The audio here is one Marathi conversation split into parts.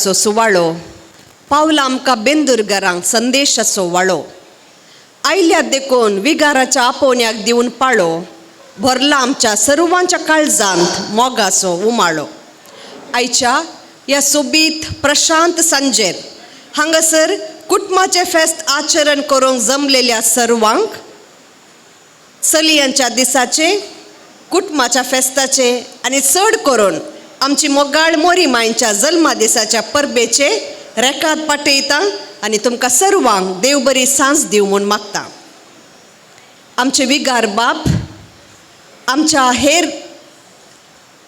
सुवाळो पावला आमकां बेंदूर घरांक संदेशाचो वाळो. आयल्या देखून विगाराच्या आपोवण्याक दिवन पाळो भरला आमच्या सर्वांच्या काळजांत मोगाचो उमाळो. आयच्या ह्या सोबीत प्रशांत सांजेर हांगासर कुटुंबाचें फेस्त आचरण करूंक जमलेल्या सर्वांक चलयांच्या दिसाचे कुटुंबाच्या फेस्ताचे आनी चड करून आमची मोगाळ मोरी मांयच्या जल्मा दिसाच्या परबेचे रेखात पाठयता आनी तुमकां सर्वांक देव बरी सांज दिव म्हूण मागता. आमचे विगार बाप आमच्या हेर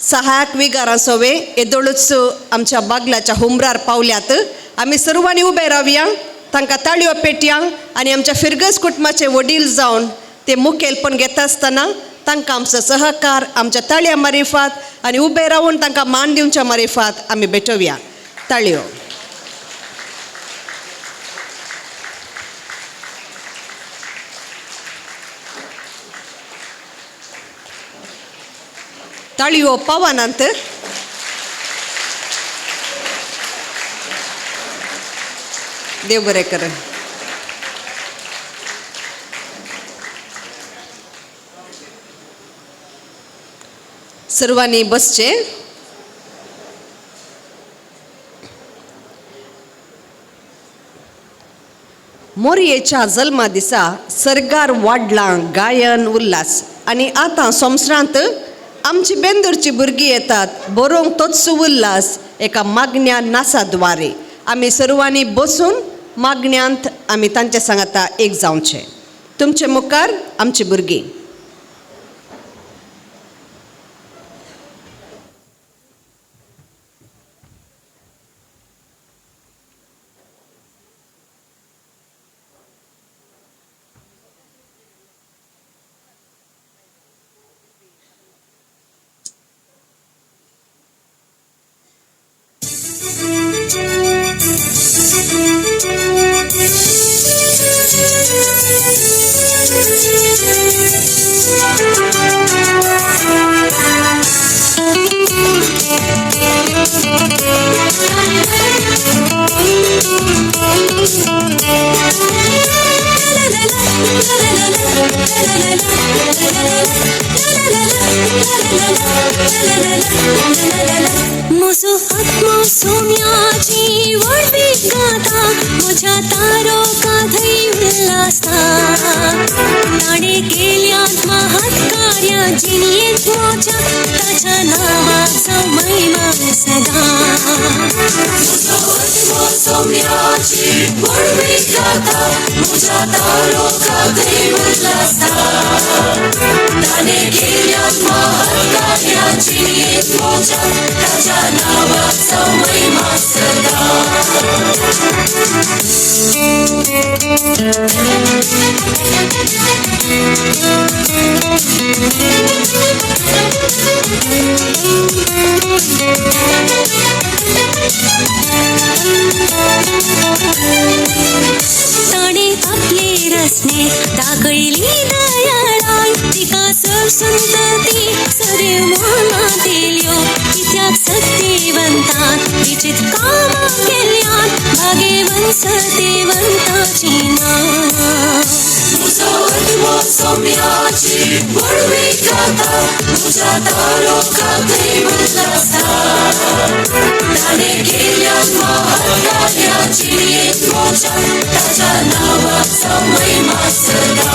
सहायक विगारांचो वे येदोळूच आमच्या बागलाच्या हुमरार पावल्यात. आमी सर्वांनी उबे रावया, तांकां ताळयो पेटया आनी आमच्या फिरगस कुटुंबाचे वडील जावन ते मुखेलपण घेता आसतना तांकां आमचो सहकार आमच्या ताळया मारिफात आनी उबे रावन तांकां मान दिवच्या मारिफात आमी भेटोवया. ताळयो. ताळयो पावानांत देव बरें कर. सर्वांनी बसचे. मोरयेच्या जल्मा दिसा सर्गार वाडला गायन उल्हास आनी आतां संवसारांत आमची बेंदूरची भुरगीं येतात बरोवंक तोच उल्हास एका मागण्या नाचाद्वारे. आमी सर्वांनी बसून मागण्यांत आमी तांचे सांगाता एक जावचे. तुमचे मुखार आमची भुरगीं. सोम्याची वळवी गाता म्हज्या तारोका धई उल्हासा. ताणे केल्यात महत् कार्या जिणेंत म्हज्या ताच्या नांवाचो महिमा सदा. सोम्याची वळवी गाता म्हज्या तारोका धई उल्हासा. ताणे केल्यात महत् कार्या जिणेंत म्हज्या ताच्या नांवाचो महिमा सदा. ताणे आपले रस्ने दाखयली दयाळाय तिका सरसून ती सदैव मोना दिल्यो. कित्याक सत्यवंतान विचित्र कामां केल्यात भाग्यवान सत्यवंताची नांव. सोम्याची वळवी गाता म्हज्या तारोका धई उल्हासा. ताणे केल्यात महत् कार्या जिणेंत म्हज्या ताच्या नांवाचो महिमा सदा.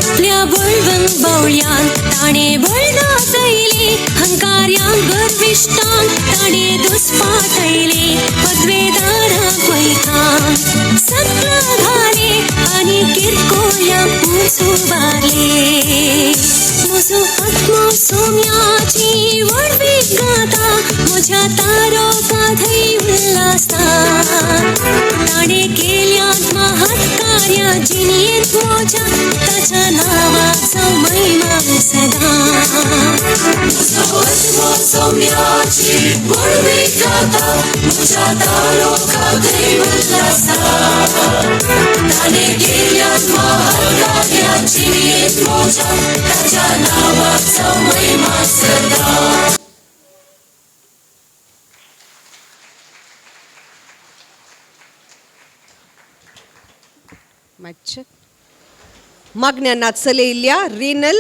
आपल्या बळवंत बावळ्यान ताणे बळ दाखयली. हंकार्यांक गर्विश्टांक ताणे दुस्पाटयले. पदवेदारांक वैखान सकल घाले आनी किरकोळ्यांक उंच उबारले. म्हजो आत्मो सोम्याची वळवी गाता म्हज्या तारोका धई उल्हासा. ताणे केल्यात महत् कार्या जिणेंत म्हज्या ताच्या नांवाचो महिमा सदा. सोम्याची वळवी गाता म्हज्या तारोका धई उल्हासा. ताणे केल्यात महत् तुझ्या त्याच्या नावाचा महिमा सदा. मागण्यांनात चलयिल्ल्या रिनल,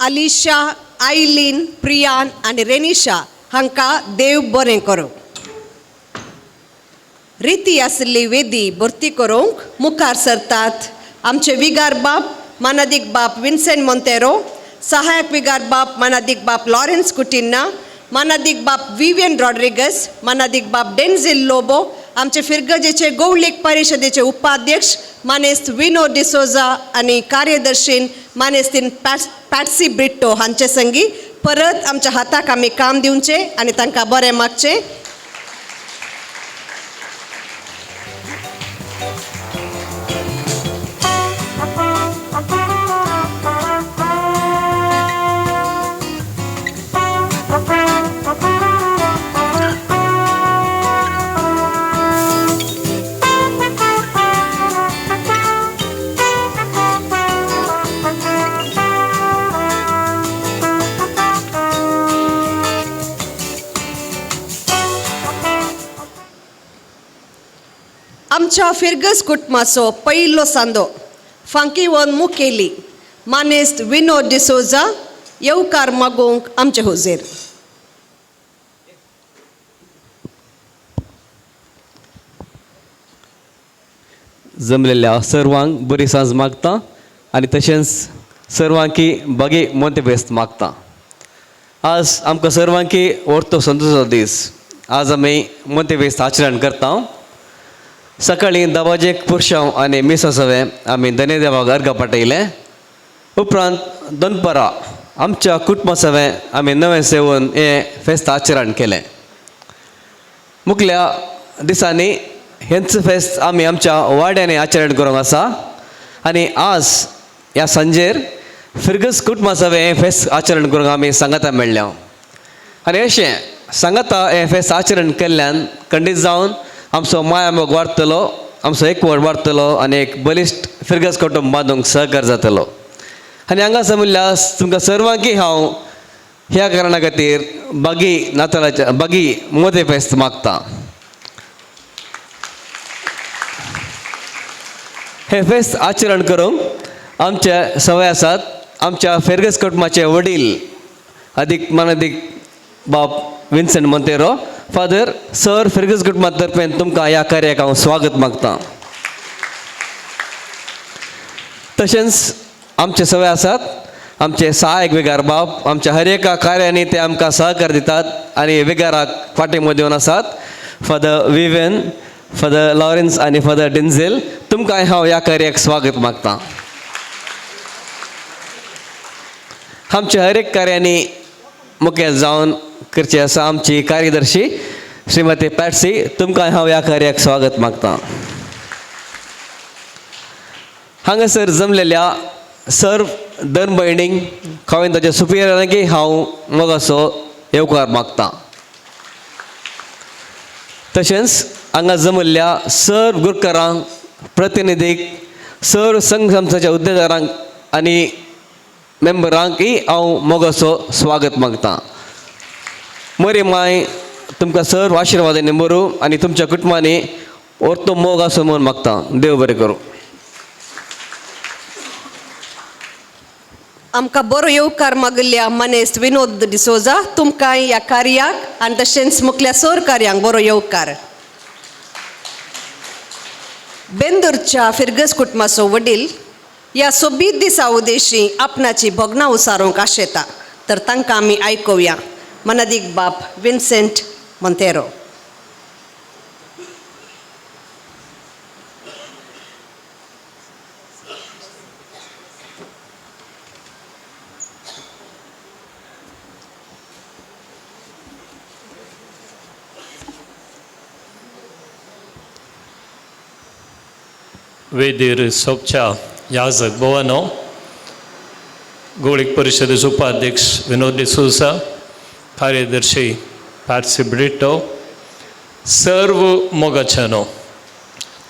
अलिशा, आयलीन, प्रियान आनी रेनिशा हांकां देव बरें करूं. रिती आशिल्ली वेदी भरती करूंक मुखार सरतात आमचे विगार बाप मानादीक बाप विन्सेंट मोंतेरो, सहायक विगार बाप मानादीक बाप लॉरेन्स कुटिन्ना, मानादीक बाप विवियन रॉड्रिगस, मानादीक बाप डेन्झिल लोबो, आमचे फिरगजेचे गौळीक परिशदेचे उपाध्यक्ष मानेस्त विनो डिसोजा आनी कार्यदर्शीन मानेस्तीन पॅट्सी ब्रिट्टो हांचे संगी परत आमच्या हाताक आमी काम दिवचें आनी तांकां बरें मागचें. आमच्या फिरगस कुटुंबाचो पयलो सांदो फांकीवन मुखेली मानेस्त विनो डिसोजा येवकार मागोवंक आमचे हुजेर. जमलेल्या सर्वांक बरी सांज मागता आनी तशेंच सर्वांकी बागी मोंते बेस्त मागता. आज आमकां सर्वांकी व्हरतो संतोषाचो दीस. आज आमी मोंते बेस्त आचरण करता. सकाळी 10 वाजेक पुरुषांव आनी मिसा सवे आमी धन्यदेवाक अर्घ पाठयले. उपरांत दनपारां आमच्या कुटुंबा सवे आमी नवें सेवून हें फेस्त आचरण केलें. मुखल्या दिसांनी हेंच फेस्त आमी आमच्या वाड्यांनी आचरण करूंक आसा आनी आज ह्या सांजेर फिरगस कुटुंबा सवे हें फेस्त आचरण करूंक आमी सांगाता मेळ्ळ्या. आनी अशें सांगाता हें फेस्त आचरण केल्ल्यान खंडीत जावन आमचो माया मोग वाडटलो, आमचो एकवट वाडटलो आनी एक बलिश्ट फिरगस कुटुंब बांदूंक सहकार जातलो. आनी हांगासर म्हणल्यार तुमकां सर्वांकी हांव ह्या कारणा खातीर बागी मोते फेस्त मागता. हे फेस्त आचरण करूंक आमचे सवय आसात. आमच्या फेरगस कुटुंबाचे वडील अदीक मानादीक बाप विन्सेंट मोंतेरो फादर सर फेरगस कुटुंबा तर्फे तुमकां ह्या कार्याक हांव स्वागत मागता. तशेंच आमचे सवय आसात आमचे सहायक विगार बाप आमच्या हर एका कार्यांनी ते आमकां सहकार दितात आनी विगाराक फाटीं दिवन आसात. फादर विवियन, फादर लॉरेन्स आनी फादर डेन्झिल तुमकां हांव ह्या कार्याक स्वागत मागता. आमच्या हर एक कार्यांनी मुखेल जावन करची आसा आमची कार्यदर्शी श्रीमती पॅट्सी तुमकां हांव ह्या कार्याक स्वागत मागता. हांगासर जमलेल्या सर्व धर्म भयणींक हांवें ताच्या सुपिरियरांकी हांव मोगाचो येवकार मागता. तशेंच हांगा जमल्ल्या सर्व गुरकारांक, प्रतिनिधीक, सर्व संघ संस्थाच्या उद्देगारांक आनी मेंबरांकय हांव मोगाचो स्वागत मागता. मोरी माय तुमकां सर्व आशिर्वादांनी बरो आनी तुमच्या कुटुंबांनी ओर्तो मोग आसूं म्हूण मागता. देव बरें करूं. आमकां बरो येवकार मागिल्ल्या मनेस्त विनोद डिसोजा तुमकां ह्या कार्याक आनी तशेंच मुखल्या सर कार्यांक बरो येवकार. बेंदूरच्या फिरगस कुटुंबाचो वडील ह्या सोबीत दिसा उदेशी आपणाची भोगणां उसारूंक आशेता तर तांकां आमी आयकुया. मानादीक बाप विन्सेंट मोंतेरो. वेदीर सोपच्या याजक भवनो, गौळीक परिशदेचे उपाध्यक्ष विनोद डिसोजा, कार्यदर्शी पॅट्सी ब्रिट्टो, सर्व मोगाचेनो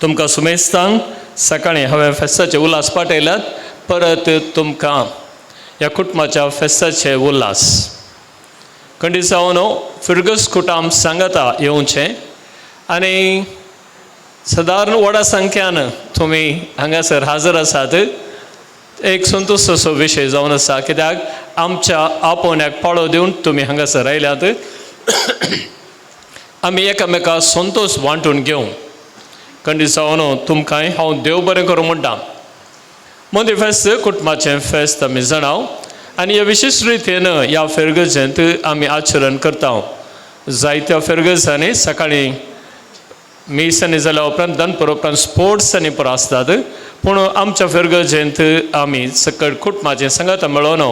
तुमकां सुमेस्तांक सकाळीं हांवें फेस्ताचे उल्हास पाठयल्यात. परत तुमकां ह्या कुटुंबाच्या फेस्ताचे उल्हास खंडिसावन फिरगस कुटुंब सांगता येवचें आनी सादारण व्हडा संख्यान तुमी हांगासर हजर आसात एक संतोश असो विशय जावन आसा कित्याक आमच्या आपोवण्याक पाळो दिवन तुमी हांगासर आयल्यात आमी एकामेकाक संतोश वांटून घेवंक खंडिसावन तुमकांय हांव देव बरें करूं म्हणटा मोदी फेस्त कुटुंबाचें फेस्त आमी जाणाव आनी ह्या विशेश रितीन ह्या फेरगजेंत आमी आचरण करता जायत्या फेरगजांनी सकाळीं मीसांनी जाल्या उपरांत दनपार उपरांत स्पोर्ट्सांनी पुरो आसतात पूण आमच्या फेरगजेंत आमी सकयल कुटुंबाचें सांगाता मेळोन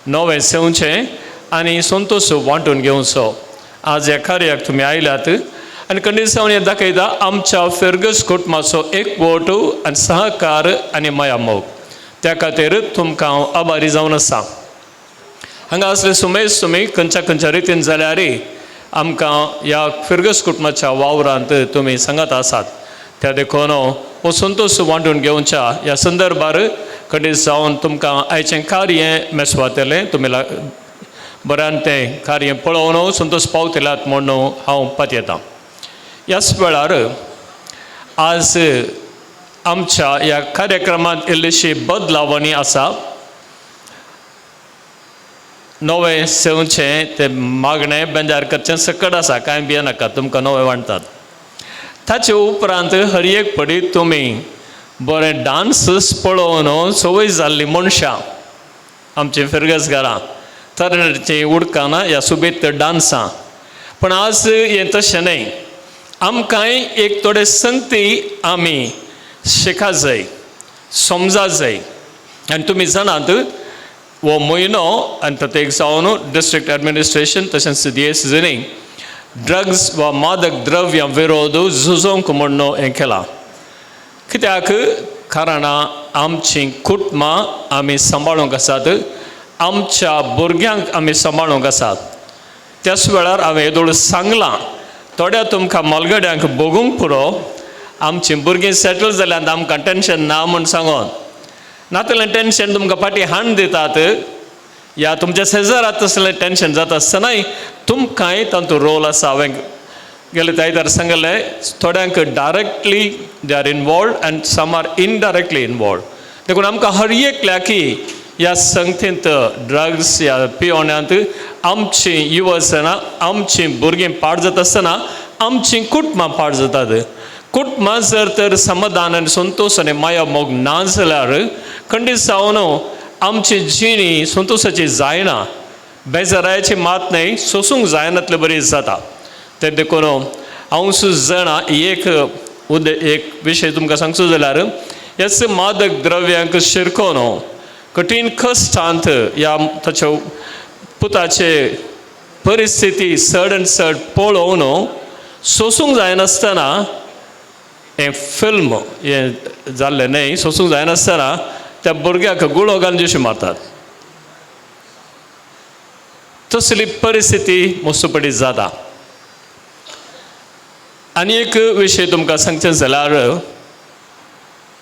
नवें सेवचें आनी संतोश वांटून घेवचो आज ह्या कार्याक तुमी आयल्यात आनी खंडिसावन हें दाखयता आमच्या फेरगस कुटुंबाचो एकवट आनी सहकार आनी माया मोग त्या खातीर तुमकां हांव आभारी जावन आसा हांगा असले सुमेज तुमी खंयच्या रितीन जाल्यार आमकां ह्या फिरगस कुटुंबाच्या वावरांत तुमी सांगत आसात त्या देखून हो संतोश वांटून घेवच्या ह्या संदर्भार खंडीत जावन तुमकां आयचें कार्य मेसवातेलें तुमी बऱ्यान तें कार्य पळोवन संतोश पावतल्यात म्हूण हांव पातयेतां ह्याच वेळार आज आमच्या ह्या कार्यक्रमांत इल्लीशी बदलावणी आसा नवें सेवचें तें मागणें बेंजार करचें सकट आसा कांय भिये नाका तुमकां नवें वांटतात ताचे उपरांत हर एक पडी तुमी बरें डान्स पळोवन संवय जाल्लीं मनशां आमचीं फिरगसगारां तरणाटीं उडकां ह्या सुबेज डान्सां पण आज हें तशें न्हय आमकांय एक थोडे संगती आमी शिका जाय समजा जाय आनी तुमी जाणात वो म्हयनो आनी तातूंत जावन डिस्ट्रिक्ट एडमिनिस्ट्रेशन तशेंच DSCनी ड्रग्स वा मादक द्रव्यां विरोध झुजोवंक म्हूण हें केलां कित्याक कारण आमचीं कुटुंबां आमी सांबाळूंक आसात आमच्या भुरग्यांक आमी सांबाळूंक आसात त्याच वेळार हांवें येदोळ सांगलां थोड्या तुमकां मलगड्यांक बगूंक पुरो आमचीं भुरगीं सेटल जाल्यात आमकां टेन्शन ना म्हूण सांगोन नातलें टेन्शन तुमकां फाटीं हाण दितात या तुमच्या शेजाराक तसलें टेन्शन जाता आसतनाय तुमकांय तातूंत रोल आसा हांवें गेले आयतार सांगलें थोड्यांक directly they are involved and some are indirectly involved देखून आमकां हर एकल्याकी ह्या संगतींत ड्रग्स ह्या पियोण्यांत आमचीं युवजनां आमचीं भुरगीं पाड जाता आसतना आमचीं कुटुंबां पाड जातात कुटुंबां जर तर समाधान आनी संतोश आनी माया मोग ना जाल्यार खंडीत जावन आमची जिणी संतोशाची जायना बेजाराची मात न्हय सोसूंक जायनातलें बरी जाता तें देखून हांव जाणा एक विशय तुमकां सांगचो जाल्यार ह्याच मादक द्रव्यांक शिरकोवन कठीण कश्टांत ह्या ताच्या पुताचे परिस्थिती चड पळोवन सोसूंक जायनासतना हें फिल्म हें जाल्लें न्हय सोसूंक जायनासतना त्या भुरग्याक गुळो घालून जशी मारतात तसली परिस्थिती मुसपडी जाता आनी एक विशय तुमकां सांगचें जाल्यार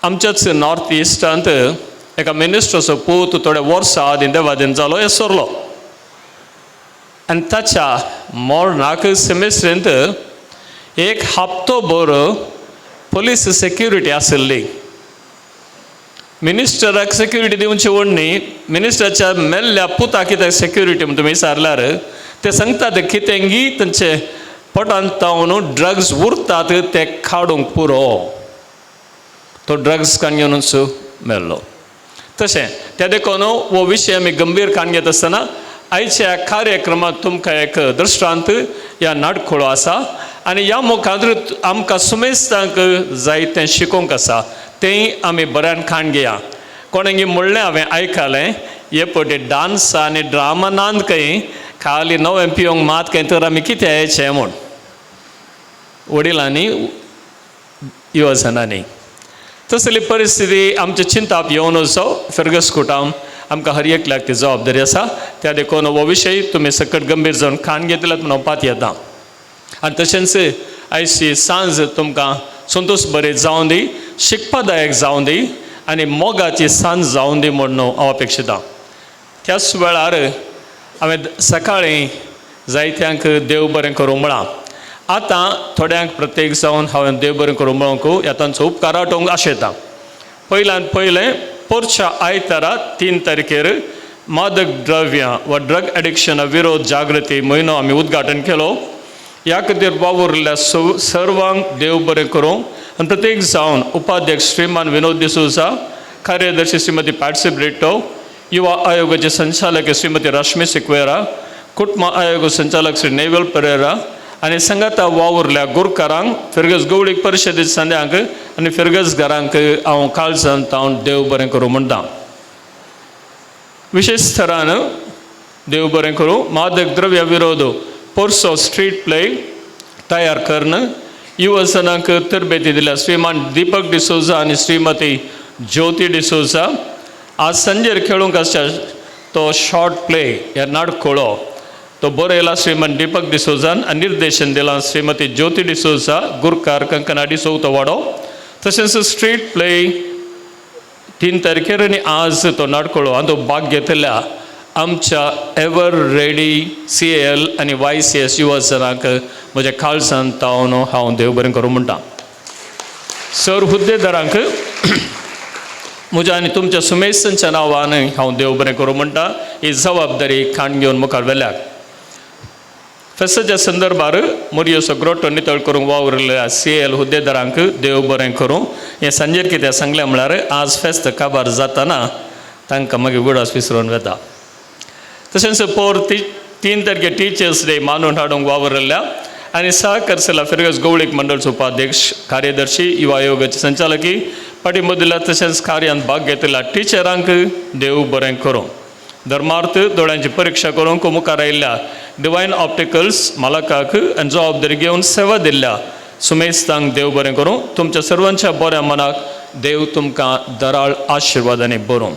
आमच्याच नॉर्थ इस्टांत एका मिनिस्टराचो पूत थोड्या वर्सां आदी देवादीन जालो येसरलो आनी ताच्या मरणाक सेमिस्ट्रींत एक हप्तो भर पुलीस सेक्युरिटी आसली मिनिस्टराक सेक्युरिटी दिवची व्हडली मिनिस्टराच्या मेल्ल्या पुताक कित्याक सेक्युरिटी म्हण तुमी विचारल्यार ते सांगतात कितेंगी तांचे पोटांत तावन ड्रग्स उरतात ते काडूंक पुरो तो ड्रग्स काण घेवनूच मेल्लो तशें त्या देखून हो विशय आमी गंभीर काण घेत आसतना आयच्या कार्यक्रमांत तुमकां एक दृश्टांत ह्या नाटखोळो आसा आनी ह्या मुखार आमकां सुमेस्तांक जायतें शिकोवंक आसा तेंय आमी बऱ्यान खाण घेया कोणेंगी म्हणलें हांवें आयकलें हे पटी डान्स आनी ड्रामा नांद खंय खाली नवें पियोंक मात खंय तर आमी कितें येचें म्हूण वडिलांनी युवजनांनी तसली परिस्थिती आमच्या चिंताप येवन वचो फिरगस कुटुंब आमकां हर एकल्याक ती जबाबदारी आसा त्या देखून हो विशय तुमी सकट गंभीर जावन खाण घेतल्यात म्हणून हांव पात येता आनी तशेंच आयची सांज तुमकां संतोश बरें जावं दी शिकपादायक जावं दी आनी मोगाची सांज जावं दी म्हणून हांव अपेक्षिता त्याच वेळार हांवें सकाळीं जायत्यांक देव बरें करूं म्हळां. आतां थोड्यांक प्रत्येक जावन हांवें देव बरें करूं म्हणूंक ह्या तांचो उपकार आठोवंक आशेता. पयल्यान पयलें पोरच्या आयतारा 3 तारखेर मादक द्रव्यां वा ड्रग एडिक्शना विरोध जागृती म्हयनो आमी उद्घाटन केलो. ह्या खातीर वावुरल्या सर्वांक देव बरें करूं. आनी प्रत्येक जावन उपाध्यक्ष श्रीमान विनोद डिसूजा, कार्यदर्शी श्रीमती पॅट्सी ब्रिटो, युवा आयोगाचे संचालक श्रीमती रश्मी सिक्वेरा, कुटुंब आयोग संचालक श्री नेवल पेरेरा आनी संगता वावुरल्या गुरकारांक, फिरगस गवळीक परिशदेच्या संद्यांक आनी फिरगस घरांक हांव काळजान तावन देव बरें करूं म्हणटा. विशेश तरान देव बरें करूं मादक द्रव्य विरोध पोरसो स्ट्रीट प्ले तयार करणं युवजनांक तरबेती दिल्या श्रीमान दीपक डिसोजा आनी श्रीमती ज्योती डिसोजा. आज संजेर खेळूंक आसच्या तो शॉर्ट प्ले ह्या नाटकोळो तो बरयला श्रीमान दीपक डिसोजान आनी निर्देशन दिलां श्रीमती ज्योती डिसोजा, गुरकार कंकनाडी चवथो वाडो. तशेंच स्ट्रीट प्ले 3 तारखेर आनी आज तो नाटकोळो हांव तो भाग घेतल्या आमच्या एवर रेडी CAL आनी YCS युवजनांक म्हज्या काळजान तावन हांव देव बरें करूं म्हणटा. सर हुद्देदारांक म्हज्या आनी तुमच्या सुमेसांच्या नांवान हांव देव बरें करूं म्हणटा. ही जबाबदारी खाण घेवन मुखार वेल्याक. फेस्ताच्या संदर्भार मोरयोचो ग्रोटो नितळ करूंक वावुरल्या CAL हुद्देदारांक देव बरें करूं. हें सांजेर कितें सांगलें म्हळ्यार आज फेस्त काबार जाताना तांकां मागीर उगडास विसरून वता. तशेंच पोर 3 तारखेर टिचर्स डे मानून हाडूंक वावुरल्या आनी सहकरसला फिरगस गवळीक मंडळचो उपाध्यक्ष, कार्यदर्शी, युवा आयोगाची संचालकी पाठिंबो दिला. तशेंच कार्यांत भाग घेतल्या टिचरांक देव बरें करूं. धर्मार्थ दोळ्यांची परीक्षा करूंक मुखार आयिल्ल्या डिवायन ऑप्टिकल्स मालकाक आनी जबाबदारी घेवन सेवा दिल्ल्या सुमेस्तांक देव बरें करूं. तुमच्या सर्वांच्या बऱ्या मनाक देव तुमकां दराळ आशिर्वादांनी भरूं.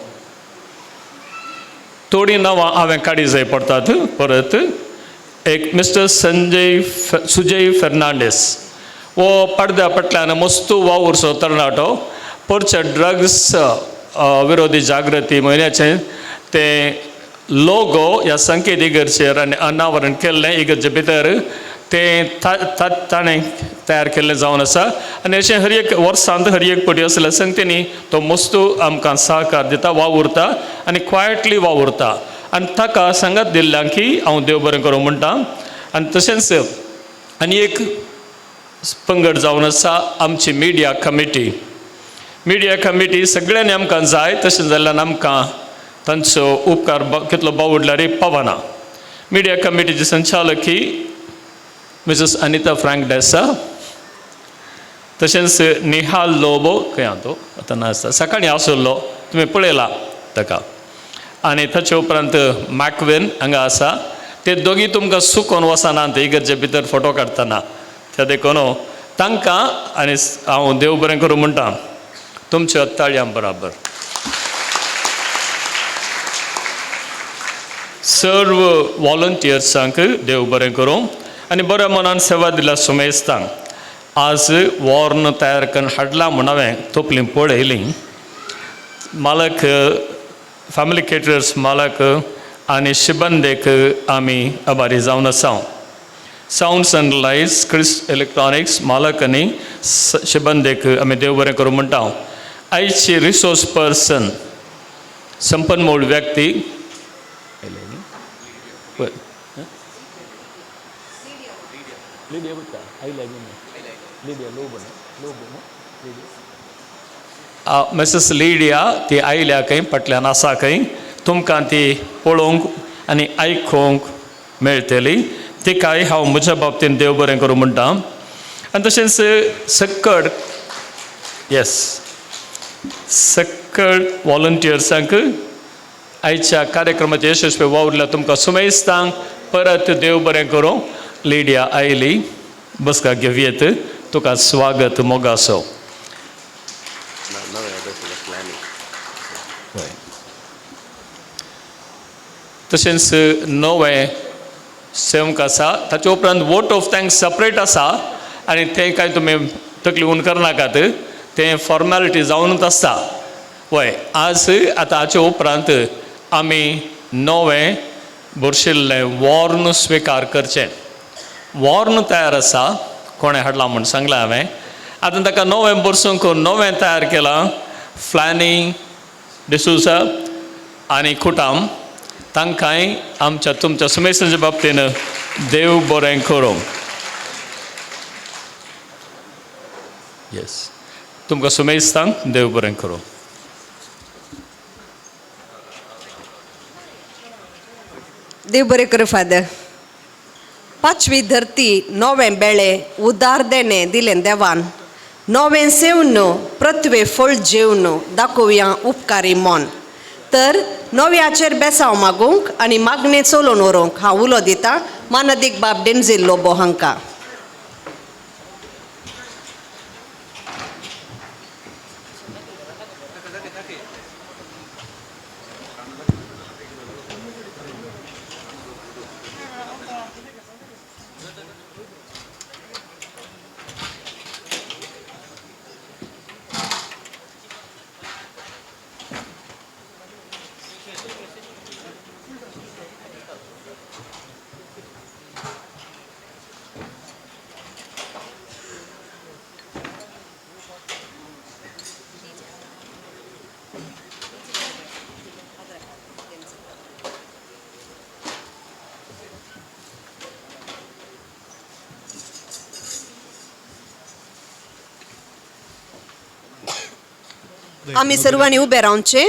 थोडीं नांवां हांवें काडी जाय पडटात. परत एक मिस्टर सुजय फेर्नांडीस वो पडद्या फाटल्यान मस्तू वावुरचो तरणाटो. पोरच्या ड्रग्स विरोधी जागृती म्हयन्याचें ते लोगो ह्या संकेत इगर्जेर आनी अनावरण केल्लें इगर्जे भितर तें ताणें तयार केल्लें जावन आसा. आनी अशें हर एक वर्सांत हर एक पटी असल्या संगतींनी तो मस्तू आमकां सहकार दिता, वावुरता आनी क्वायटली वावुरता. आनी ताका सांगात दिल्ल्यां की हांव देव बरें करूं म्हणटा. आनी तशेंच आनी एक पंगड जावन आसा आमची मिडिया कमिटी. मिडिया कमिटी सगळ्यांनी आमकां जाय तशें जाल्यार आमकां तांचो उपकार कितलो बावडल्यार पवना. मिडिया कमिटीची संचालकी मिसेस अनिता फ्रँक डेसा. तशेंच निहाल लोबो खंय तो आतां नासता, सकाळीं आसलो तुमी पळयला ताका. आनी ताचे उपरांत मॅकवेन हांगा आसा. ते दोगी तुमकां सुकोवन वचनात इगर्जे भितर फोटो काडटना. त्या देखून तांकां आनी हांव देव बरें करूं म्हणटा. तुमच्या ताळयां बराबर. सर्व वॉलंटियर्सांक देव बरें करूं आनी बऱ्या मनान सेवा दिल्या सुमेस्तांक. आज वॉर्न तयार करून हाडला म्हूण हांवें तोपलीं पळयलीं. मालक, फॅमिली केटरर्स मालक आनी शिबंदेक आमी आभारी जावन आसा. सावंड्स अँड लायट्स क्रिस इलेक्ट्रॉनिक्स मालक आनी शिबंदेक आमी देव बरें करूं म्हणटा. आयची रिसोर्स पर्सन संपन्मूळ व्यक्ती मिसेस लिडिया ती आयल्या खंय फाटल्यान आसा खंय. तुमकां ती पळोवंक आनी आयकूंक मेळटली. तिकाय हांव म्हज्या बाबतींत देव बरें करूं म्हणटा. आनी तशेंच सक्कड सक्कड वॉलंटियर्सांक आयच्या कार्यक्रमाचे यशस्वी वावुरल्या तुमकां सुमेस्तांक परत देव बरें करूं. लिडिया आयली, बसका घेवयेत. तुका स्वागत मोगासो. तशेंच नवें सेवक आसा. ताचे उपरांत वोट ऑफ थँक्स सेपरेट आसा आनी तें कांय तुमी तकली उण करनाकात. तें फॉर्मेलिटी जावनूच आसता. वय आज आतां हाचे उपरांत आमी नवें बुरशिल्लें वॉर्न स्विकार करचें. वॉर्न तयार आसा, कोणें हाडलां म्हूण सांगलां हांवें. आतां ताका नवें बरसूंक नवें तयार केलां. फ्लॅनी डिसूसा आनी खुटाम तांकांय आमच्या तुमच्या सुमेसाच्या बाबतीन देव बरें करूं. येस, तुमकां सुमेस्तांक देव बरें करूं. देव बरें करूं फादर. पाचवी धरती नवें बेळें उदार देणें दिलें देवान. नवें सेवन प्रतवे फळ जेवन दाखोवया उपकारी मोन. तर नव्याचेर बेसांव मागूंक आनी मागणें चलोवन व्हरूंक हांव उलो दितां मानदीक बाब डेन्झिल लोबो हांकां. आमी सर्वांनी उबे रावचे.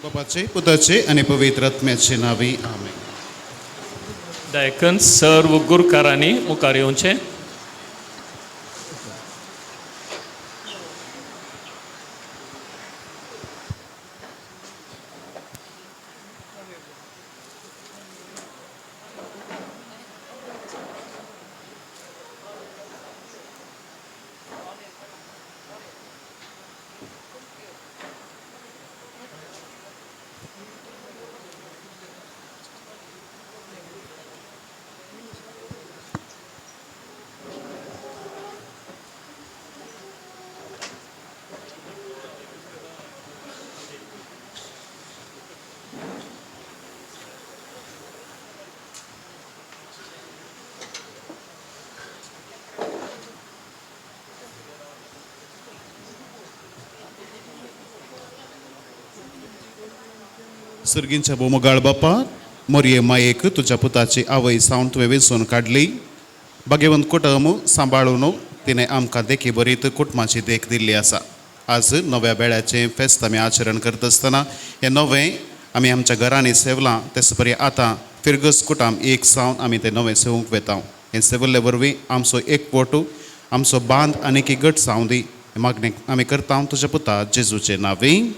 बापाचे, पुताचे आणि पवित्र आत्म्याचे नावे आमेन. देखून सर्व गुरकारांनी मुखार येवचें. सर्गींच्या बोमगाळ बापा, मोरये मायेक तुझ्या पुताची आवय सावन तुवें वेंचून काडली. भाग्यवंत कुटुंब सांबाळून तिणें आमकां देखी बरीत कुटुंबाची देख दिल्ली आसा. आज नव्या बेळ्याचें फेस्त आमी आचरण करता आसतना हें नवें आमी आमच्या घरांनी सेवलां. तेच परी आतां फिरगस कुटुंब एक सावन आमी तें नवें सेवूंक वेता. हें सेवल्ले वरवीं आमचो एकवटू, आमचो बांद आनीक घट जावं दी. मागणें आमी करता तुज्या पुता जेजूचे नांवें.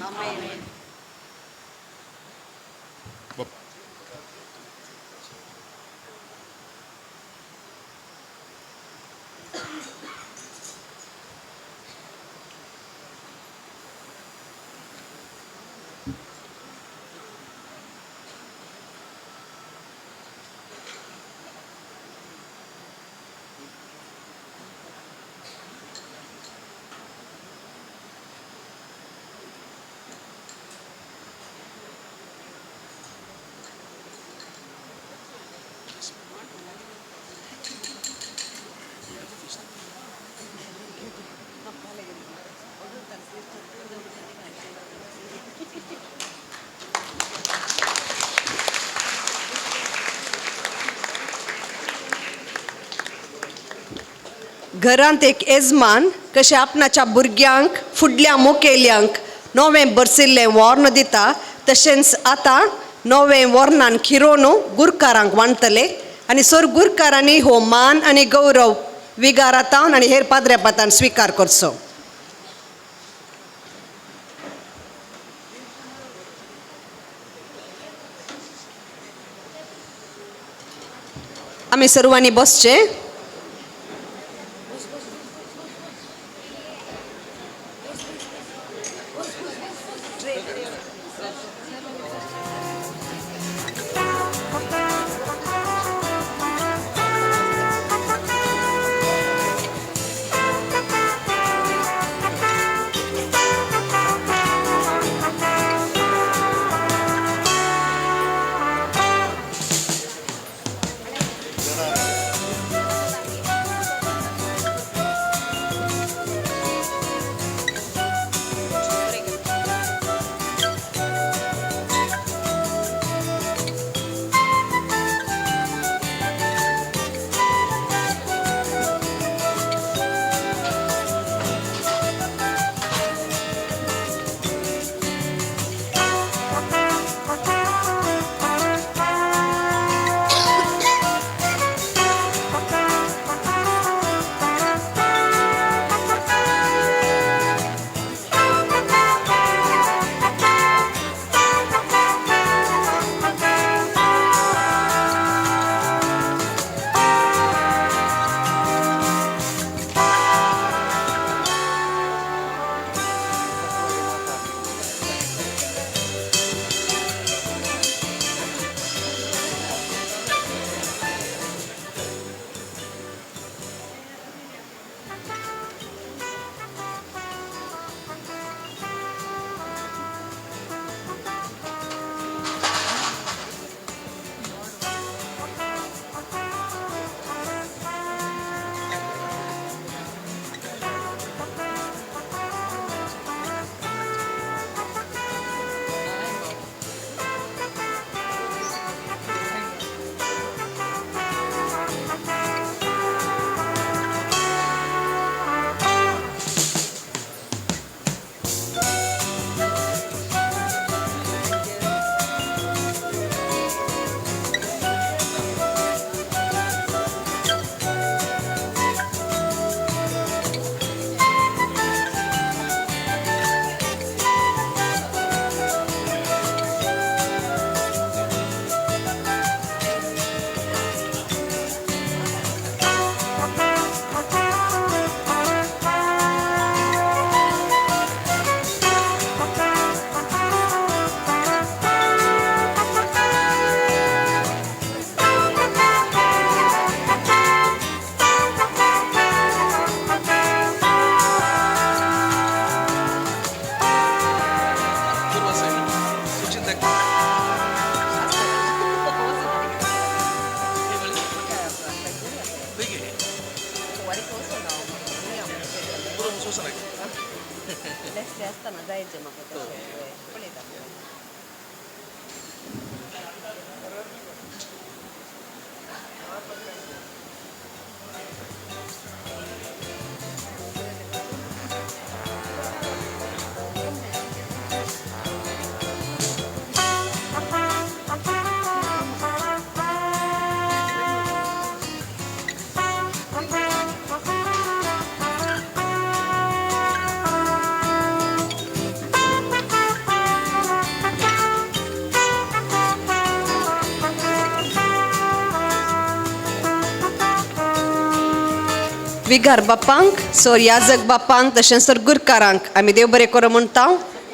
घरांत एक येजमान कशें आपणाच्या भुरग्यांक फुडल्या मुखेल्यांक नवें बरसिल्लें वॉर्न दिता, तशेंच आतां नवें वॉर्नान खिरोवन गुरकारांक वांटतले. आनी सर गुरकारांनी हो मान आनी गौरव विगारातावन आनी हेर पाद्रेपातान स्विकार करचो. आमी सर्वांनी बसचे. विगार बापांक सर याजक बापांक तशेंच सर गुरकारांक आमी देव बरें करूं म्हणटा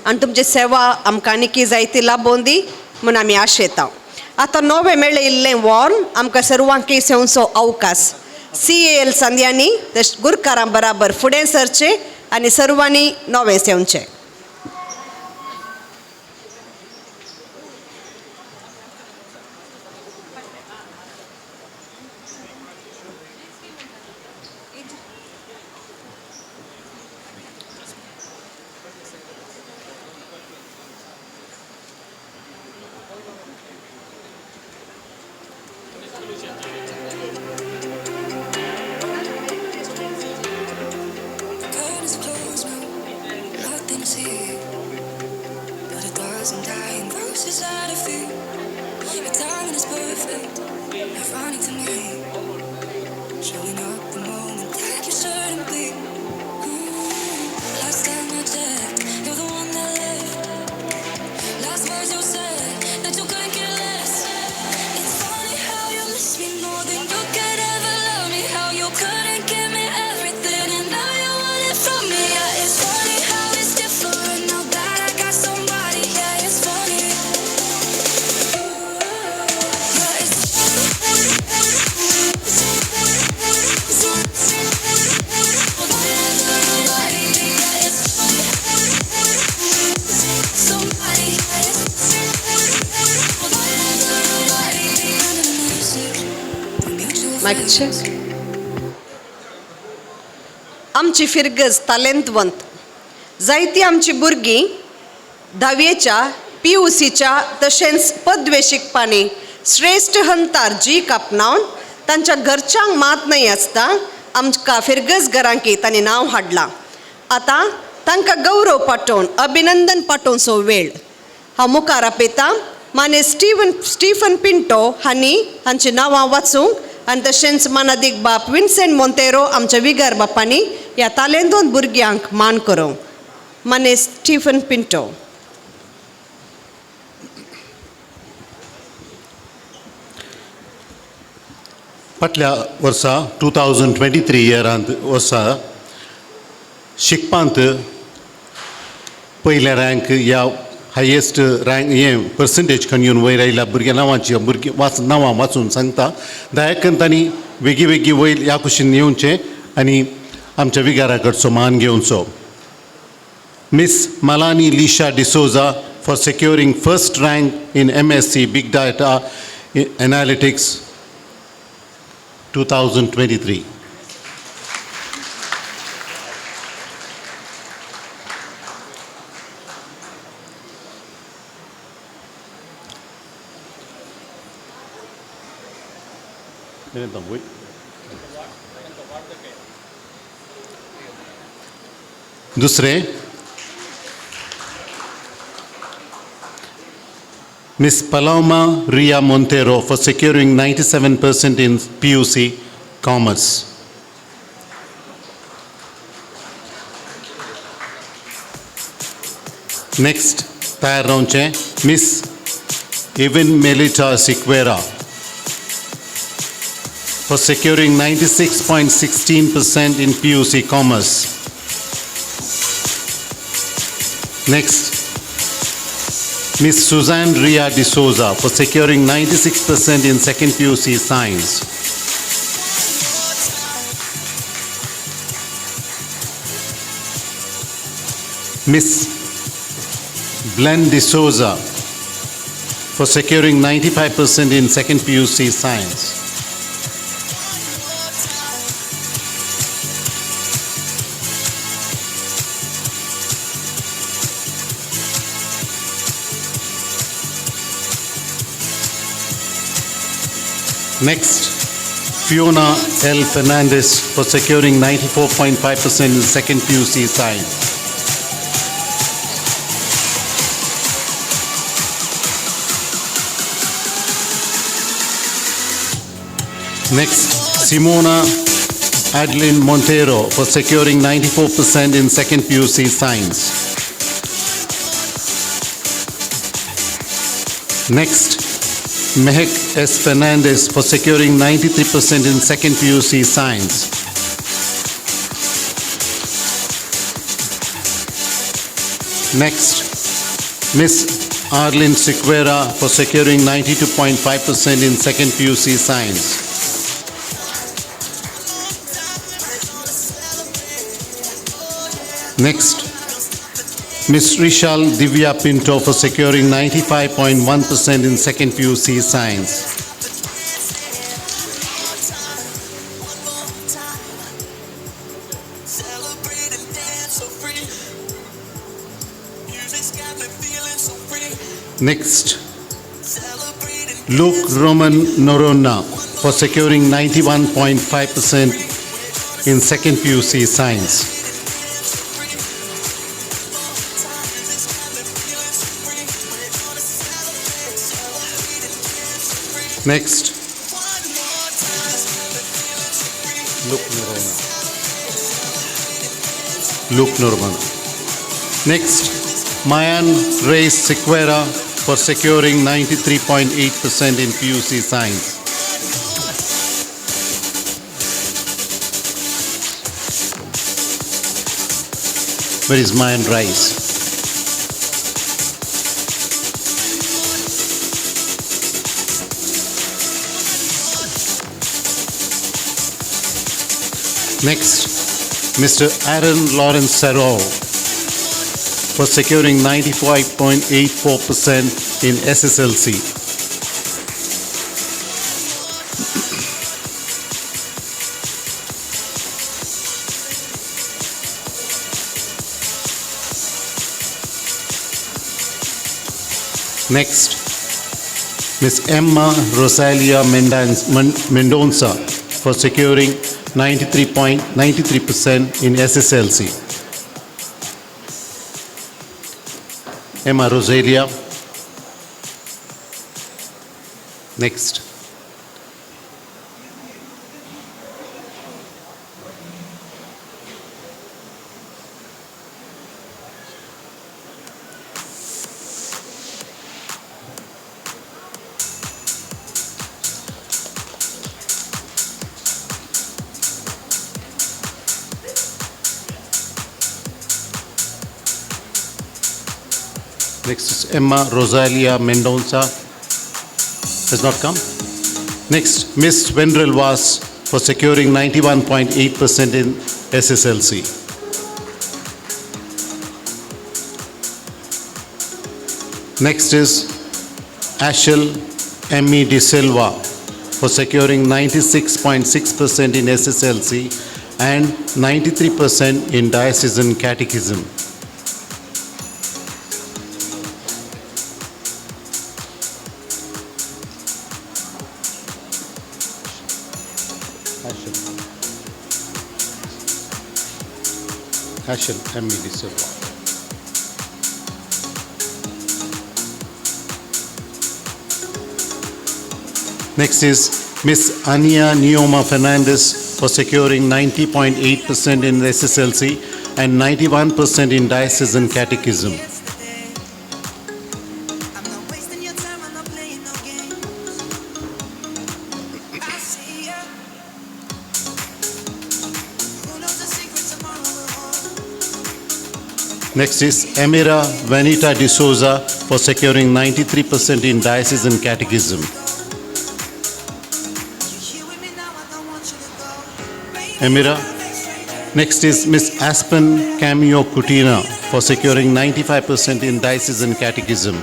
आनी तुमची सेवा आमकां आनीक जायती लाबोवन दी म्हूण आमी आशेता. आतां नवें मेळ्ळें इल्लें वॉर्न आमकां सर्वांक सेवचो अवकाश CAL सांद्यांनी तशें गुरकारां बराबर फुडें सरचें आनी सर्वांनी नवें सेवचें. Curtains closed now, nothing's here, but a dozen dying roses out of fear. Your timing is perfect, ironic to me, showing up the moment that you shouldn't be. Last time I checked, you're the one that left. Last words you said, that you couldn't care less. It's funny how you miss me more than you could ever love me, how you couldn't give me everything and now you want it from me. Yeah, it's funny how it's different now that I got somebody. Yeah, it's funny. Yeah, it's mike check. आमची फिरगज तालेंतवंत जायतीं आमची भुरगीं धावेच्या PUCच्या तशेंच पदवे शिकपांनी श्रेश्ठ हंतार जी कापनावन तांच्या घरच्यांक मात नाही आसता आमकां फिरगज घरांकी तांणी नांव हाडलां. आतां तांकां गौरव पाठोवन अभिनंदन पाठोवचो वेळ. हांव मुखार आपयतां माने स्टीफन पिंटो हांणी हांची नांवां वाचूंक आनी तशेंच मानादीक बाप विन्सेंट मोंतेरो आमच्या विगार बापांनी ह्या तालेंतवंत भुरग्यांक मान करूंक. माने स्टीफन पिंटो. फाटल्या वर्सा 2023 इयरांत वर्सा शिकपांत पयले रँक या हायेस्ट रँक पर्संटेज खंय येवन वयर आयल्या भुरग्यां नांवां वाचून सांगता. दया करून तांणी वेगळी वेगळी वयर ह्या कुशीन येवचें आनी आमच्या विगारा कडचो मान घेवचो. Miss Malani Lisha D'Souza for सेक्युरिंग first rank in MSc Big Data Analytics 2023. दुसरे Miss Paloma Ria Montero for securing 97% in PUC Commerce. Next, तयार रावचे Miss Evan Melita Siquera for securing 96.16% in PUC Commerce. Next, Miss Suzanne Ria D'Souza for securing 96% in second PUC Science. Miss Glenn D'Souza for securing 95% in second PUC Science. Next, Fiona L. Fernandez for securing 94.5% in second PUC science. Next, Simona Adeline Montero for securing 94% in second PUC science. Next, Mehak S. Fernandez for securing 93% in second PUC science. Next, Miss Arlene Sequeira for securing 92.5% in second PUC science. Next, Ms. Rishal Divya Pinto for securing 95.1% in second PUC science. Celebrate and dance so free. Music's got me feeling so free. Next, Celebrate and Luke Roman Norona for securing 91.5% in second PUC science. Next, Luke Norona. Next, Mayan Reyes Sequeira for securing 93.8% in PUC science. Where is Mayan Reyes? Next, Mr. Aaron Lawrence Serrao for securing 95.84% in SSLC. Next, Ms. Emma Rosalia Mendonça for securing 93.93% in SSLC. Emma Rosalia. Next. Next is Emma Rosalia Mendonça. Has not come. Next, Miss Vendrell Vas for securing 91.8% in SSLC. Next is Ashel Emmy De Silva for securing 96.6% in SSLC and 93% in Diocesan Catechism. Ashel Emmy De Silva. Next is Miss Ania Neoma Fernandez for securing 90.8% in SSLC and 91% in Diocesan Catechism. I'm not wasting your time, I'm not playing no games. I see ya. Who knows the secret tomorrow will hold? Next is Emira Vanita De Souza for securing 93% in Diocesan Catechism. You here with me now, I don't want you to go. Baby, Emira. Next is Miss Aspen Cameo Kutina for securing 95% in Diocesan Catechism. maybe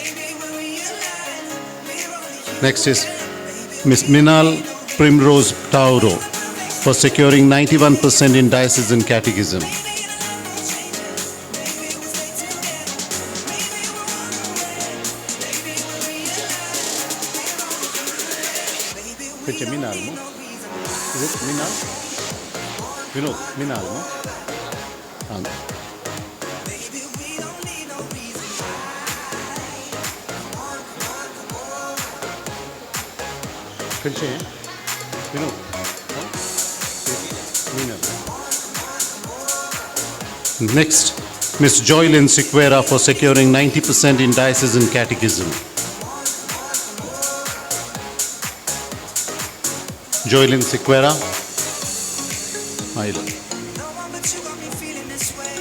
we're on the way. Maybe we'll realize we're only Next is Miss Minal Primrose Tauro for securing 91% in Diocesan Catechism. खंयचे मिनाल न्हू इज इट मिनाल विनोद मिनाल न्हू हां खंयचे विनोद मिनाल Next, Miss Joylyn Sequeira for securing 90% in diocesan catechism. Joylyn Sequeira. Smile. No one but you got me feeling this way.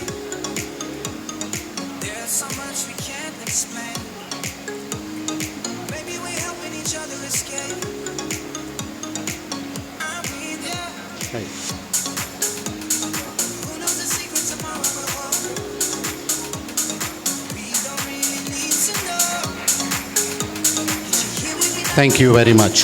There's so much we can't explain. Maybe we're helping each other escape. I'm with you. Hey. Who knows the secrets of my world? We don't really need to know. 'Cause you're here with me now. Thank you very much.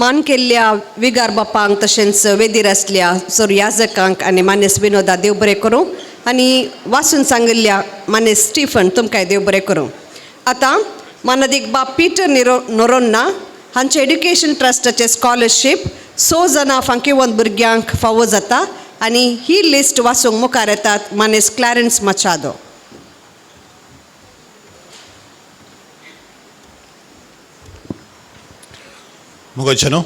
मान केल्ल्या विगार बापांक तशेंच वेदीर आसल्या याजकांक आनी मानेस विनोदा देव बरें करूं आनी वाचून सांगिल्ल्या मानेस स्टीफन तुमकांय देव बरें करूं. आतां मानदीक बाप पिटर नोरोन्ना हांचे एड्युकेशन ट्रस्टाचे स्कॉलरशीप 6 जाणां फांकेवंत भुरग्यांक फावो जाता आनी ही लिस्ट वाचूंक मुखार येतात मानेस क्लॅरन्स मचादो. मुगोचनो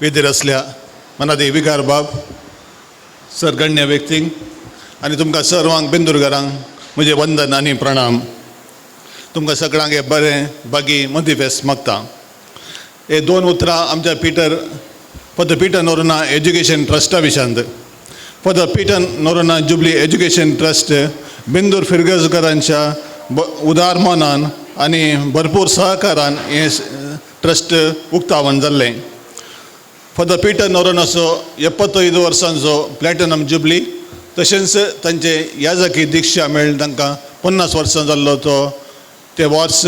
वेदीर असल्या मनादी विकार बाब सरगण्य व्यक्तींक आनी तुमकां सर्वांक बेंदूरकारांक म्हजें वंदन आनी प्रणाम. तुमकां सगळ्यांक हे बरें बागी मंथी फेस्त मागता. हे 2 उतरां आमच्या फॉर पीटर नोरोना एज्युकेशन ट्रस्टा विशांत. For Peter Noronha jubilee education trust Bendur फिरगजकारांच्या उदार मोनान आनी भरपूर सहकारान हे ट्रस्ट उक्तावण जाल्लें. फॉर पीटर नोरोनाचो 75 वर्सांचो प्लॅटिनम जुबली तशेंच तांचे याजकी दिक्षा मेळ्ळी तांकां 50 वर्सां जाल्लो ते वर्स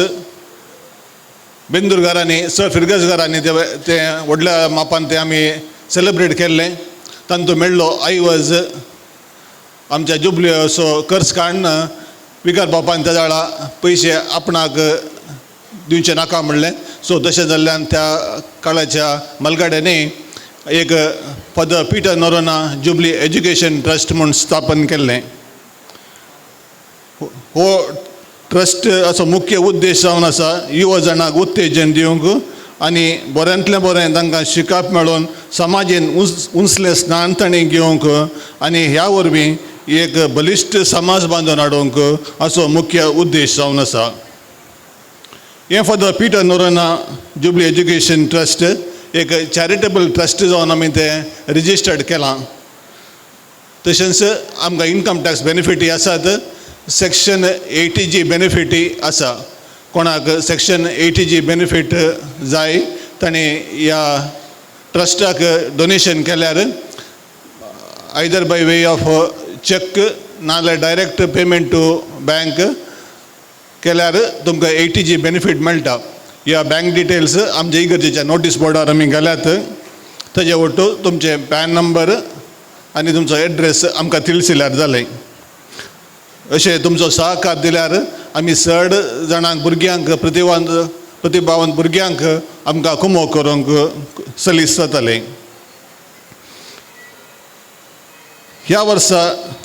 बेंदूरकारांनी सर फिरगजकारांनी ते व्हडल्या मापान ते आमी सेलिब्रेट केल्लें. तांतूं मेळ्ळो आयवज आमच्या जुबली असो खर्च काडना विकार बापान त्या वेळा पयशे आपणाक दिवचे नाका म्हणलें. सो तशें जाल्ल्यान त्या काळाच्या मलगाड्यांनी एक for Peter Noronha jubilee education trust म्हूण स्थापन केल्लें. हो ट्रस्ट असो मुख्य उद्देश जावन आसा युवा जाणांक उत्तेजन दिवंक आनी बऱ्यांतलें बरें तांकां शिकप मेळोन समाजीन उंचलें स्नानतणी घेवंक आनी ह्या वरवीं एक बलिश्ट समाज बांदून हाडूंक असो मुख्य उद्देश जावन आसा. हे for Peter Noronha jubilee education trust एक चॅरिटेबल ट्रस्ट जावन आमी तें रिजिस्टर्ड केलां. तशेंच आमकां इन्कम टॅक्स बेनिफिटी आसात. सेक्शन 80G बेनिफिटी आसा. कोणाक सेक्शन 80G बेनिफीट जाय ताणें ह्या ट्रस्टाक डोनेशन केल्यार either by way of cheque नाल्यार डायरेक्ट पेमेंट टू बँक केल्यार तुमकां 80G बेनिफीट मेळटा. ह्या बँक डिटेल्स आमच्या इगर्जेच्या नोटीस बोर्डार आमी घाल्यात. ताजे वटू तुमचे पॅन नंबर आनी तुमचो एड्रेस आमकां तिळसिल्यार जालें. अशें तुमचो सहकार दिल्यार आमी 100 जाणांक भुरग्यांक प्रतिभावंत भुरग्यांक आमकां कुमो करूंक सलीस जातालें. ह्या वर्सा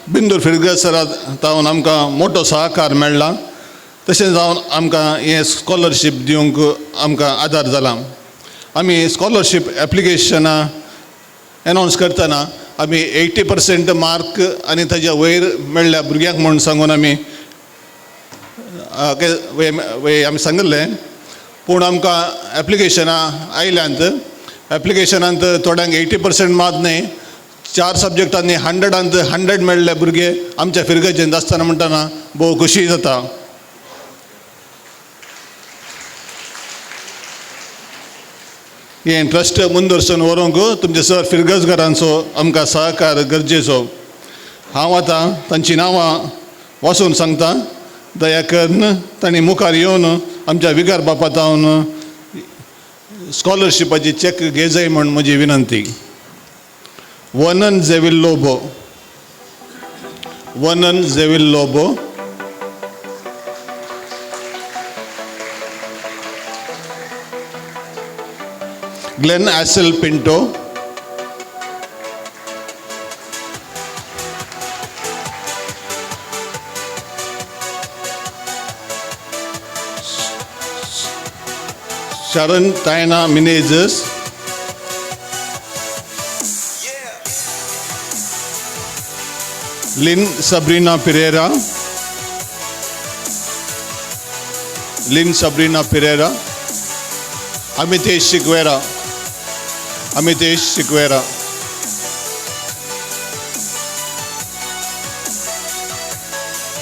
बेंदूर फिरगजकारांतावन आमकां मोठो सहकार मेळ्ळा. तशें जावन आमकां हें स्कॉलरशीप दिवंक आमकां आदार जाला. आमी स्कॉलरशीप एप्लिकेशनां एनावन्स करतना आमी 80% मार्क आनी ताच्या वयर मेळ्ळ्या भुरग्यांक म्हूण सांगून आमी आमी सांगिल्लें. पूण आमकां एप्लिकेशनां आयल्यांत थोड्यांक 80% मार्क न्ही 4 सब्जेक्टांनी 100 मेळ्ळे भुरगे आमच्या फिरगजेंत आसतना म्हणटना भोव खोशी जाता. हें ट्रस्ट मुंदरसून व्हरूंक तुमचे सर फिरगजकारांचो आमकां सहकार गरजेचो. हांव आतां तांची नांवां वाचून सांगता. दया करून तांणी मुखार येवन आमच्या विगार बापातावन स्कॉलरशिपाची चॅक घे जाय म्हूण म्हजी विनंती. वनन जेविल्लोबो, वनन जेविल लोबो, ग्लेन ॲसेल Pinto, Sharon Taina Menezes, Lynn Sabrina Pereira, Amitesh Shigwera,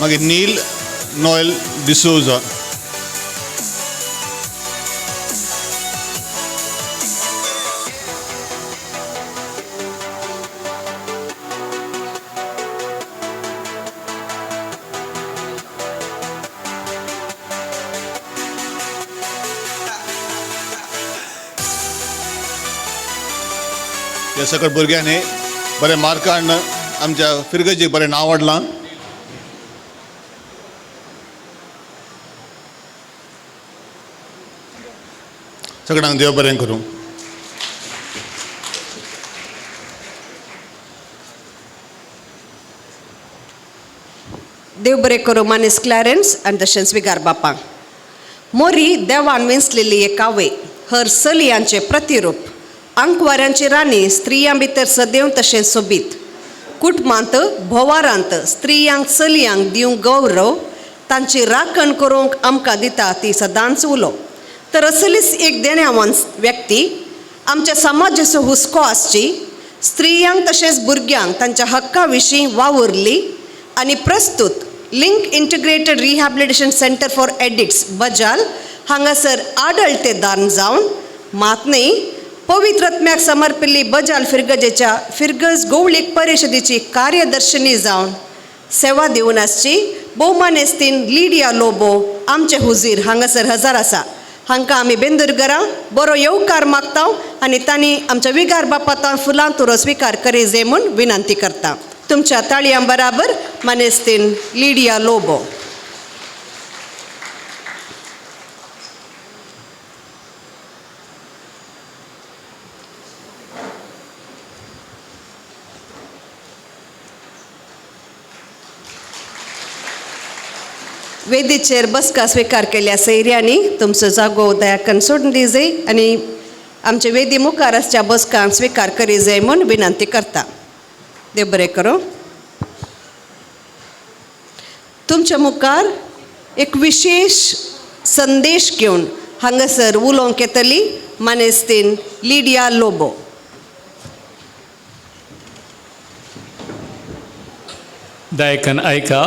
मागीर नील नोएल डिसोजा. ह्या सगळ्या भुरग्यांनी बरे मार्क हाडून आमच्या फिरगेजीक बरें नांव हाडलां. सगळ्यांक देव बरें करूं. देव बरें करूं मानेस क्लॅरन्स आनी तशेंच विगार बापांक. मोरी देवान विंचलेली एक कावे, हर चलयांचे प्रतिरूप, आंकवाऱ्यांची राणी, स्त्रियां भितर सदैव तशें सोबीत. कुटुंबांत भोवारांत स्त्रियांक चलयांक दिवंक गौरव, तांची राखण करूंक आमकां दिता ती सदांच उलो. तर असलीच एक देण्यावान व्यक्ती आमच्या समाजाचो हुस्को आसची, स्त्रियांक तशेंच भुरग्यांक तांच्या हक्कां विशीं वावुरली आनी प्रस्तुत link integrated rehabilitation centre for addicts Bajal हांगासर आडळतेदार जावन मात न्ही पवित्रत्म्याक समर्पिल्ली बजाल फिरगजेच्या फिरगज गवळीक परिशदेची कार्यदर्शिनी जावन सेवा दिवन आसची. भोवमानेस्तीन लिडिया लोबो आमचे हुजीर हांगासर हजर आसा. हांकां आमी बेंदूर घरां बरो येवकार मागता आनी तांणी आमच्या विगार बापातां फुलां तुरो स्विकार करीजे म्हूण विनंती करता. तुमच्या ताळयां बराबर मानेस्तीन लिडिया लोबो. वेदीचेर बसका स्विकार केल्या सैर्यांनी तुमचो जागो दयाकन सोडून दिजे आनी आमचे वेदी मुखार आसच्या बसकांक स्विकार करीजे म्हूण विनंती करता. देव बरें करूं. तुमच्या मुखार एक विशेष संदेश घेवन हांगासर उलोवंक येतली मानेस्तीन लिडिया लोबो. दयाकन ऐका.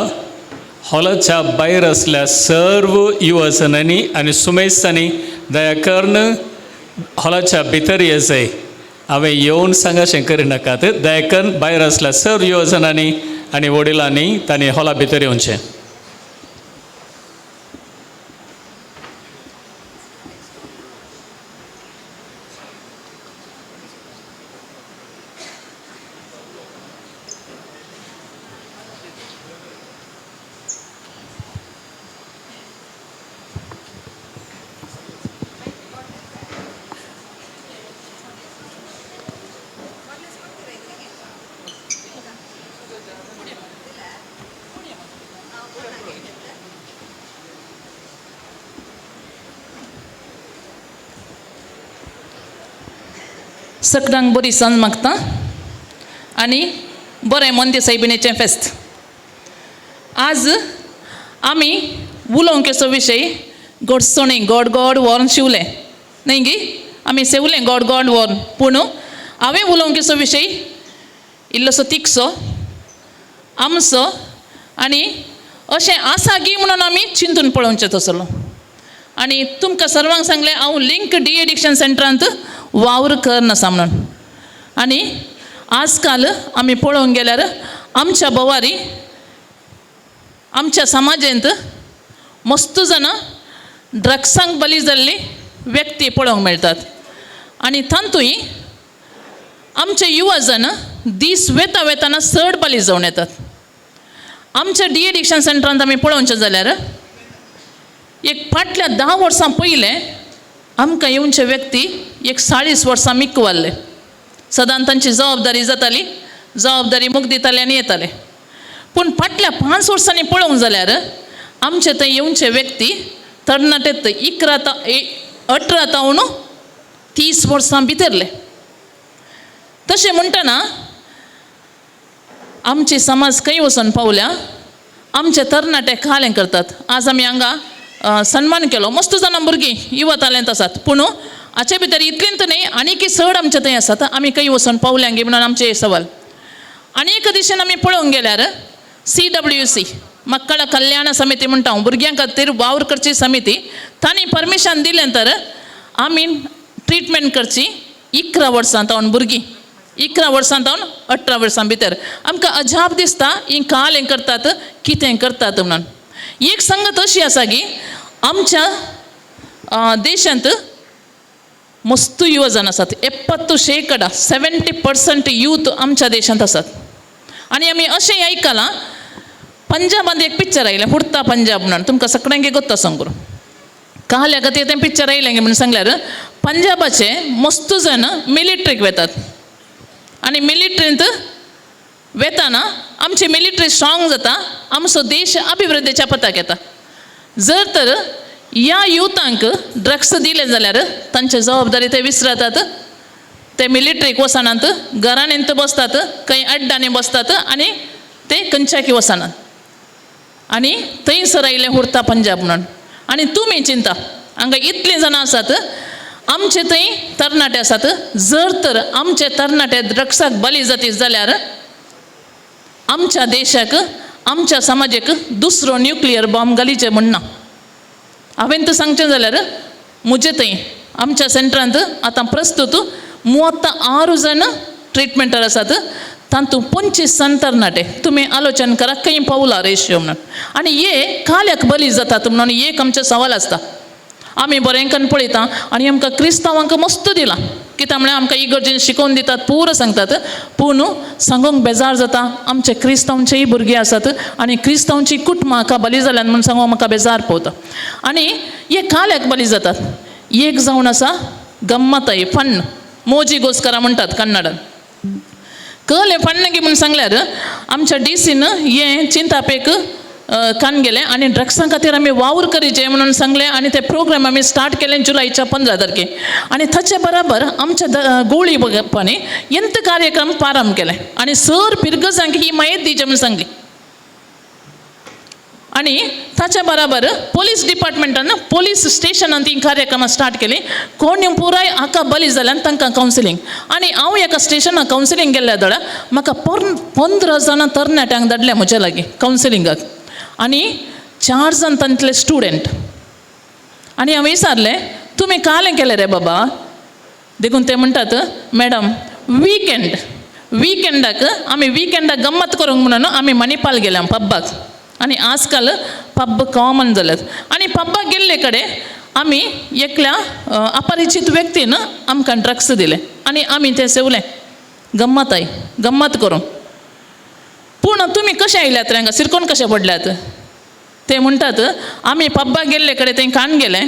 हॉलाच्या भायर असल्या सर्व युवजनांनी आणि सुमेसांनी दया करून हॉलाच्या भितर येयचे. हांवें येवन सांगाशें करिनाकात. दयाकन भायर असल्या सर्व युवजनांनी आनी वडिलांनी तांणी हॉला भितर येवचें. सगळ्यांक बरी सांज मागता आनी बरें मोंथी सायबिणीचें फेस्त. आज आमी उलोवंकेचो विशय गोडसोणी गोड गोड व्हरून शिवलें न्ही गी. आमी सेवलें गोड गोड व्हरून. पूण हांवें उलोवंकेचो विशय इल्लोसो तिखसो आमचो आनी अशें आसा गी म्हणून आमी चिंतून पळोवचें तसलो. आनी तुमकां सर्वांक सांगलें हांव लिंक डी एडिक्शन सेंटरांत वावर करना आसा म्हणून. आनी आजकाल आमी पळोवंक गेल्यार आमच्या बोवारी आमच्या समाजांत मस्त जाणां ड्रग्सांक बली जाल्ली व्यक्ती पळोवंक मेळटात. आनी तांतूय आमचे युवा जन दीस वेता वेताना चड बली जावन येतात. आमच्या डी एडिक्शन सेंटरांत आमी पळोवचें जाल्यार एक फाटल्या 10 वर्सां पयले आमकां येवचे व्यक्ती एक 40 वर्सां मिक्क वारले. सदांच तांची जबाबदारी जाताली, जबाबदारी मोग दिताले आनी येताले. पूण फाटल्या 5 वर्सांनी पळोवंक जाल्यार आमचे थंय येवचे व्यक्ती तरणाटे 18 तावन 30 वर्सां भितरले. तशें म्हणटना आमची समाज खंय वचून पावल्या. आमचे तरणाटे कालें करतात. आज आमी हांगा सन्मान केलो. मस्त जाणां भुरगीं युवा तालेंत आसात. पूण हाचे भितर इतलेंत न्ही आनीक चड आमचे थंय आसात. आमी खंय वचून पावल्या गे म्हणून आमचे सवाल. आनी एक दिशेन आमी पळोवंक गेल्यार CWC मक्कळ कल्याण समिती म्हणटा हांव, भुरग्यां खातीर वावर करची समिती, तांणी परमिशन दिलें तर आमी ट्रिटमेंट करची 11 वर्सां तावन भुरगीं 11 वर्सां तावन 18 वर्सां भितर. आमकां अजाप दिसता ही काल करतात कितें करतात म्हणून. एक संगत अशी आसा की आमच्या देशांत मस्त युवा जण आसात. 70% 70% यूथ आमच्या देशांत आसात. आनी आमी अशेंय आयकलां पंजाबांत एक पिक्चर आयलें हुडता पंजाब म्हणून. तुमकां सगळ्यांक गोत्ता सांगूर काल्या खातीर तें पिक्चर आयलें गे म्हणून सांगल्यार पंजाबाचे मस्त जण मिलिट्रीक वेतात. आनी मिलिट्रींत वेताना आमची मिलिट्री स्ट्रॉंग जाता, आमचो देश अभिवृद्धीच्या पथाक येता. जर तर ह्या युथांक ड्रग्स दिले जाल्यार तांचे जबाबदारी ते विसरतात. ते मिलिट्रीक वचनात, घरांत बसतात, खंय अड्ड्यांनी बसतात आनी ते खंयच्याकी वचनात. आनी थंयसर आयलें हुडता पंजाब म्हणून. आनी तुमी चिंता हांगा इतलीं जाणां आसात आमचे थंय तरणाटे आसात. जर तर आमचे तरणाटे ड्रग्साक बली जातीत जाल्यार आमच्या देशाक आमच्या समाजाक दुसरो न्युक्लियर बॉम्ब घालीचे म्हणना. हांवें तर सांगचें जाल्यार म्हजे थंय आमच्या सेंटरांत आतां प्रस्तुत 36 जण ट्रिटमेंटार आसात. तातूंत 25 तरणाटे. तुमी आलोचन करा खंय पावला रेशियो म्हणून. आनी हे काल्याक बली जातात म्हणून एक आमचो सवाल आसता. आमी बरें करून पळयता आनी आमकां क्रिस्तांवांक मस्त दिलां. कित्याक म्हळ्यार आमकां इगर्जेन शिकोवन दितात, पुरो सांगतात. पूण सांगूंक बेजार जाता आमचे क्रिस्तांवचेय भुरगे आसात आनी क्रिस्तांवची कुटुंबां हाका बली जाल्यात म्हणून सांगूंक म्हाका बेजार पावता. आनी हे काल्याक बली जातात. एक जावन आसा गम्मताय फन मोजी गोस्करा म्हणटात कन्नडान. कल हे फन्न गे म्हणून सांगल्यार आमच्या DCन हे चिंतापेक कान गेले आनी ड्रग्सां खातीर आमी वावर करीचे म्हणून सांगले. आनी ते प्रोग्राम आमी स्टार्ट केले जुलैच्या 15 तारखेक. आनी ताचे बरोबर आमच्या गोळी बाप्पांनी ಎಂತ कार्यक्रम प्रारंभ केले आनी सर पिरगजांक ही माहिती दिवचे म्हणून सांगली. आनी ताच्या बरोबर पोलीस डिपार्टमेंटान पोलीस स्टेशनांत ही कार्यक्रम स्टार्ट केली. कोण पुराय हाका बली जाल्यान तांकां कावन्सिलींग. आनी हांव एका स्टेशनाक कावन्सिलींग गेल्ल्या दडा म्हाका 15 जाणां तरणाट्यांक धाडले म्हजे लागीं कावन्सिलिंगाक. आनी 4 जण तांतले स्टुडंट. आनी हांवें विचारलें तुमी कालें केलें रे बाबा. देखून ते म्हणटात मॅडम विकेंडाक आमी विकेंडाक गम्मत करूंक म्हणून आमी मणिपाल गेल्या पब्बाक. आनी आजकाल पब कॉमन जाल्यात. आनी पब्बाक गेल्ले कडेन आमी एकल्या अपरिचीत व्यक्तीन आमकां ड्रग्स दिले आनी आमी ते सेवलें गम्मत करूंक. पूण तुमी कशें आयल्यात रे हांगा सिरकोन कशें पडल्यात. ते म्हणटात आमी पब्बाक गेल्ले कडेन थंय कान गेले.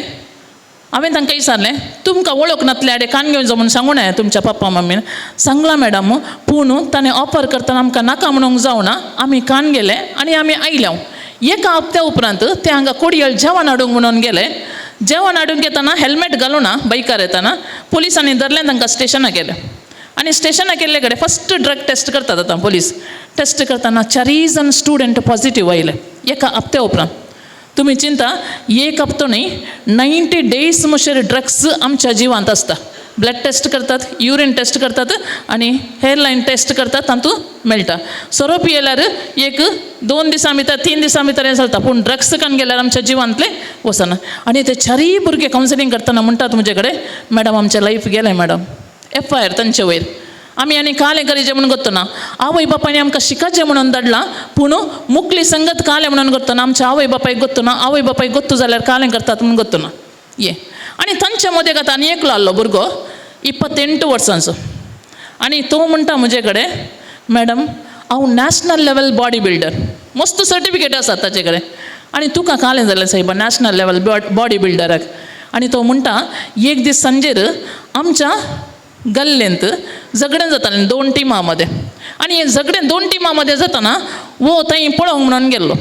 हांवें तांकां विचारलें तुमकां वळख नासले आडे कान घेवन जो म्हणून सांगूं नये तुमच्या पप्पा मम्मीन. सांगला मॅडम पूण ताणें ऑफर करतना आमकां नाका म्हणूंक जावना. आमी कान गेले आनी आमी आयल्या. एका हप्त्या उपरांत ते हांगा कोडयळ जेवण हाडूंक म्हणून गेले. जेवण हाडूंक येताना हेल्मेट घालूना बायकार येताना पुलिसांनी धरलें तांकां स्टेशनाक गेले. आनी स्टेशनाक गेल्ले कडेन फस्ट ड्रग टेस्ट करतात आतां पुलीस. टेस्ट करतना 4 जण स्टुडंट पॉझिटिव्ह आयले एका हप्त्या उपरांत. तुमी चिंता एक हप्तो न्ही 90 days मुशेर ड्रग्स आमच्या जिवांत आसता. ब्लड टेस्ट करतात, युरीन टेस्ट करतात आनी हेअरलायन टेस्ट करतात तातूंत मेळटा. सोरोप येयल्यार एक 2 दिसां भितर 3 दिसां भितर हें जाता. पूण ड्रग्स कान गेल्यार आमच्या जिवांतले वचना. आनी ते 4 भुरगे कावन्सिलींग करतना म्हणटात म्हजे कडेन मॅडम आमचें लायफ गेलें मॅडम. FIR तांचे वयर. आमी आनी कालें करीचें म्हणून करतना आवय बापायनी आमकां शिकाचें म्हणून धाडलां. पूण मुखली संगत कालें म्हणून करतना आमच्या आवय बापायक गोत्तू ना. आवय बापायक गोत्तू जाल्यार कालें करतात म्हणून गोत्तू ना. ये आनी तांचे मदें आतां आनी एकलो आहलो भुरगो 28 वर्सांचो. आनी तो म्हणटा म्हजे कडेन मॅडम हांव नॅशनल लेवल बॉडी बिल्डर. मस्त सर्टिफिकेट आसात ताचे कडेन आनी तुका कालें जालें सायबा नॅशनल लेवल बॉडी बिल्डराक आनी तो म्हणटा एक दीस सांजेर आमच्या गल्लेंत झगडें जातालें 2 टिमां मदें आनी हें झगडें 2 टिमां मदें जाताना वो थंय पळोवंक म्हणून गेल्लो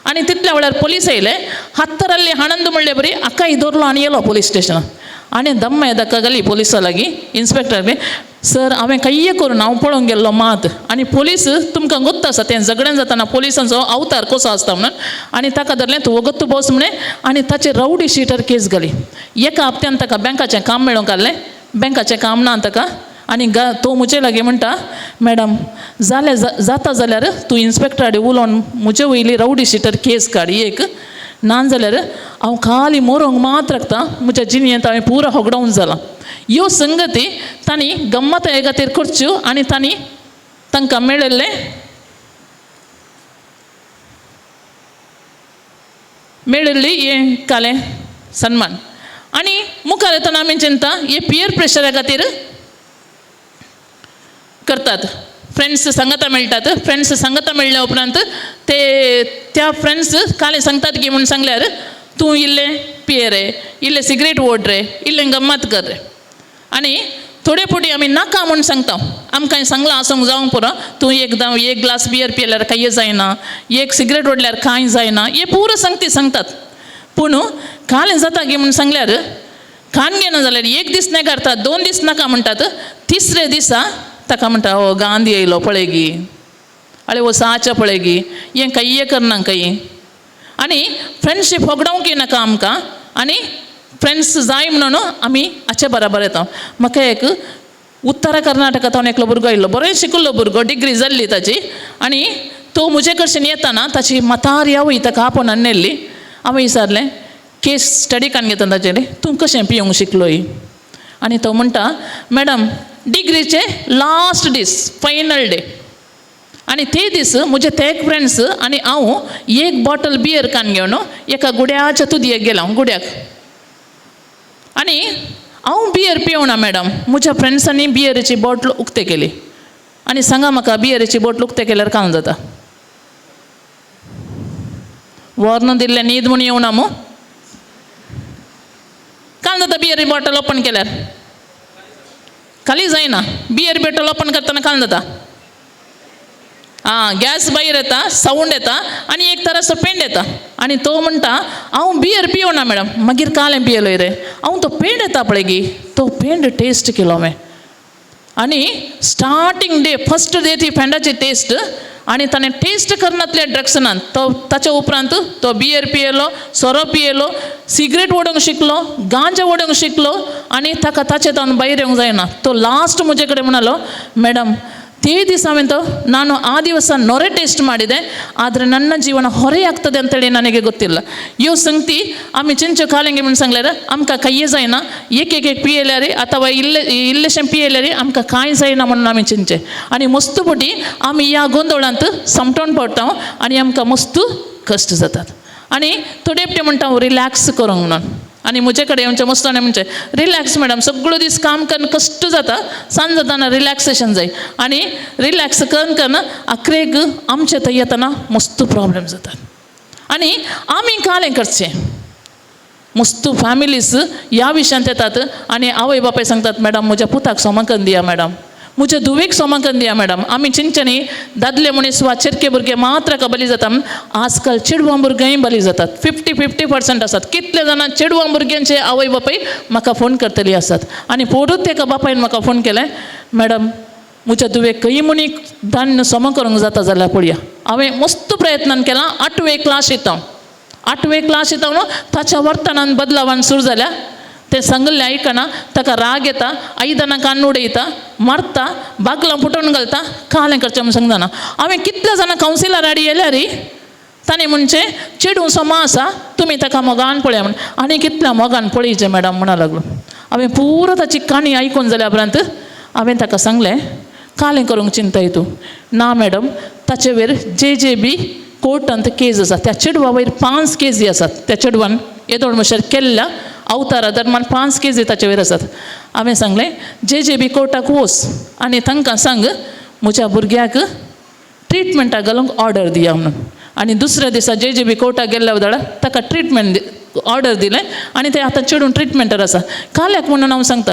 आनी तितल्या वेळार पुलीस येयले हत्तराल्ली हाणंद म्हणले बरी आकाय धरलो आनी येलो पुलीस स्टेशनाक आनी दम्मा येदाका गेली पुलिसा लागीं इन्स्पेक्टर बी सर हांवें काही करून हांव पळोवंक गेल्लो मात आनी पुलीस तुमकां गोत्त आसा तें झगडें जाताना पुलिसांचो अवतार कसो आसता म्हणून आनी ताका धरलें तूं वगत बस म्हणलें आनी ताचेर रावडी शिटर केस घाली एका हप्त्यान ताका बँकाचें काम मेळोवंक आहलें बँकाचें काम ना ताका आनी तो म्हजे लागीं म्हणटा मॅडम जालें जाता जाल्यार तूं इन्स्पेक्टरा कडेन उलोवन म्हजे वयली रावडी शिटर केस काड एक ना जाल्यार हांव खाली मरोंक मात राखता म्हज्या जिणेंत हांवें पुरो होगडावन जाला ह्यो संगती तांणी गम्मत हे खातीर करच्यो आनी तांणी तांकां मेळिल्ली हें कालें सन्मान आनी मुखार येतना आमी चिंता हे पियर प्रेशरा खातीर करतात फ्रेंड्स सांगाता मेळटात फ्रेंड्स सांगाता मेळ्ळ्या उपरांत ते त्या फ्रेंड्स कालें सांगतात की म्हूण सांगल्यार तूं इल्लें पिये रे इल्लें सिगरेट ओड रे इल्लें गम्मत कर रे आनी थोडे फावटी आमी नाका म्हूण सांगता आमकां सांगलां आसूंक जावंक पुरो तूं एकदां एक ग्लास बियर पियेल्यार कांय जायना एक सिगरेट ओडल्यार कांय जायना हे पुरो सांगती सांगतात पूण कालें जाता गे म्हूण सांगल्यार कान घेना जाल्यार एक दीस नाका करतात 2 दीस नाका म्हणटात तिसरे दिसा ताका म्हणटा ओ गांधी येयलो पळय गी अळे वो साच्या पळय गी हें काही करना काही आनी फ्रेंडशीप होगडावंक नाका आमकां आनी फ्रेंड्स जाय म्हणून आमी हाचे बराबर येता म्हाका एक उत्तर कर्नाटकांतल्यान एकलो भुरगो आयिल्लो बरें शिकिल्लो भुरगो डिग्री जाल्ली ताची आनी तो म्हजे कडच्यान येताना ताची मतार आवय ताका आपोवन हाडनेल्ली हांवें विचारलें केस स्टडी कान घेता ताचेर तूं कशें पिवंक शिकलोय आनी तो म्हणटा मॅडम डिग्रीचे लास्ट दीस फायनल डे आनी ते दीस म्हजे ते फ्रेंड्स आनी हांव एक बॉटल बियर कान घेवन एका गुड्याच्या तुदयेक गेला गुड्याक आनी हांव बियर पिवना मॅडम म्हज्या फ्रेंड्सांनी बियरीची बॉटल उक्ते केली आनी सांगा म्हाका बियरीची बॉटल उक्ते केल्यार कांय जाता वर्ण दिल्लें न्हीद म्हूण येवना मू कांय जाता बियरी बॉटल ओपन केल्यार खाली जायना बियर बॉटल ओपन करतना कांय जाता गॅस भायर येता सावंड येता आनी एक तरासो पेंड येता आनी तो म्हणटा हांव बियर पिवना मॅडम मागीर कालें पियलोय रे हांव तो पेंड येता पळय गी तो पेंड टेस्ट केलो हांवें आनी स्टार्टींग डे फर्स्ट डे ती पेंडाची टेस्ट आनी ताणें टेस्ट करनातल्या ड्रग्सनान तो ताच्या उपरांत तो बियर पियेलो सोरो पियेलो सिगरेट ओडूंक शिकलो गांजा ओडूंक शिकलो आनी ताका ताचे तावन भायर येवंक जायना तो लास्ट म्हजे कडेन म्हणलो मॅडम ते दीस हांवें तो ನಾನು ಆ ದಿವಸ ನೊರೆ ಟೇಸ್ಟ್ ಮಾಡಿದೆ ಆದರೆ ನನ್ನ ಜೀವನ ಹೊರೆ ಆಗ್ತದೆ ಅಂತೇಳಿ ನನಗೆ ಗೊತ್ತಿಲ್ಲ ಇವು ಸಂಗತಿ ಆಮಿ ಚಿಂಚು ಕಾಲಿಂಗೆ म्हणून सांगल्यार आमकां कांय जायना एक पियेल्यार अथवा इल्लेशें पियेल्यार आमकां कांय जायना म्हणून आमी चिंचे आनी मस्त पोटी आमी ह्या गोंदळांत समटोवन पडटा आनी आमकां मस्त कश्ट जातात आनी थोडे एकटे म्हणटा रिलॅक्स करूंक म्हणून आनी म्हजे कडेन येवचें मस्ताणे म्हणजे रिलॅक्स मॅडम सगळो दीस काम करून कश्ट जाता सांज जाताना रिलॅक्सेशन जाय आनी रिलॅक्स करून अकरेक आमचे थंय येताना मस्त प्रॉब्लेम जातात आनी आमी कालें करचें मस्त फॅमिलीज ह्या विशयांत येतात आनी आवय बापाय सांगतात मॅडम म्हज्या पुताक सोमाकन दिया मॅडम म्हज्या धुवेक सोमाकन दिया मॅडम आमी चिंचनी दादले मनीस वा चिरके भुरगे मात्र का बली जाता आजकाल चेडवां भुरगींय बली जातात 50% आसात कितले जाणां चेडवां भुरग्यांचे आवय बापाय म्हाका फोन करतली आसात आनी पोरूच तेका बापायन म्हाका फोन केलें मॅडम म्हज्या धुवेक खंय मुनीक धान्य सोमा करूंक जाता जाल्यार पळया हांवें मस्त प्रयत्न केला 8वे क्लास येता 8वे क्लास येता न्हू ताच्या वर्तनान बदलावान सुरू जाल्या ते सांगलें आयकना ताका राग येता आयदनां कान उडयता मारता बागलां फुटोवन घालता कालें करचें म्हूण सांगना हांवें कितले जाणां कावन्सिलर हाडी येल्यार ताणें म्हणचें चेडूं सोमा आसा तुमी ताका मोगान पळया म्हण आनी कितल्या मोगान पळयचें मॅडम म्हणा लागलो हांवें पुरो ताची काणी आयकून जाल्या उपरांत हांवें ताका सांगलें कालें करूंक चिंताय तूं ना मॅडम ताचे वयर JJB कोर्टांत केस आसा त्या चेडवा वयर 5 केसी आसात त्या चेडवान येदोळ मशेर केल्ल्या अवतारा दरम्यान 5 केसी ताचे वयर आसात हांवें सांगलें JJB कोर्टाक वच आनी तांकां सांग म्हज्या भुरग्याक ट्रिटमेंटाक घालूंक ऑर्डर दिया म्हणून आणि दुसऱ्या दिसा JJB कोर्टाक गेल्ल्या वदळ ताका ट्रिटमेंट ऑर्डर दिलें आनी ते आतां चेडून ट्रिटमेंटार आसा. काल्याक म्हणून हांव सांगता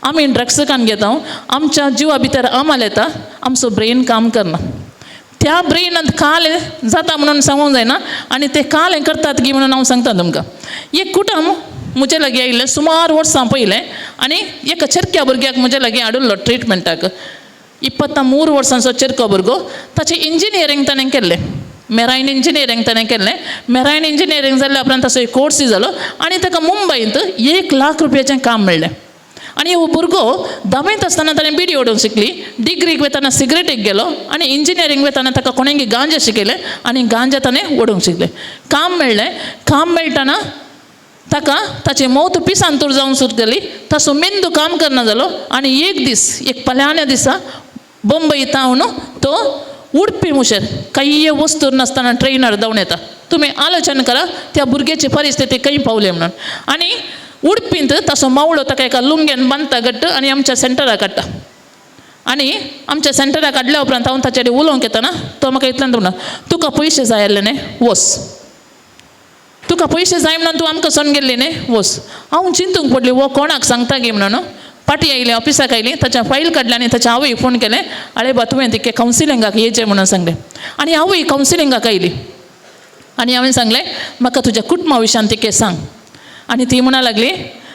आमी ड्रग्सां घेता आमच्या जिवा भितर आमाल येता आमचो ब्रेन काम करना. त्या ब्रेनांत काल जाता म्हणून सांगूंक जायना आनी ते काल हें करतात की म्हणून हांव सांगता तुमकां. एक कुटुंब म्हजे लागीं आयिल्लें सुमार वर्सां पयलें आनी एका चेरक्या भुरग्याक म्हजे लागीं हाडुल्लो ट्रिटमेंटाक. 23 वर्सांचो चेरको भुरगो ताचें इंजिनियरींग ताणें केल्लें. मेरायन इंजिनियरींग ताणें केल्लें. मेरायन इंजिनियरींग जाल्ल्या उपरांत ताचो एक कोर्स जालो आनी ताका मुंबयंत 1 लाख रुपयाचें काम मेळ्ळें. आनी हो भुरगो 10वेंत आसतना ताणें बिडी ओडूंक शिकली. डिग्रीक वेताना सिगरेटीक गेलो आनी इंजिनियरींग वेताना ताका कोणेंय गांजा शिकयलें आनी गांजा ताणें ओडूंक शिकलें. काम मेळ्ळें. काम मेळटना ताका ताची मौत पिसांतूर जावन सुटली. ताचो मेंदू काम करना जालो आनी एक दीस एक पल्याण्या दिसा बंबई तावन तो उडपी मुशेर काही वस्तूर नासतना ट्रेनर धांवन येता. तुमी आलोचन करा त्या भुरग्याची परिस्थिती खंय पावली म्हणून. आनी उडपींत ताचो मावळो ताका एका लुंगेन बांदता घट्ट आनी आमच्या सेंटराक हाडटा. आनी आमच्या सेंटराक हाडल्या उपरांत हांव ताचे कडेन उलोवंक येताना तो म्हाका इतल्यान म्हणटा तुका पयशे जाय आसले न्ही वस. तुका पयशे जाय म्हणून तूं आमकां सोन गेल्ली न्ही वस. हांव चिंतूंक पडली वो कोणाक सांगता गे म्हणून. पाटी आयली ऑफिसाक आयली ताच्या फायल काडलें आनी ताच्या आवय फोन केलें आळे बा तुवें तिके कावन्सिलिंगाक येचें म्हणून सांगलें. आनी आवय कावन्सिलिंगाक आयली आनी हांवें सांगलें म्हाका तुज्या कुटुंबा विशयान तिके सांग. आनी ती म्हणूंक लागली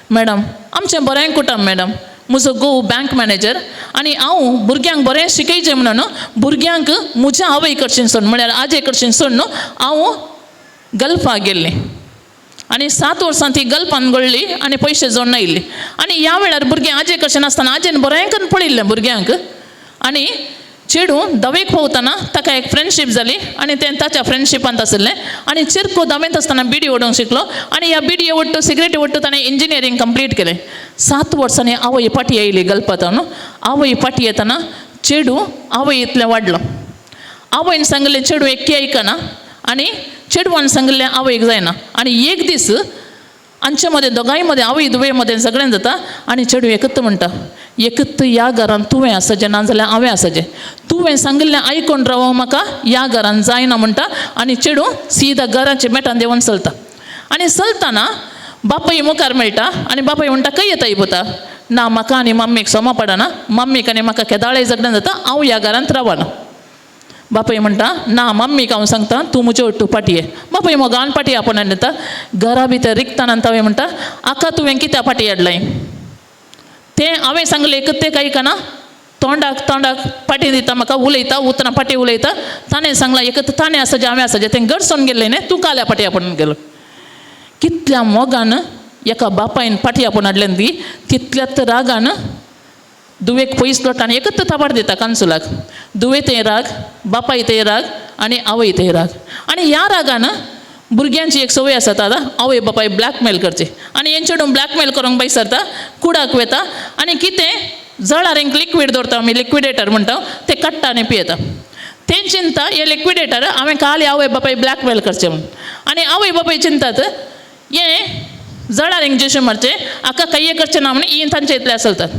मॅडम आमचें बरें कुटुंब मॅडम. म्हजो घोव बँक मॅनेजर आनी हांव भुरग्यांक बरें शिकयचें म्हणून भुरग्यांक म्हज्या आवय कडच्यान सोडून म्हळ्यार आजे कडच्यान सोडून हांव गल्फाक गेल्लें. आनी 7 वर्सां ती गल्फान घडली आनी पयशे जोडून आयिल्ली. आनी ह्या वेळार भुरगीं आजे कडच्यान आसतना आजेन बरें करून पळयल्लें भुरग्यांक. आनी चेडूं 10वेक पावतना ताका एक फ्रेंडशीप जाली आनी तें ताच्या फ्रेंडशिपांत आशिल्लें. आनी चेरको 10वेंत आसतना बिडी ओडूंक शिकलो आनी ह्या बिडी ओडटो सिगरेटी ओडटो ताणें इंजिनियरींग कंप्लीट केलें. 7 वर्सांनी आवय पाटी आयली गल्फांत. आवय पाटी येतना चेडूं आवय इतलें वाडलो. आवयन सांगलें चेडूं एक्की आयकना आनी चेडवान सांगलें आवयक जायना. आनी एक दीस आमचे मदें दोगांय मदें आवय दुवे मदें सगळें जाता आनी चेडूं एकत म्हणटा एकत ह्या घरान तुवें आसाचें नाजाल्यार हांवें आसाचें. तुवें सांगिल्लें आयकून रावो म्हाका ह्या घरान जायना म्हणटा आनी चेडूं सीदा घराच्या बेटान देंवन चलता. आनी चलतना बापाय मुखार मेळटा आनी बापाय म्हणटा खंय येता पुता. ना म्हाका आनी मम्मीक सोमा पडना. मम्मीक आनी म्हाका केदाळे झगडन जाता हांव ह्या घरांत रावना. बापाय म्हणटा ना मम्मीक हांव सांगता तूं म्हजे ओट्टू पाटी ये. बापाय मोगान पाटी आपणान येता. घरा भितर रिकताना हांवें म्हणटा आका तुवें कित्या पाटी हाडलाय. तें हांवें सांगलें एकत तें आयकना तोंडाक पाटी दिता म्हाका उलयता उतना पाटी उलयता. ताणें सांगलां एकत ताणें आसाचें हांवें आसाचें तें गडसोन गेल्लें न्ही तूं काल्या पाटी आपणान गेलो. कितल्या मोगान एका बापायन पाटी आपण हाडल्यान ती तितल्याच रागान दुवेक पयस लोटा आनी एकच थापाड दिता कांसुलाक. दुवे ते राग बापाय ते राग आनी आवय ते राग. आनी ह्या रागान भुरग्यांची एक सवय आसा दादा आवय बापाय ब्लॅकमेल करचे आनी हें चेडूं ब्लॅकमेल करूंक बैसरता कुडाक वेता आनी कितें जळार एक लिक्वीड दवरता आमी लिक्विडेटर म्हणटा ते काडटा आनी पियेता. तें चिंता हे लिक्विडेटर हांवें काल आवय बापाय ब्लॅकमेल करचें म्हणून. आनी आवय बापाय चिंतात हें जळार इंजेक्शन मारचें हाका काही करचें ना म्हणून ही तांचे इतले आसलतात.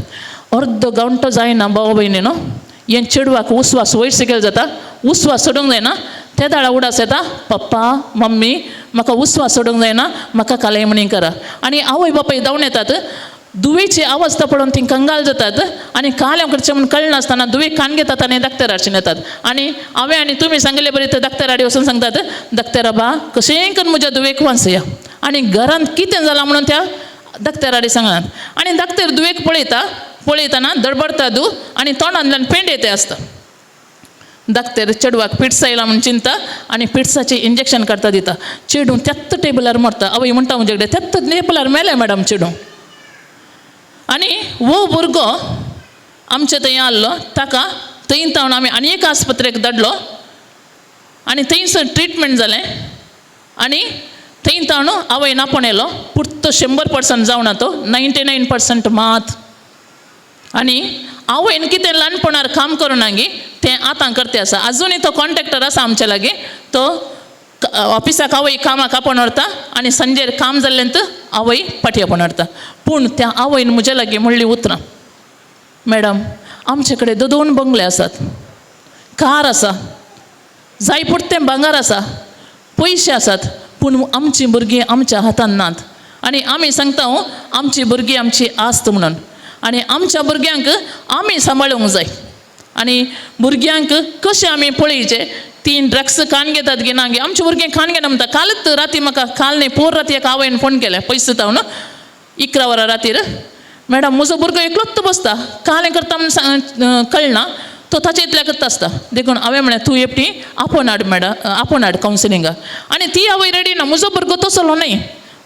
अर्द घंटो जायना भाव भयणी न्हू हें चेडवाक उस्वास वयर सकयल जाता. उस्वास सोडूंक जायना. त्या दाडा उडास येता पप्पा मम्मी म्हाका उस्वास सोडूंक जायना म्हाका काले म्हणीं करा. आनी आवय बापाय धांवन येतात. दुवेची अवस्था पळोवन तीं कंगाल जातात आनी कालें करचें म्हणून कळनासतना दुवे कान घेतात आनी दाक्तर हाडचें येतात. आनी हांवें आनी तुमी सांगलें बरें तर दाक्तर हाडी वचून सांगतात दाक्तरा बा कशेंय करून म्हज्या दुवेक वाचया. आनी घरांत कितें जालां म्हणून त्या दाक्तर हाडी सांगनात. आनी दाक्तर दुवेक पळयतना दडबडता दू आनी तोंडांतल्यान पेंड आसता. दाक्तर चेडवाक पिट्स आयला म्हणून चिंता आनी पिट्साचें इंजेक्शन काडटा दिता. चेडूं त्याच टेबलार मरता. आवय म्हणटा म्हजे कडेन त्याच टेबलार मेलें मॅडम चेडूं. आनी वो भुरगो आमचे थंय आसलो ताका थंय तावन आमी आनी एक आस्पत्रेक धाडलो आनी थंयसर ट्रिटमेंट जालें आनी थंय तावन आवय नापोन येयलो. पुर्तो 100% जावना तो 99% मात. आनी आवयन कितें ल्हानपणार काम करूं गे तें आतां करते आसा. आजुनूय तो कॉन्ट्रॅक्टर आसा आमचे लागीं. तो ऑफिसाक आवय कामाक आपोवन व्हरता आनी संजेर काम जाल्ल्यान आवय पाटी आपोवन व्हरता. पूण त्या आवयन म्हजे लागीं म्हणलीं उतरां मॅडम आमचे कडेन 2 बंगले आसात कार आसा जाय पुरतें भांगार आसा पयशे आसात पूण आमचीं भुरगीं आमच्या हातान नात आनी आमी सांगता आमची भुरगीं आमची आस्त म्हणून आनी आमच्या भुरग्यांक आमी सांबाळूंक जाय आनी भुरग्यांक कशें आमी पळयचें ती ड्रग्स खान घेतात गे ना गे आमचे भुरगीं खान घेना म्हणटा कालच राती म्हाका काल न्ही पोर राती एका आवयन फोन केलें पयस जावन 11 वरां रातीर मॅडम म्हजो भुरगो एकलोच बसता कालें करता म्हणून कळना तो ताचे इतल्या करता आसता देखून हांवें म्हळें तूं एकटी आपोवन हाड मॅडम आपोवन हाड कावन्सिलिंगाक आनी ती आवय रेडी ना म्हजो भुरगो तसलो न्ही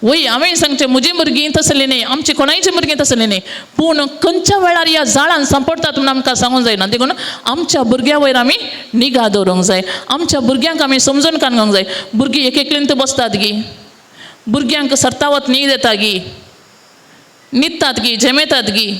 वय हांवें सांगचें म्हजीं भुरगीं तसलीं न्ही आमची कोणायचीं भुरगीं तसलीं न्ही पूण खंयच्या वेळार ह्या जाळान सांपडटात म्हणून आमकां सांगूंक जायना देखून आमच्या भुरग्यां वयर आमी निगा दवरूंक जाय आमच्या भुरग्यांक आमी समजून काडूंक जाय भुरगीं एक एकलींत बसतात गी भुरग्यांक सरतावत न्हीद येता गी न्हिदतात गी झेमेतात गी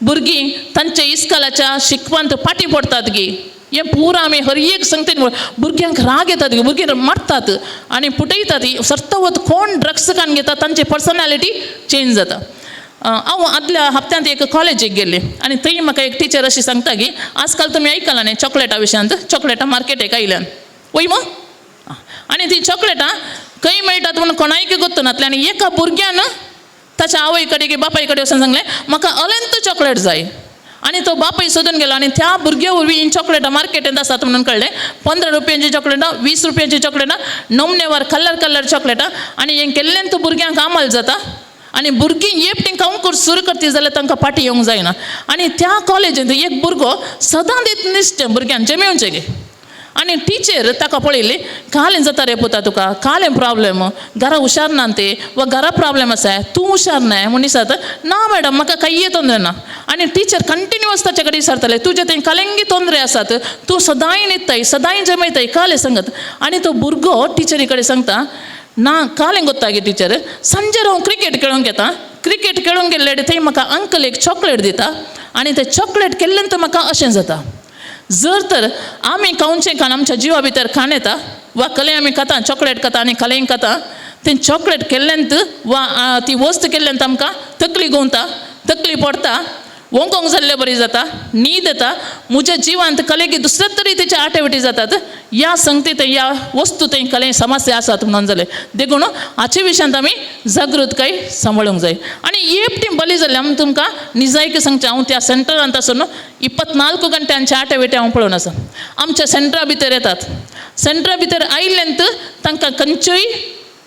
भुरगीं तांच्या इस्कलाच्या शिकवंत फाटी पडटात गी हें पुरो आमी हर एक संगतीन भुरग्यांक राग येतात गे भुरगीं मारतात आनी फुटयतात सरतवत कोण ड्रग्स खान घेता तांची पर्सनॅलिटी चेंज जाता हांव आदल्या हप्त्यांत एक कॉलेजीक गेल्लें आनी थंय म्हाका एक टिचर अशी सांगता की आजकाल तुमी आयकलां न्ही चॉकलेटा विशयांत चॉकलेटां मार्केटेक आयल्यान वय मो आनी ती चॉकलेटां खंय मेळटात म्हणून कोणायक गोत्तू नातलें आनी एका भुरग्यान ताच्या आवय कडेन की बापाय कडेन वचून सांगलें म्हाका अलेंत चॉकलेट जाय आनी तो बापूय सोदून गेलो आनी त्या भुरग्या वरवीं चॉकलेटां मार्केटांत आसात म्हणून कळ्ळें 15 रुपयांची चॉकलेटां 20 रुपयांची चॉकलेटां नमनेवार कलर चॉकलेटां आनी हें केल्ल्यान तो भुरग्यांक आमाल जाता आनी भुरगीं एकटीं खावंक सुरू करती जाल्यार तांकां पाटी येवंक जायना आनी त्या कॉलेजींत एक भुरगो सदां दीत न्हिदचें भुरग्यांचे मेळचें गे आनी टिचर ताका पळयली कालें जाता रे पुता तुका कालें प्रॉब्लेम घरा हुशार ना ते वा घरा प्रॉब्लेम आसा तूं हुशार न्हय म्हूण दिसता ना मॅडम म्हाका कांय तोंदरे ना आनी टीचर कंटिन्युअस ताचे कडेन विचारताले तुजे थंय कलेंगी तोंदरे आसात तूं सदांय न्हिदताय सदांय जमयताय कालें सांगत आनी तो भुरगो टिचरी कडेन सांगता ना कालें कोत्ता गे टीचर सांजेर हांव क्रिकेट खेळूंक येता क्रिकेट खेळूंक गेल्ले थंय म्हाका अंकल एक चॉकलेट दिता आनी तें चॉकलेट केल्ल्यान तर म्हाका अशें जाता जर तर आमी खावचें खाण आमच्या जिवा भितर खाण येता वा कलें आमी खाता चॉकलेट खाता आनी कलें खाता तें चॉकलेट केल्ल्यान वा ती वस्त केल्ल्यान आमकां तकली घुंवता तकली पडटा वोंकोंक जाल्लें बरी जाता न्हीद येता म्हज्या जिवांत कलेगी दुसऱ्याच तरेचे आटेवटी जातात ह्या संगतींत ह्या वस्तू थंय कलें समस्या आसात म्हणून जालें देखून हाचे विशयांत आमी जागृतकाय सांबाळूंक जाय आनी एकटी बली जाल्यार आमी तुमकां निजायक सांगचें हांव त्या सेंटरांत आसून 24 घंट्यांचे आटेवटी हांव पळोवन आसा आमच्या सेंटरा भितर येतात सेंटरा भितर आयिल्ल्यान तांकां खंयच्योय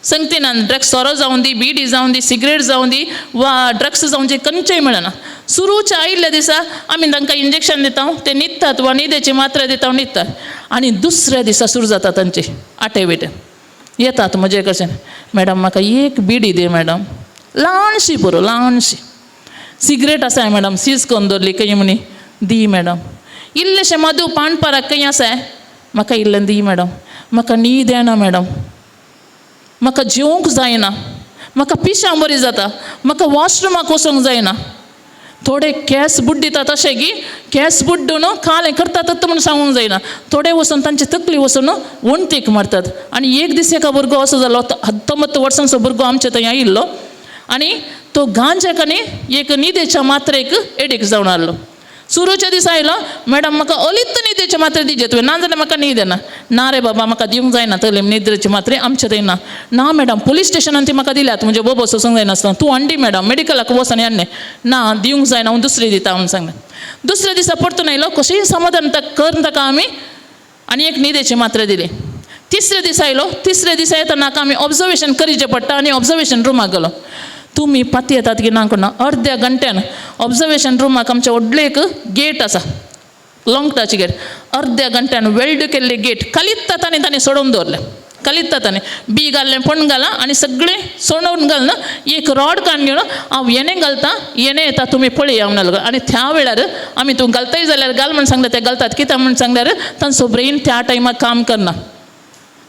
संगतीनान ड्रग्स सोरो जावं दी बीडी जावं दी सिगरेट जावं दी वा ड्रग्स जावं दी खंयचेय मेळना सुरूच्या आयिल्ल्या दिसा आमी तांकां इंजेक्शन दिता ते न्हिदतात वा न्हिदेची मात्रा दिता न्हिदतात आनी दुसऱ्या दिसा सुरू जाता तांची आटेवेट येतात म्हजे कशें मॅडम म्हाका एक बीडी दी मॅडम ल्हानशी पुरो ल्हानशी सिगरेट आसाय मॅडम सीज करून दवरली खंय म्हणी दी मॅडम इल्लेशें मधू पानपराक खंय आसाय म्हाका इल्लें दी मॅडम म्हाका न्हीद येना मॅडम म्हाका जेवंक जायना म्हाका पिशां बरी जाता म्हाका वॉशरुमाक वचूंक जायना थोडे केस बुड्डितात अशें की केस बुड्डून कालें करतात म्हणून सांगूंक जायना थोडे वचून तांची तकली वचून वणटीक मारतात आनी एक दीस एका भुरगो असो जालो 19 वर्सांचो भुरगो आमच्या थंय आयिल्लो आनी तो गांजाक आनी एक न्हिदेच्या मात्रेक एडिक्ट जावन आसलो सुरूच्या दिसा आयलो मॅडम म्हाका अलित न्हिदेचे मात्रे दिजे तुवें ना जाल्यार म्हाका न्हीद येना ना रे बाबा म्हाका दिवंक जायना तले न्हिदेचे मात्रे आमचे थंय ना मॅडम पुलीस स्टेशनान ती म्हाका दिल्यात म्हणजे बोबो सोसूंक जायनासतना तूं हांडी मॅडम मेडिकलाक वच आनी हाडलें ना दिवंक जायना हांव दुसरी दिता म्हणून सांगलें दुसऱ्या दिसा परतून आयलो कशेंय समाधान करून ताका आमी आनी एक न्हिदेची मात्रे दिली तिसऱ्या दिसा आयलो तिसऱ्या दिसा येतना आमी ऑब्जर्वेशन करचें पडटा आनी ऑब्जर्वेशन रुमाक गेलो तुमी पाती येतात की ना कोणा अर्ध्या घंट्यान ऑब्जर्वेशन रुमाक आमच्या व्हडलें एक गेट आसा लॉंगटाची गेट अर्ध्या घंट्यान वेल्ड केल्ले गेट कालित्तात आनी ताणें सोडून दवरलें कालित्तात ताणें बी घाल्लें पण घाला आनी सगळें सोडून घालना एक रॉड काडून घेवन हांव येणें घालता येणें येता तुमी पळया म्हणून आनी त्या वेळार आमी तूं घालताय जाल्यार घाल म्हूण सांगलें ते घालतात कित्याक म्हूण सांगल्यार तांचो ब्रेन त्या टायमाक काम करना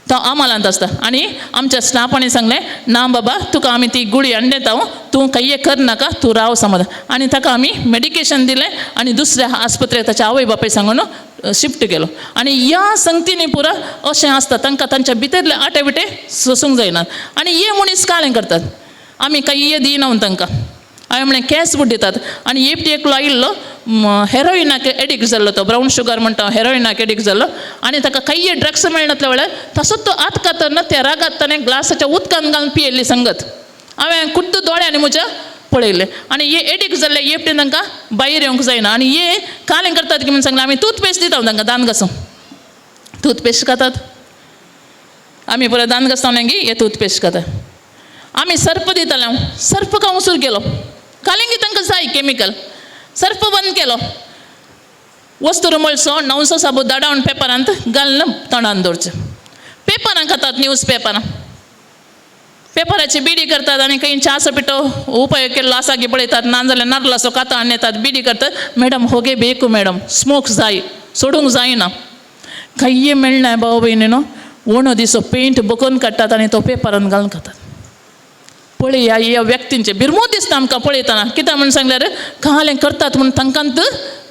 तो आम्हालांत आसता आनी आमच्या स्टाफांनी सांगलें ना बाबा तुका आमी ती गुळी हाडून दिता तूं काही कर नाका तूं राव समाधान आनी ताका आमी मेडिकेशन दिलें आनी दुसऱ्या आस्पत्रेक ताच्या आवय बापाय सांगून शिफ्ट केलो आनी ह्या संगतींनी पुरो अशें आसता तांकां तांच्या भितरले आटेविटे सोसूंक जायना आनी हे मनीस कालें करतात आमी काही दिना तांकां हांवें म्हळें केस बुड्डितात आनी एकटी एकलो आयिल्लो हेरोइनाक एडिक्ट जाल्लो तो ब्रावन शुगर म्हणटा हेरोइनाक एडिक्ट जाल्लो आनी ताका काही ड्रग्स मेळनातल्या वेळार तसोच तो आत कातना त्या रागात ताणें ग्लासाच्या उदकान घालून पियेल्ली संगत हांवें कुट्ट दोळ्यांनी म्हज्या पळयलें आनी हे एडिक्ट जाल्ले हेपटेन तांकां भायर येवंक जायना आनी हे कालें करतात की म्हणून सांगलें आमी टूथपेस्ट दिता तांकां दान घासूंक टूथपेस्ट खातात आमी परत दान घासताना हे टूथपेस्ट खाता आमी सर्प दिताले सर्प खावंक सुरू केलो कालिंगी तांकां जाय केमिकल सर्प बंद केलो वस्तू रुमळसो नवसो साबू दाडावन पेपरांत घालून तोंडान दवरचें पेपरां खातात न्यूज पेपराची बिडी करतात आनी खंय च्या पिठो उपयोग केल्लो आसा की पळयतात नाजाल्यार नाल्लासो कातो आनी येतात बिडी करतात मॅडम होगे बेकू मॅडम स्मोक जाय सोडूंक जायना काही मेळना भाव भयणीनो ओणो दिसो पेंट बकोवन काडटात आनी तो पेपरान घालून खातात पळय ह्या व्यक्तींचे भिरमूत दिसता आमकां पळयतना कित्याक म्हणून सांगल्यार कालें करतात म्हणून तांकांत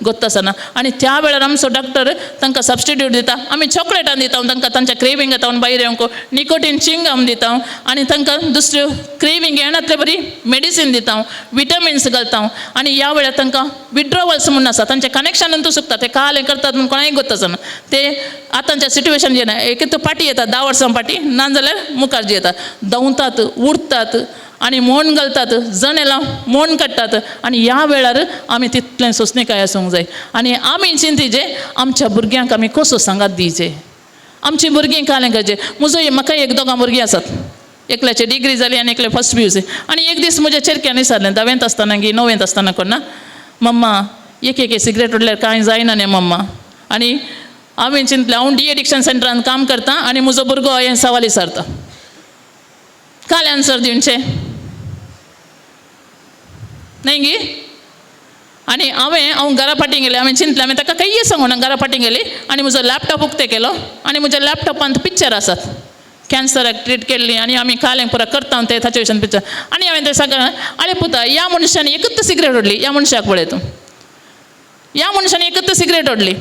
गोत्त आसना आनी त्या वेळार आमचो डॉक्टर तांकां सबस्टिट्यूट दिता आमी चॉकलेटां दिता तांकां तांच्या क्रेविंग येता भायर येवंक निकोटीन चिंगम दिता आनी तांकां दुसऱ्यो क्रेविंग येनातले बरी मेडिसीन दिता विटमिन्स घालता आनी ह्या वेळार तांकां विड्रॉवल्स म्हणून आसा तांचें कनेक्शनांतूय चुकता ते कालें करतात म्हणून कोणाक गोत्त आसना ते आतांच्या सिट्युएशन जेन्ना एक पाटी येतात 10 वर्सां पाटी नाजाल्यार मुखार जी येतात धांवतात उडतात आनी मोण घालतात जणेलां मोण काडटात आनी ह्या वेळार आमी तितलें सोंसणीकाय आसूंक जाय आनी आमी चिंतीचे आमच्या भुरग्यांक आमी कसो सांगात दिवचे आमची भुरगीं कालें करचें म्हजो म्हाका 1-2 भुरगीं आसात एकल्याची डिग्री जाली आनी एकले फर्स्ट PUC आनी एक दीस म्हज्या चेडक्यान विचारलें 10वेंत आसतना 9वेंत आसतना कोन्ना मम्मा एक सिगरेट उडल्यार कांय जायना न्ही मम्मा आनी हांवें चिंतलें हांव डी एडिक्शन सेंटरान काम करतां आनी म्हजो भुरगो हें सवाल विचारता कालें आन्सर दिवचें नाही गी आनी हांव घरा फाटीं गेलें हांवें चिंतलें हांवें ताका काही सांगूं ना घरा फाटीं गेली आनी म्हजो लॅपटॉप उक्तें केलो आनी म्हज्या लॅपटॉपांत पिक्चर आसात कॅन्सराक ट्रीट केल्ली आनी आमी कालें पुरा करता तें ताचे विशयान पिक्चर आनी हांवें तें सांगलें आरे पुता ह्या मनशान एकच सिगरेट ओडली ह्या मनशाक पळय तूं ह्या मनशान एकच सिगरेट ओडली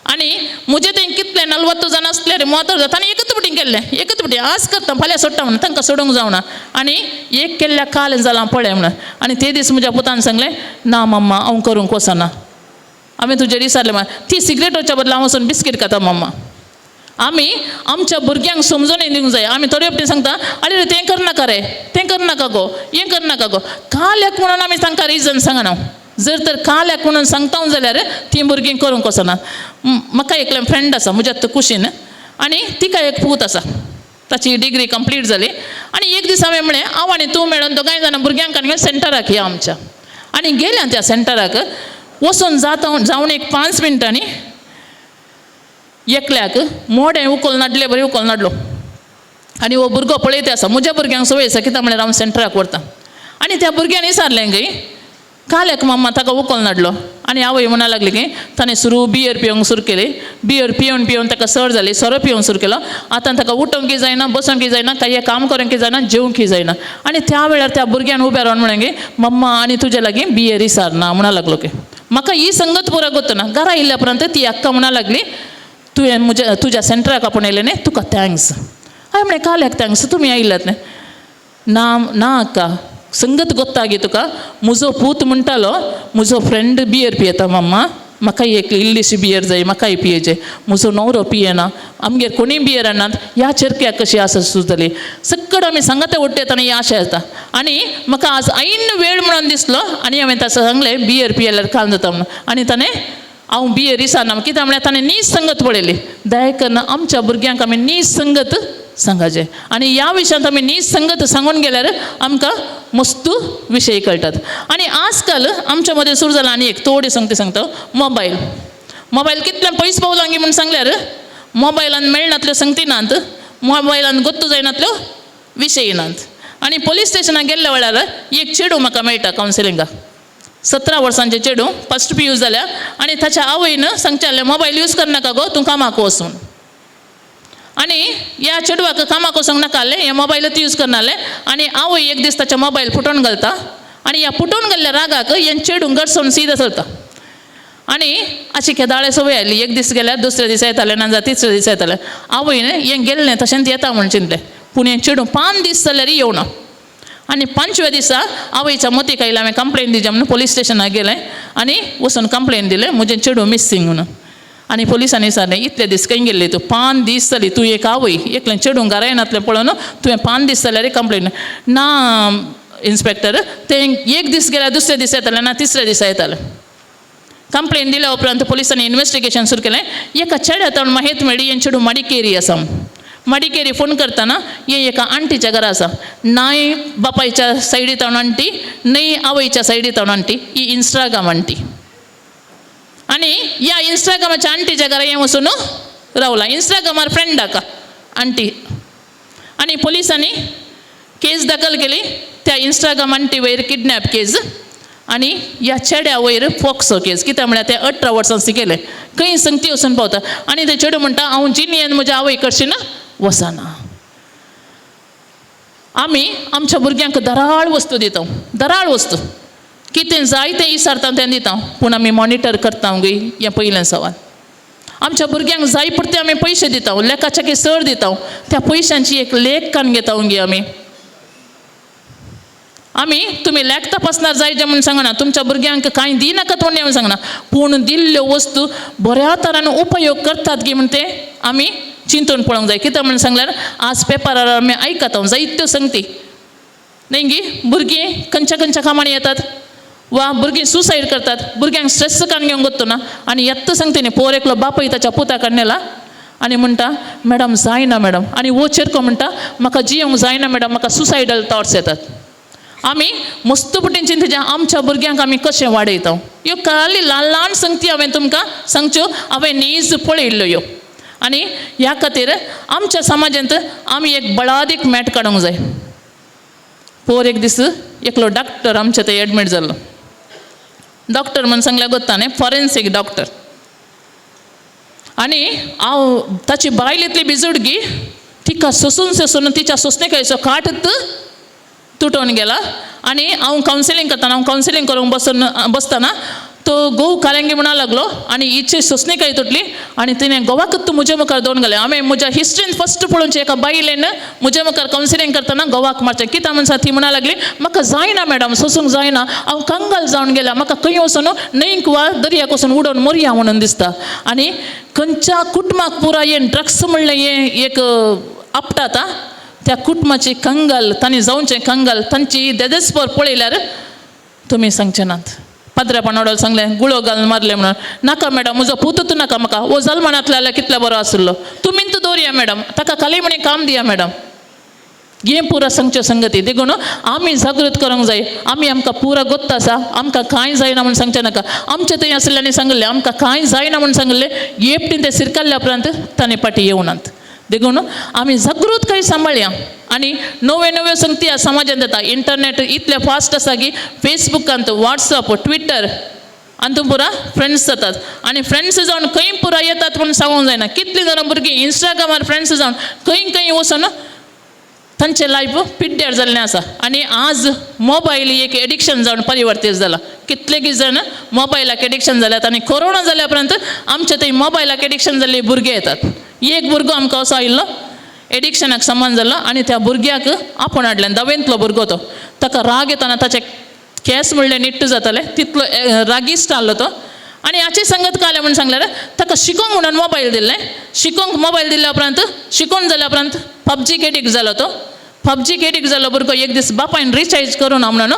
आनी म्हजें तें कितलें 40 जाण आसले रे 30 जाता आनी एकच पुटीन केल्लें एकच पुटी आज करता फाल्यां सोडटा म्हणून तांकां सोडूंक जावना आनी एक केल्ल्या काल जालां पळय म्हणून आनी ते दीस म्हज्या पुतान सांगलें ना मम्मा हांव करूंक वचना हांवें तुजेर विचारलें मा ती सिगरेटच्या बदला हांव वचून बिस्कीट खाता मम्मा आमी आमच्या भुरग्यांक समजून दिवंक जाय आमी थोडे फावटी सांगता आरे रे तें करनाका रे तें करनाका गो हें करनाका गो काल्याक म्हणून आमी तांकां रिजन सांगना जर तर काल्याक म्हणून सांगता जाल्यार ती भुरगीं करूंक वचना म्हाका एकलें फ्रेंड आसा म्हज्या कुशीन आनी तिका एक पूत आसा ताची डिग्री कंप्लीट जाली आनी एक दीस हांवें म्हणलें हांव आनी तूं मेळून दोगांय जाणां भुरग्यांक आनी सेंटराक या आमच्या आनी गेल्या त्या सेंटराक वचून जावन एक 5 मिनटांनी एकल्याक मोडें उखल नाडलें बरें उखल नाडलो आनी हो भुरगो पळयता आसा म्हज्या भुरग्यांक संवय आसा कित्याक म्हळ्यार हांव सेंटराक व्हरता आनी त्या भुरग्यान विचारलें गई काल्याक मम्मा ताका उखल नाडलो आनी आवय म्हणा लागली की ताणें बियर पिवंक सुरू केली बियर पिवन पिवन ताका सर जाली सोरो पिवंक सुरू केलो आतां ताका उठोवंकय जायना बसोवंकय जायना काही काम करूंकय जायना जेवंकय जायना आनी त्या वेळार त्या भुरग्यान उबे रावन म्हणलें की मम्मा आनी तुजे लागीं बियर विचारना म्हणा लागलो की म्हाका ही संगत पुरा गोत्तना घरा येयल्या उपरांत ती अक्का म्हणा लागली तुवें तुज्या सेंटराक आपूण येयलें न्ही तुका थँक्स हांवें म्हणलें काल्याक थँक्स तुमी आयिल्ल्यात न्ही ना अक्का संगत गोत्ता गे तुका म्हजो पूत म्हणटालो म्हजो फ्रेंड बियर पियेता मम्मा म्हाकाय एक इल्लीशी बियर जाय म्हाकाय पियेचें म्हजो नवरो पियेना आमगेर कोणीय बियर हाडनात ह्या चेडक्याक कशी आसा सुचतली सक्कड आमी सांगाते ओडटेत आनी आशा येता आनी म्हाका आज ऐन वेळ म्हणून दिसलो आनी हांवें ताका सांगलें बियर पियेल्यार काल जाता म्हणून आनी ताणें हांव बियर विचारना कित्याक म्हळ्यार ताणें नीज संगत पळयली दया करून आमच्या भुरग्यांक आमी नीज संगत सांगाचें आनी ह्या विशयांत आमी नीज संगत सांगून गेल्यार आमकां मस्तू विशय कळटात आनी आज काल आमच्या मदें सुरू जाला आनी एक थोडी संगती सांगता मोबायल कितलें पयस पावलां गे म्हूण सांगल्यार मोबायलान मेळनातल्यो संगती नात मोबायलान गोत्तू जायनातल्यो विशय नात आनी पुलीस स्टेशनाक गेल्ल्या वेळार एक चेडू म्हाका मेळटा कावन्सिलिंगाक 17 वर्सांचें चेडू फर्स्ट PU जाल्या आनी ताच्या आवयन सांगचें मोबायल यूज करनाका गो तूं कामाक वचून आनी ह्या चेडवाक कामाक वचूंक नाका जालें हें मोबायलूच यूज करनासलें आनी आवय एक दीस ताच्या मोबायल फुटोवन घालता आनी ह्या फुटोवन घाल्ल्या रागाक हें चेडूं गडसोन सीद चलता आनी अशी केदाळे सवय आयली एक दीस गेल्यार दुसरे दीस येतालें नाजाल्यार तिसरे दीस येतालें आवयन हें गेल्लें तशेंच येता म्हूण चिंतलें पूण हें चेडूं 5 दीस जाल्यार येवना आणि 5व्या दिसा आवयच्या मती खायला हांवें कंप्लेन दिवचे म्हणून पुलीस स्टेशनाक गेलें आणि वचून कंप्लेन दिलें म्हजें चेडूं मिस्सींग म्हणून. आनी पुलिसांनी विचारलें इतले दीस खंय गेल्ली तूं? 5 दीस जालीं तूं एक आवय एकलें चेडूं घरा येनातलें पळोवन तुवें 5 दीस जाल्यार कंप्लेन. ना इन्स्पेक्टर, तें एक दीस गेल्यार दुसरे दीस येतालें ना तिसऱ्या दिसा येतालें. कंप्लेन दिल्या उपरांत पुलिसांनी इन्वेस्टिगेशन सुरू केलें. एका चेड्या तोंड माहीत मेळ्ळी हें चेडूं मडिकेरी आसा. मडिकेरी फोन करतना हें एका आंटीच्या घरा आसा. नाय बापायच्या सायडी तावन आंटी, न्हय आवयच्या सायडी तावन आंटी, ही इंस्टाग्राम आंटी. आनी ह्या इंस्टाग्रामाच्या आंटीच्या घरा हें वचून रावला. इंस्टाग्रामार फ्रेंड आका आंटी. आनी पुलिसांनी केस दाखल केली त्या इंस्टाग्राम आंटी वयर किडनॅप केस आनी ह्या चेड्या वयर फॉक्सो केस. कित्याक म्हळ्यार ते 18 वर्सांची केले. खंय संगती वचून पावता. आनी ते चेडूं म्हणटा हांव जिनियेन म्हज्या आवय कडच्यान वचना. आमी आमच्या भुरग्यांक दराळ वस्तू दिता. दराळ वस्तू कितें जाय तें विचारता तें दिता. पूण आमी मॉनिटर करता गे हें पयलें सवाल. आमच्या भुरग्यांक जाय पुरते आमी पयशे दिता. लेखाचे सर दिता. त्या पयशांची एक लेख कान घेता गे आमी. आमी तुमी लेख तपासणार जायचे म्हणून सांगना. तुमच्या भुरग्यांक कांय दिनाकात म्हणून हांवें सांगना. पूण दिल्ल्यो वस्तू बऱ्या तरान उपयोग करतात गे म्हणून ते आमी चिंतून पळोवंक जाय. कित्याक म्हणून सांगल्यार आज पेपरार आमी आयकता जायत्यो संगती न्हय गे भुरगीं खंयच्या खंयच्या कामांनी येतात वा भुरगीं सुसायड करतात. भुरग्यांक स्ट्रेस कान घेवंक वचतो ना. आनी येत्त सांगते पोर एकलो बापूय ताच्या पुताकडे नेला आनी म्हणटा मॅडम जायना मॅडम. आनी वो चेरको म्हणटा म्हाका जियोंक जायना मॅडम, म्हाका सुसायडल थॉट्स येतात. आमी मस्तपटीन चिंतच्या आमच्या भुरग्यांक आमी कशें वाडयता. ह्यो खाली ल्हान ल्हान संगती हांवें तुमकां सांगच्यो हांवें न्यूज पळयल्ल्यो ह्यो. आनी ह्या खातीर आमच्या समाजांत आमी एक बळादीक मॅट काडूंक जाय. पोर एक दीस एकलो डॉक्टर आमच्या थंय एडमीट जाल्लो. डॉक्टर म्हणून सांगल्यार गोत्ता न्ही फॉरेन्सीक डॉक्टर. आनी हांव ताची बायल इतली बिजुडगी तिका सोसून सोसून तिच्या सोंसणेकायचो काट तुटून गेला. आनी हांव कावन्सिलींग करताना हांव कावन्सिलींग करूंक बसतना तो घोव कालेंगी म्हणा लागलो आनी हिची सोंसणेकाय तुटली आनी तिणें घोवाकूच तूं म्हजे मुखार दोन घाले. हांवें म्हज्या हिस्ट्रीन फस्ट पळोवनची एका बायलेन म्हजे मुखार कावन्सिलींग करतना घोवाक मारचें. कित्याक म्हणून ती म्हणा लागली म्हाका जायना मॅडम सोसूंक जायना, हांव कंगाल जावन गेल्या, म्हाका खंय वचून न्हंयक वा दर्याक वचून उडोवन मरया म्हणून दिसता. आनी खंयच्या कुटुंबाक पुराय हें ड्रग्स म्हणलें हें एक आपटाता त्या कुटुंबाची कंगाल तांणी जावचें कंगाल तांची देदेस्पर पळयल्यार तुमी सांगचे नात. पाद्र्यापणावडो सांगलें गुळो घालून मारले म्हणून. नाका मॅडम म्हजो पुतूच नाका म्हाका, हो जल्मानातलो जाल्यार कितलो बरो आसलो. तुमीन तूं दवरया मॅडम, ताका खाली म्हणे काम दिया मॅडम. हे पुरा सांगच्यो संगती देखून आमी जागृत करूंक जाय. आमी आमकां पुरा गोत्त आसा आमकां कांय जायना म्हणून सांगचें नाका. आमचे थंय आसलेल्यांनी सांगलें आमकां कांय जायना म्हणून सांगलें हेपटीन ते सिरकाल्ल्या उपरांत तांणी पाटी येवनात. देखून आमी जागृतकाय सांबाळया. आनी नव्यो नव्यो संगती ह्या समाजांत येता. इंटरनेट इतलें फास्ट आसा की फेसबुकांत वॉट्सअप ट्विटर आनी पुरा फ्रेंड्स जातात. आनी फ्रेंड्स जावन खंय पुरा येतात म्हणून सांगूंक जायना. कितलीं जाणां भुरगीं इंस्टाग्रामार फ्रेंड्स जावन खंय खंय वचून तांचें लायफ पिड्ड्यार जाल्लें आसा. आनी आज मोबायल एक एडिक्शन जावन परिवर्तीत जाला. कितले जाण मोबायलाक एडिक्शन जाल्यात आनी कोरोना जाल्या उपरांत आमचे थंय मोबायलाक एडिक्शन जाल्ले भुरगे येतात. एक भुरगो आमकां असो आयिल्लो एडिक्शनाक समान जाल्लो आनी त्या भुरग्याक आपूण हाडलें. 9वेंतलो भुरगो तो. ताका राग येताना ताचे केस म्हणले निट्ट जाताले तितलो रागिश्ट आसलो तो. आनी हाची संगत काले म्हणून सांगल्यार ताका शिकोंक म्हणून मोबायल दिल्लें. शिकोंक मोबायल दिल्ल्या उपरांत शिकोवन जाल्या उपरांत पबजीक एडिक्ट जालो तो. पबजीक एडिक्ट जालो भुरगो एक दीस बापायन रिचार्ज करून हांव म्हणून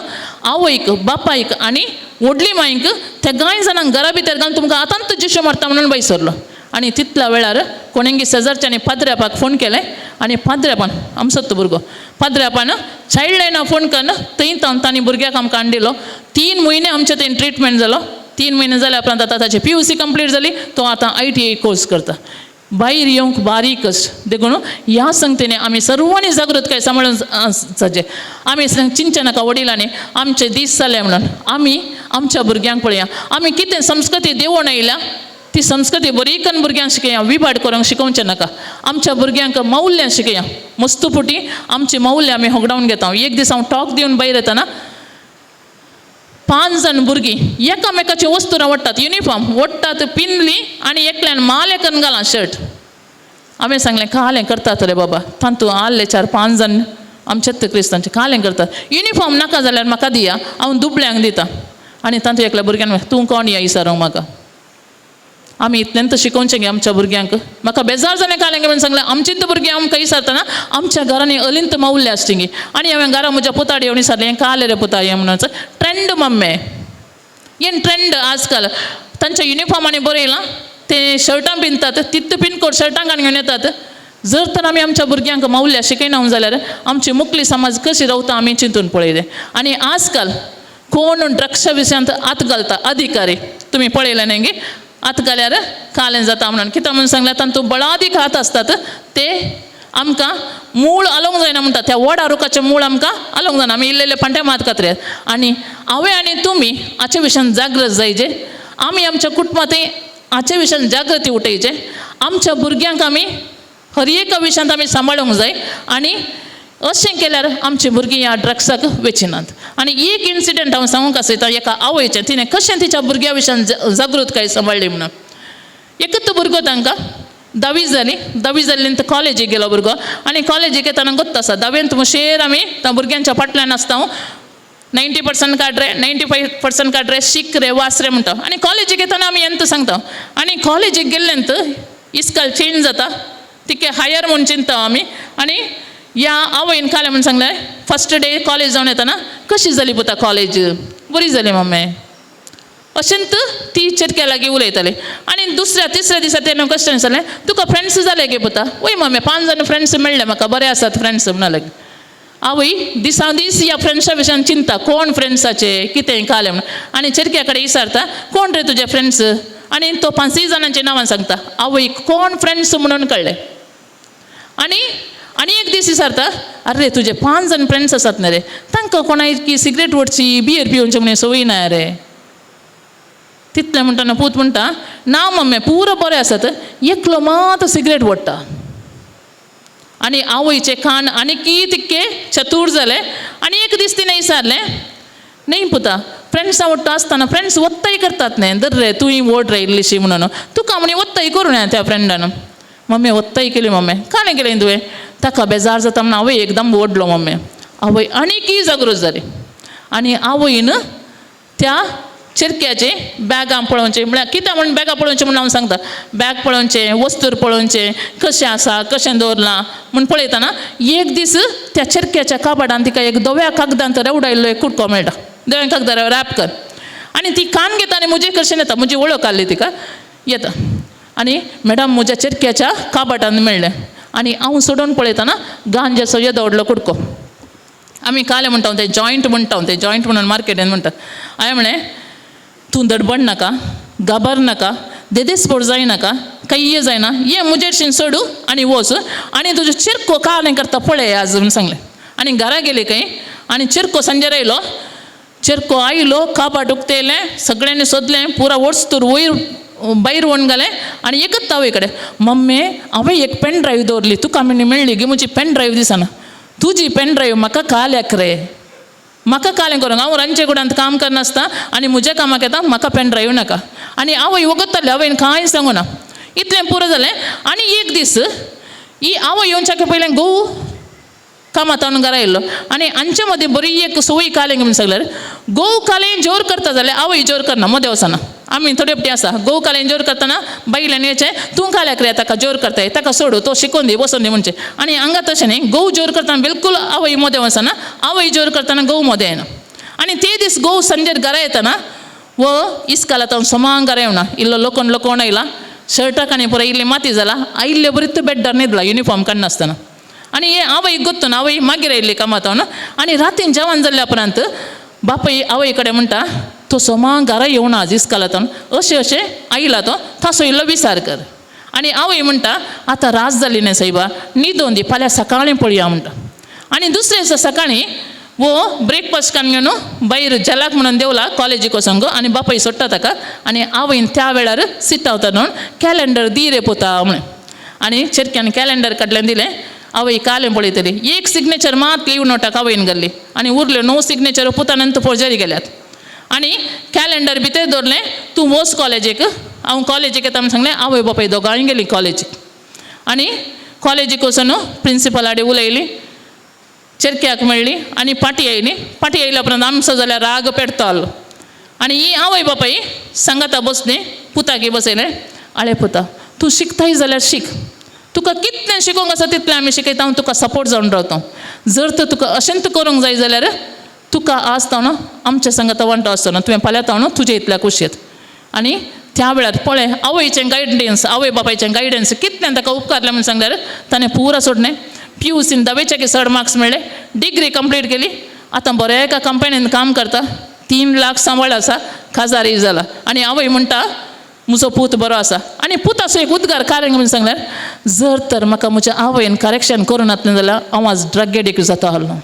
आवयक बापायक आनी व्हडली मांयक त्या कांय जाणांक घरा भितर घालून तुमकां आतांत जिशो मारता म्हणून वयसरलो. आनी तितल्या वेळार कोणेंगी शेजारच्यांनी पाद्र्यापाक फोन केलें आनी पाद्र्यापान आमचोच तो भुरगो पाद्र्यापान चायल्ड लायना फोन करून थंय तांणी भुरग्याक आमकां हाडिल्लो. 3 म्हयने आमचे थंय ट्रिटमेंट जालो. 3 म्हयने जाल्या उपरांत आतां ताची PUC कंप्लीट जाली. तो आतां ITI कोर्स करता. भायर येवंक बारीकच. देखून ह्या संगतीने आमी सर्वांनी जागृतकाय सांबाळून जाचे. आमी चिंतचे नाका वडिलांनी आमचे दीस जाले म्हणून आमी आमच्या भुरग्यांक पळया. आमी कितें संस्कृती देवून आयल्या ती संस्कृती बरी करून भुरग्यांक शिकया. विभाड करूंक शिकोवचें नाका. आमच्या भुरग्यांक मौल्य शिकया. मस्तपुटी आमची मौल्य आमी होगडावन घेता. एक दीस हांव टॉक दिवन भायर येताना 5 जाण भुरगीं एकामेकाची वस्तू ओडटात. युनिफॉर्म ओडटात पिनली आनी एकल्यान माले करून घाला शर्ट. हांवें सांगलें कालें करतात रे बाबा तांतू आल्ले 4-5 जाण आमच्यात क्रिस्तांचे कालें करतात युनिफॉर्म नाका जाल्यार म्हाका दिया हांव दुबळ्यांक दिता आनी तांतूं एकल्या भुरग्यान तूं कोण या विचारूंक म्हाका आमी इतल्यांत शिकोवचें गे आमच्या भुरग्यांक म्हाका बेजार जालें कालें म्हणून सांगलें आमचींत भुरगीं आमकां विचारतना आमच्या घरांनी अलिंत मावल्ले आसची आनी हांवें घरा म्हज्या पुताडी येवन विचारलें हें कालें रे पुता हें म्हणून ट्रेंड मम्मे हें ट्रेंड आजकाल तांच्या युनिफॉर्मांनी बरयलां ते शर्टां पिंतात तित्त पिनकोड शर्टां घेवन येतात जर तर आमी आमच्या भुरग्यांक मावल्या शिकयना जाल्यार आमची मुखली समाज कशी रावता आमी चिंतून पळयलें आनी आजकाल कोण ड्रग्सा विशयांत आत घालता अधिकारी तुमी पळयलें न्ही गे आत घाल्यार कालें जाता म्हणून कित्याक म्हणून सांगल्यार तांतूं बळादीक हात आसतात ते आमकां मूळ आलोवंक जायना म्हणटा त्या व्हड आरुखाचें मूळ आमकां आलोवंक जायना आमी इल्लेले पांट्या मात कातऱ्यात आनी हांवें आनी तुमी हाचे विशयान जागृत जायचे आमी आमच्या कुटुंबांत हाचे विशयान जागृती उठयचे आमच्या भुरग्यांक आमी हर एका विशयांत आमी सांबाळूंक जाय आनी अशें केल्यार आमची भुरगीं ह्या ड्रग्साक वेचिनात आनी एक इन्सिडंट हांव सांगूंक आसयता एका आवयचें तिणें कशें तिच्या भुरग्या विशयान जागृतकाय सांबाळ्ळी म्हणून एकच भुरगो तांकां 10वी जाल्ली तो कॉलेजीक गेलो भुरगो आनी कॉलेजीक येताना गोत्त आसा 10वेंत मुशेर आमी त्या भुरग्यांच्या फाटल्यान आसता 90% काड रे 95% काड रे शिक रे वास रे म्हणटा आनी कॉलेजीक येताना आमी येता सांगता आनी कॉलेजीक गेल्ल्यांत इस्काल चेंज जाता तिके हायर म्हणून चिंता आमी आनी ह्या आवयन कालें म्हणून सांगलें फर्स्ट डे कॉलेज जावन येताना कशी जाली पुता कॉलेज बरी जाली मम्मे अशेंत ती चिरक्या लागीं उलयताली आनी दुसऱ्या तिसऱ्या दिसा तेणें क्वेश्चन विचारलें तुका फ्रेंड्स जाले गे पुता वय मम्मी 5 जाण फ्रेंड्स मेळ्ळे म्हाका बरे आसात फ्रेंड्स म्हणलें आवय दिसा दीस ह्या फ्रेंड्सा विशयान चिंता कोण फ्रेंड्साचे कितें कालें म्हणून आनी चिरक्या कडेन विचारता कोण रे तुजे फ्रेंड्स आनी तो 5 जाणांची नांवां सांगता आवयक कोण फ्रेंड्स म्हणून कळ्ळें आनी एक दीस विचारता अरे तुजे 5 जाण फ्रेंड्स आसात न्ही रे तांकां कोणाकी सिगरेट वडची बियर पिवची म्हणून संवय ना रे तितलें म्हणटाना पूत म्हणटा ना मम्मे पुरो बरें आसात एकलो मात सिगरेट वडटा आनी आवयचे कान आनीकी तितके चतूर जाले आनी एक दीस तिणें विचारलें न्ही पुता फ्रेंड्सां वडटा आसतना फ्रेंड्स वत्ताय करतात न्ही दर रे तुंय वड रे इल्लीशी म्हणून तुका म्हणी वत्ताय करूं ना त्या फ्रेंडान मम्मी वत्ताय केली मम्मी कालें केलें तुवें ताका बेजार जाता म्हणून आवय एकदम ओडलो मम्मी आवय आनीकी जागृत जाली आनी आवयन त्या चिरक्याचे बॅगां पळोवचें म्हळ्यार कित्याक म्हणून बॅगां पळोवचें म्हणून हांव सांगता बॅग पळोवचें वस्तूर पळोवचें कशें आसा कशें दवरलां म्हूण पळयतना एक दीस त्या चिरक्याच्या काबाडान तिका एक धव्या कागदांत रेवडायल्लो एक कुडको मेळटा धव्या कागदार रॅप कर आनी ती कान घेता आनी म्हजे कडच्यान येता म्हजी वळख आसली तिका येता आनी मॅडम म्हज्या चिरक्याच्या काबाटान मेळ्ळें आनी हांव सोडून पळयतना गांजेचो येदो व्हडलो कुडको आमी कालें म्हणटा तें जॉयंट म्हणून मार्केटान म्हणटात हांवें म्हळें तूं दडबड नाका गाबर नाका देदेस्पोट जायनाका काही जायना ये मुजेरशीन सोडू आनी वच आनी तुजो चिरको कालें करता पळय आज म्हूण सांगलें आनी घरा गेली खंय आनी चिरको सांजेर आयलो चिरको आयलो काबाट उक्तेलें सगळ्यांनी सोदलें पुरा वस्तूर वयर भायर व्हरून घालें आनी एकच तावय कडेन मम्मे हांवें एक पेन ड्रायव्ह दवरली तुका म्हणी मेळ्ळी गे म्हजी पेन ड्रायव्ह दिसना तुजी पेन ड्रायव्ह म्हाका काल्याक रे म्हाका कालें करूंक हांव रांदचे कुडांत काम करनासता आनी म्हज्या कामाक येता म्हाका पेन ड्रायव्ह नाका आनी आवय वगताली हांवें कांय सांगूं ना इतलें पुरो जालें आनी एक दीस ही आवय येवच्याक पयलें घोव कामांतावन घरा येयल्लो आनी हांचे मदीं बरी एक सवय कालें म्हणून सांगल्यार घोव कालें जोर करता जाल्यार आवय जोर करना मदें वचना आमी थोडी अपटी आसा घोव कालें जोर करतना बायलेन येचें तूं काल्याक रे ताका जोर करताय ताका सोडू तो शिकोवन दी बसोवन दी म्हणचें आनी हांगा तशें न्ही घोव जोर करतना बिलकूल आवय मदें वचना आवय जोर करतना घोव मदें येना आनी ते दीस घोव संजेर घरा येतना वो इस्कालांत सोमांग घरा येवना इल्लो लोकोन आयला शर्टाक आनी पुरो इल्ली माती जाला आयिल्ले बरीत बेड्डार न्हिदला युनिफॉर्म काडनासतना आनी हे आवय गोत्तून आवय मागीर आयिल्ली कामांतावन आनी रातीन जेवण जाल्ल्या उपरांत बापाय आवय कडेन म्हणटा तो सोमांग घरा येवना आज इस्कालांतावन अशें आयला तो तासो इल्लो विचार कर आनी आवय म्हणटा आतां रात जाली न्ही सायबा न्हिदोवन दी फाल्यां सकाळीं पळया म्हणटा आनी दुसरे दिसा सकाळीं वो ब्रेकफास्ट काडून घेवन भायर जलाक म्हणून देवला कॉलेजीक वचोंक आनी बापाय सोडटा ताका आनी आवयन त्या वेळार सिटावता न्हू कॅलेंडर दी रे पोता म्हणून आनी चिरक्यान कॅलेंडर काडलें दिलें आवय कालें पळयतली एक सिग्नेचर मात लीव नोटाक आवयन घाल्ली आनी उरल्यो 9 सिग्नेचर पुतानंत फोर्जरी गेल्यात आनी कॅलेंडर भितर दवरलें तूं वच कॉलेजीक हांव कॉलेजीक येता म्हणून सांगलें आवय बापाय दोगांय गेलीं कॉलेजीक आनी कॉलेजीक वचून प्रिंसिपला कडेन उलयली चेरक्याक मेळ्ळी आनी पाटी येयली. पाटी येयल्या उपरांत आमचो जाल्यार राग पेटतो आलो. आनी ही आवय बापाय सांगाता बसली, पुताकी बसयलें, आळे पुता तूं शिकताय जाल्यार शीक, तुका कितलें शिकोवंक आसा तितलें आमी शिकयता, हांव तुका सपोर्ट जावन रावता. जर तर तुका अशेंत करूंक जाय जाल्यार तुका आज तो न्हू आमच्या सांगाता वांटो आसतना तुवें फाल्यां तो न्हू तुजे इतल्या कुशीत. आनी त्या वेळार पळय आवयचें गायडन्स, आवय बापायचें गायडन्स कितलें ताका उपकारलें म्हूण सांगल्यार ताणें पुरा सोडलें. PUCन 10चे 100 मार्क्स मेळ्ळे, डिग्री कंप्लीट केली. आतां बऱ्या एका कंपनीन काम करता, 3 लाख सांबाळ आसा, खाजारी जाला. आनी आवय म्हणटा म्हजो पूत बरो आसा. आनी पुताचो एक उद्गार कारण म्हूण सांगल्यार जर तर म्हाका म्हज्या आवयन करेक्शन करूं नातलें जाल्यार हांव आज ड्रग एडिक्ट जाता आहलो.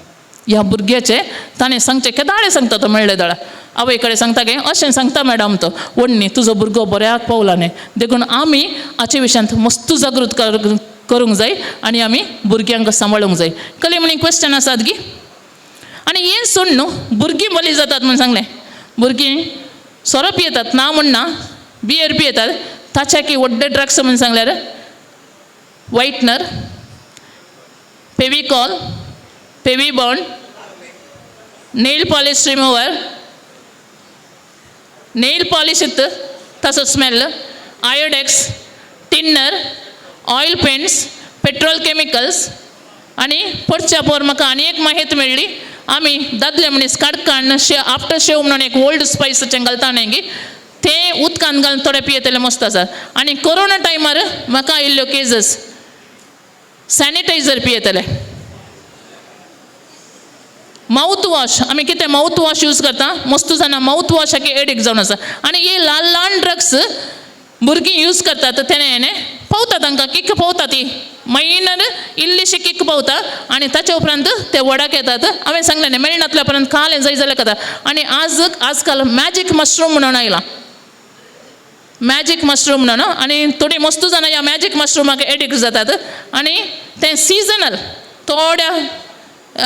ह्या भुरग्याचें ताणें सांगचें केदाळे सांगता तो मेळ्ळे दाळा. आवय कडेन सांगता गे अशें सांगता मॅडम तो व्हडणी तुजो भुरगो बऱ्याक पावला न्ही. देखून आमी हाचे विशयांत मस्त जागृत करूंक जाय आनी आमी भुरग्यांक सांबाळूंक जाय. कली म्हणी क्वेश्चन आसात गी. आनी हें सोड न्हू भुरगीं बली जातात म्हूण सांगलें. भुरगीं सोरो पियेतात ना म्हणना, बियर पियेतात. ताच्या की व्हडले ड्रग्स म्हूण सांगल्यार whitener, Fevicol, Fevibond, nail polish remover, nail polish इತ್ತು ताचो smell, Iodex, thinner, oil paints, petrol chemicals. आनी परच्या पोर म्हाका आनी एक माहिती मेळ्ळी. आमी दादले मनीस काडकाण आफ्टर शेव म्हणून एक ओल्ड स्पायसाचें घालता न्ही तें उदकान घालून थोडे पियेतले मस्त आसा. आनी कोरोना टायमार म्हाका आयिल्ल्यो केसीस सॅनिटायझर पियेतले. माउथ वॉश आमी कितें माउथ वॉश यूज करता, मस्त जाणां माउथ वॉशाक एडिक्ट जावन आसा. आनी हे ल्हान ल्हान ड्रग्स भुरगीं यूज करतात तेणें पावता तांकां किक पावता, ती मायनर इल्लीशी किक पावता आनी ताच्या उपरांत ते वडाक येतात. हांवें सांगलें न्ही मेळनातल्या पर्यंत कालें जाय जाल्यार खाता. आनी आजकाल मॅजीक मशरूम म्हणून आयला, मॅजीक मशरूम म्हणून. आनी थोडी मस्त जाणां ह्या मॅजीक मशरूमाक एडिक्ट जातात. आनी तें सिजनल थोड्या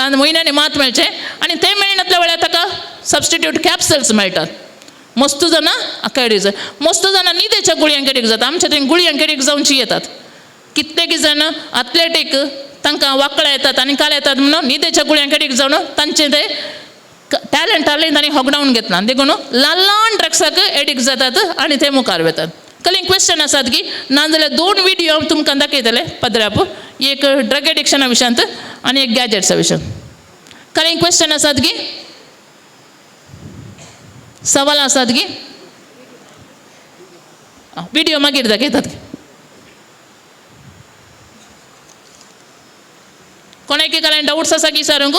म्हयन्यांनी मात मेळचें आनी तें मेळनातल्या वेळार ताका सबस्टिट्यूट कॅप्सल्स मेळटात. मस्त जाणां हाका एडिक्ट जाता. मस्त जाणां न्हिदेच्या गुळयांक एडिक्ट जाता. आमच्या थंय गुळयांक एडिक्ट जावची येतात. कित्येक जाण एथलेटीक तांकां वांकड्या येतात आनी काल येतात म्हणून न्हिदेच्या गुळयांक एडिक्ट जावन तांचें तें टॅलंट आहलें तांणी होगडावन घेतला. देखून ल्हान ल्हान ड्रग्साक एडिक्ट जातात आनी ते मुखार वतात. कलींग क्वेश्चन आसात की नाजाल्यार 2 व्हिडियो तुमकां दाखयतले पदराप, एक ड्रग एडिक्शना विशयांत आनी एक गॅजेट्सा विशयांत. कलींग क्वेश्चन आसात की सवाल आसात की व्हिडियो मागीर दाखयतात. कोणाक काय डाउट्स आसा की सारूंक?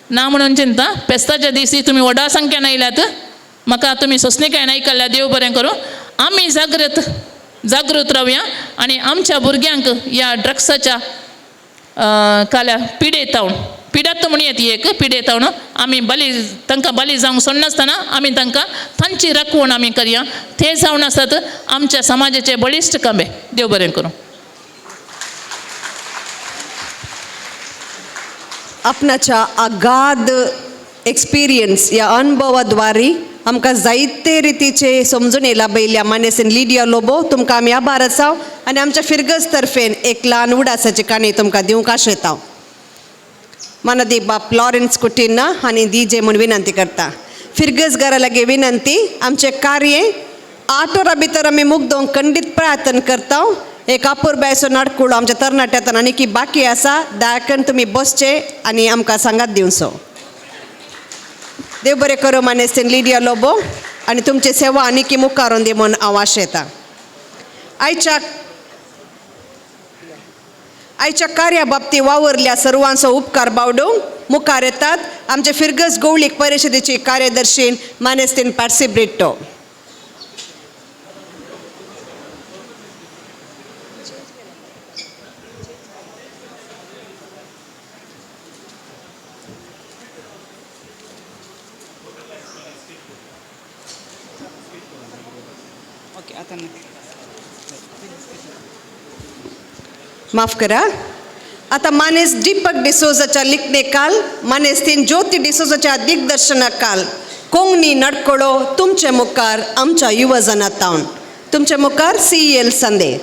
ना म्हणून चिंता, पेस्ताच्या दिसी तुम्ही व्हडा संख्येन आयल्यात. म्हाका तुमी सोंसणीकायेन आयकल्ल्या देव बरें करूं. आमी जागृत रावया आनी आमच्या भुरग्यांक ह्या ड्रग्साच्या काल्या पिडात म्हण येती एक पिडेतावन आमी तांकां बली जावंक सोडनासतना आमी तांकां तांची राखवण आमी करया. ते जावन आसात आमच्या समाजाचे बळिश्ट खांबे. देव बरें करूं. आपणाच्या अगाध एक्सपिरियन्स या अनुभवाद्वारे आमकां जायते रितीचे समजून येयला बैल्या मानेसन लिडिया लोबो तुमकां आमी आभार आसा आनी आमच्या फिरगज तर्फेन एक ल्हान उडासाची काणी तुमकां दिवंक आशेता. मानदी बाप लॉरेन्स कुटीना आनी DJ म्हूण विनंती करता. फिरगज घरा लागे विनंती, आमचे कार्य 8 वरां भितर आमी मुग्दोवंक खंडीत प्रयत्न करता. एक अपूर्बायसो नाटकुळो आमच्या तरणाट्यातन आनी की बाकी आसा, दायकन तुमी बसचे आनी आमकां सांगात दिवचो. देव बरें करूं मानेस्तेन लिडिया लोबो आनी तुमची सेवा आनी की मुखारून दी म्हूण हांव आशेता. आयच्या कार्या बाबतीत वावरल्या सर्वांचो उपकार बावडूंक मुखार येतात आमचे फिरगज गवळीक परिशदेची कार्यदर्शीन मानेस्तेन पार्सी ब्रिट्टो. माफ करा. आता मानेस दीपक डिसोजाच्या लिखणेकाल मानेस 3 ज्योती डिसोजाच्या दिग्दर्शनाकाल कोंगणी नडकोळो तुमचे मुखार आमच्या युवजनातावन तुमचे मुखार CEL संदे.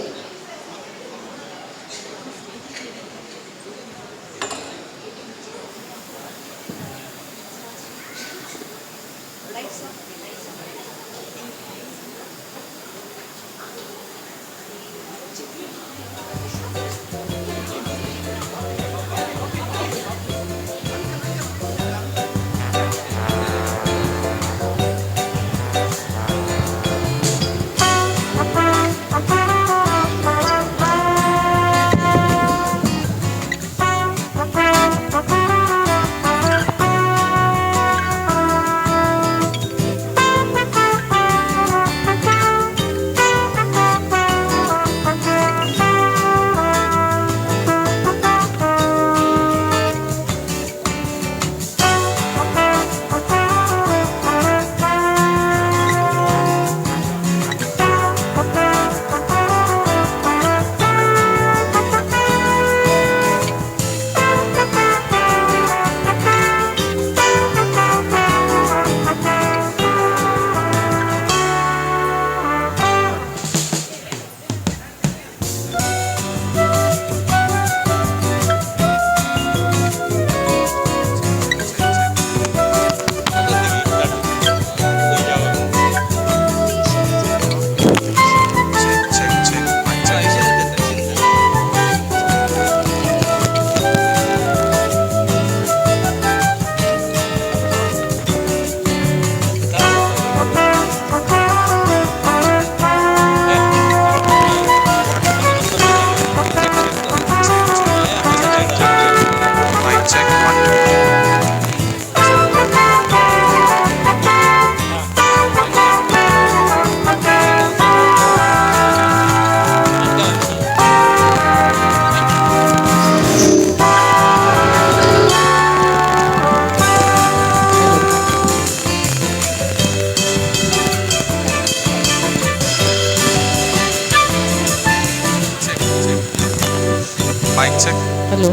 Mic check. Hello.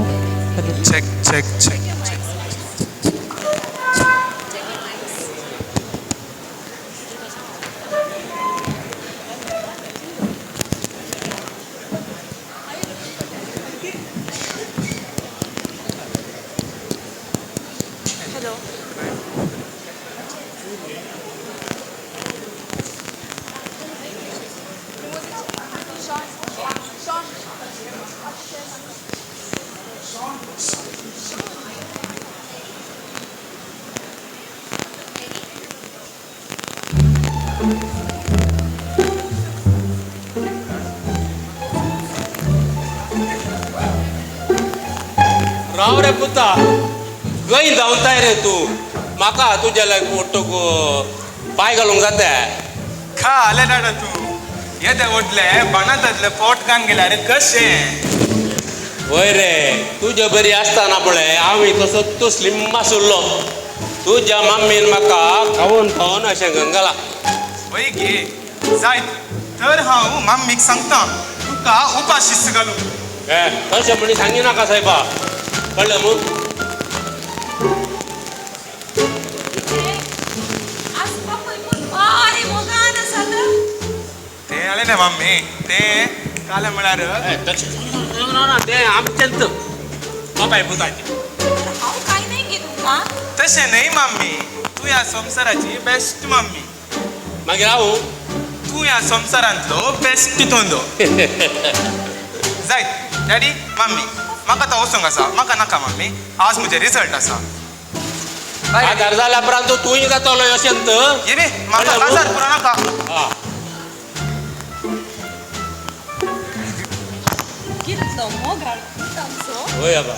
Check, check, check. राव रे पुता गई धांवताय रे तू म्हाका तुज्या लायक मोठो पाय घालूंक जाता खा आले डाडा तू येते ओटले बाणातले पोट कान गेला रे कशे वय रे तुझ्या बरी आसतना पळय हांव तसो तू स्लिम आसुल्लो तुज्या मम्मीन म्हाका खावून खावून अशें गंगला वय गे जायत तर हांव मम्मीक सांगता तुका उपाशीस घालू तशें म्हणी सांगी नाका सायबा कळ्ळें मू ते आले ना मम्मी ते काल म्हळ्यार ते आमचेंत बापाय पुताची तशें न्हय मम्मी तू ह्या संवसाराची बेस्ट मम्मी मागीर हांव तू ह्या संवसारांतलो बेस्ट तोंदो जायत डॅडी मम्मी म्हाका तो वचूंक आसा म्हाका नाका मम्मी आज म्हजे रिजल्ट आसा आधार जाल्या उपरांत तूंय जातलो अशेंत ये बे म्हाका बाजार पुरो नाका वय बाबा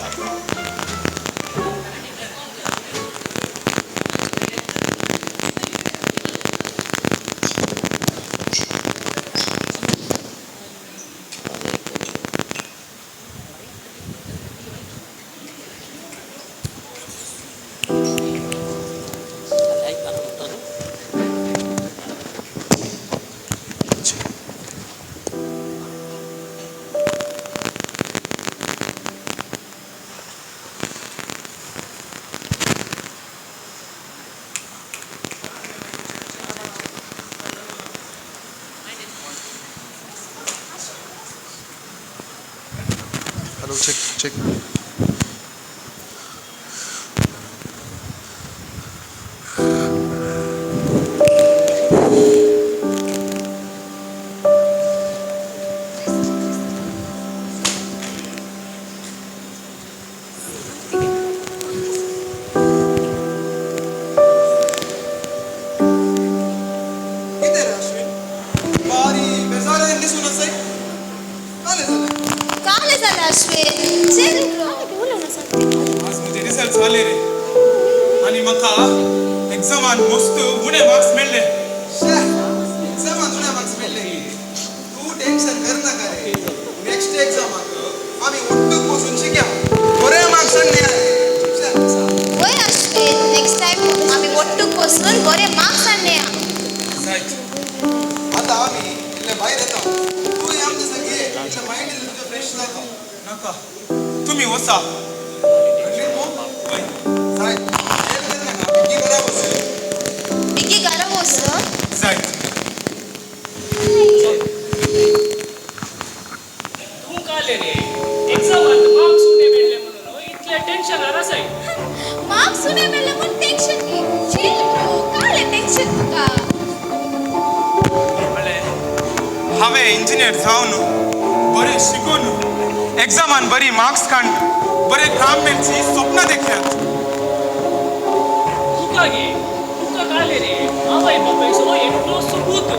चेक काले झालं अश्विन चल आज मुझे रिझल्ट झाले रे आणि म्हाका एग्जामान मस्त उणे मार्क्स मेळ्ळे एग्जामान उणे मार्क्स मेळ्ळे तू टेन्शन कर नाका रे नेक्स्ट एग्जामाक आम्ही उठ्ठक बसून शिकया बरे मार्क्स आणले होय अश्विन नेक्स्ट टाइम आम्ही वट्टूक बसून बरे मार्क्स आणले आता आम्ही इल्ले बाहेर येतो तू आमच्या संगे इल्ले माइंड तुझं फ्रेश जातो नका तुम्ही वसा बिगी गरम होस तू काले रे एक्झामात मार्क्स उणे मिळले म्हणून इतले टेन्शन आरासाय मार्क्स सुने मेले पण टेन्शन घे चिल ब्रो काले टेन्शन तुका हांवें इंजिनियर जावन बरें शिकून एग्जामान बरी मार्क्स काडून बरें काम मेळची स्वप्न देखल्यात तुका काले रे आवय बापायचो एकलो सबूत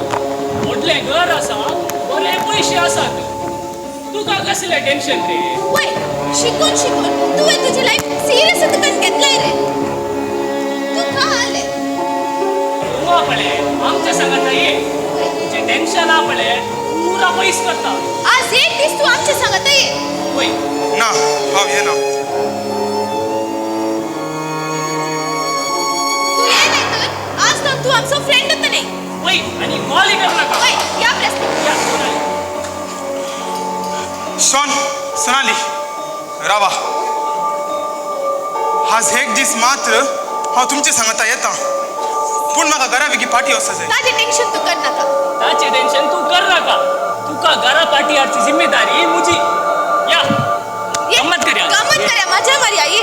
व्हडलें घर आसा बरे पैसे आसात तुका कसले टेन्शन रे वय शिकून तुवें तुजी लाईफ सिरियस तुकन घेतलंय रे तू का आले तू आपले आमच्या सांगता ये तुझे टेन्शन आपले पुरा पैस करता आज एक दीस तू आमच्या सांगत ये वय ना हांव येना तू ये नाही तर आज तर तू आमचा फ्रेंडच नाही वय आणि कॉल कर नका वय या प्रश्न या सोनाली शॉन सोनाली रावा आज एक दीस मात्र हांव तुमचे सांगता येता पूण म्हाका घरा बेगी पार्टी वचता जाय ताजे टेन्शन तू कर नाका ताचे टेन्शन तू कर नका तुका घरा पाठीयारची जिम्मेदारी मुजी या गम्मत करूया मजा मारूया ये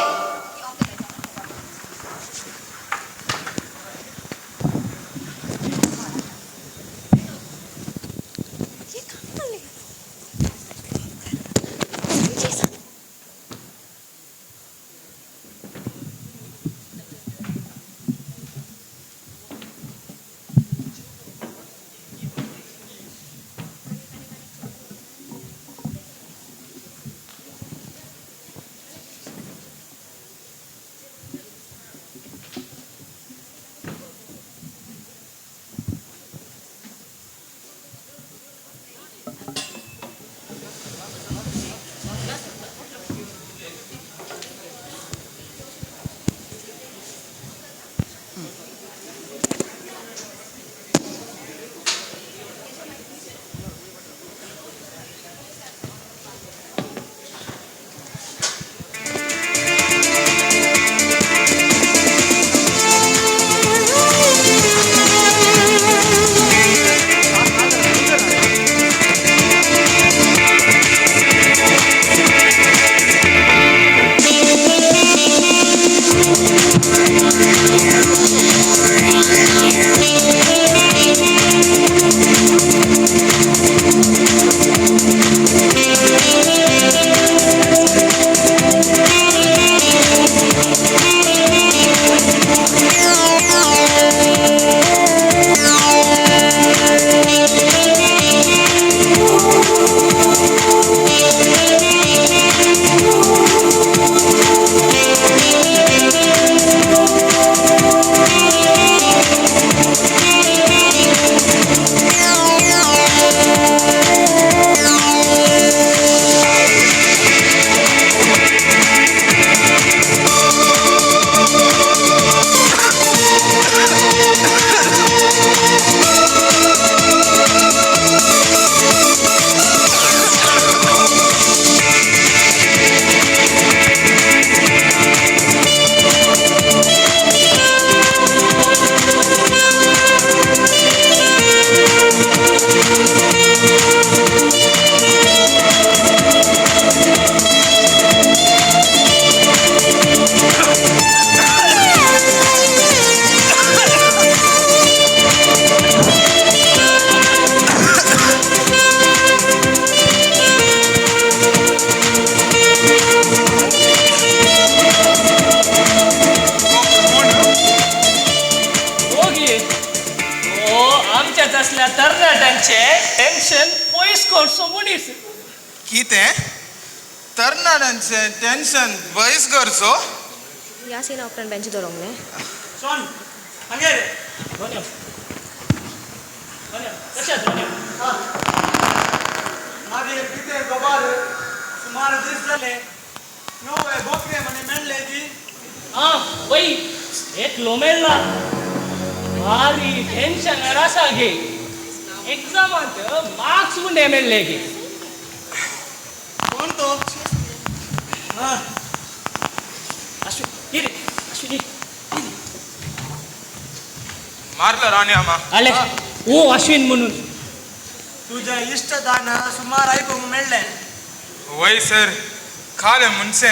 असो मनीस कितें तरणाट्यांचें टेन्शन बयस करचो ह्या सीना उपरांत बेंच दवरूंक न्ही सोन हांगे रे धन्यवाद तशेंच मागीर कितें गोबार सुमार दीस जाले नवे बोकरे म्हणे मेळ्ळे ती हां बाई एकलो मेळ्ळा भारी टेन्शनार आसा गे एग्जामांत मार्क्स उणे मेळ्ळे गे कोण तो अश्विन ये रे अश्विन मारलं राणे आम्हा आले ओ अश्विन म्हणून तुझ्या इष्टदान सुमार ऐकूंक मेळ्ळें वय सर खालें म्हणचे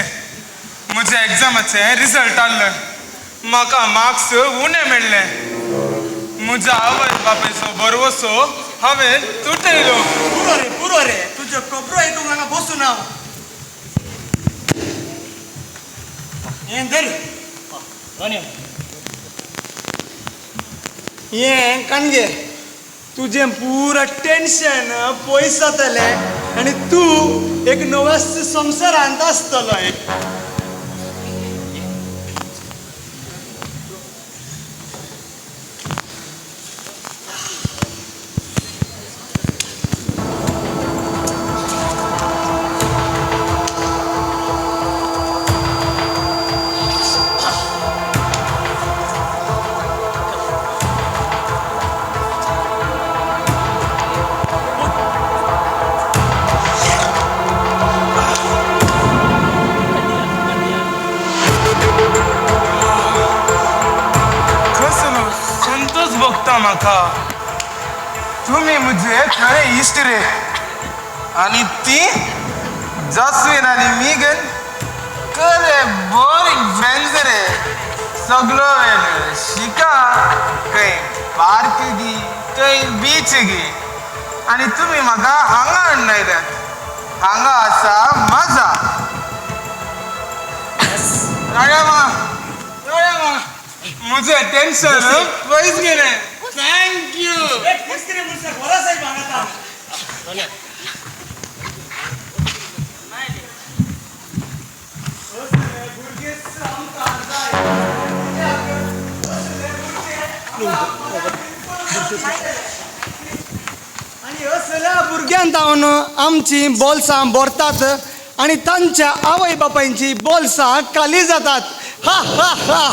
म्हज्या एग्जामाचें रिजल्ट आहलें म्हाका मार्क्स उणे मेळ्ळे म्हज्या आवय बापायचो भरवसो हांवें तुटयलो पुरो रे तुज्यो खबरो आयकूंक हांगा बसून हांव हें धर धन्यवाद हें काणगे तुजें पुरो टेन्शन पयस जातलें आनी तूं एक नव्या संवसारांत आसतलो म्हाका तुम्ही मुझे खरे इश्ट रे आणि ती जसवीन आणि मी गन खरे बोरिंग फ्रेंड्स रे सगळो वेळ शिका काही पार्क गी काही बीच गी आणि तुम्ही म्हाका हांगा हाडनायल्यात हांगा आसा मजा राड्यामा मुझे टेन्शन पयस गेले थँक यू आणि असल्या भुरग्यांक जावन आमची बोल्सां भरतात आणि तांच्या आवय बापायची बोल्सां खाली जातात हा हा हा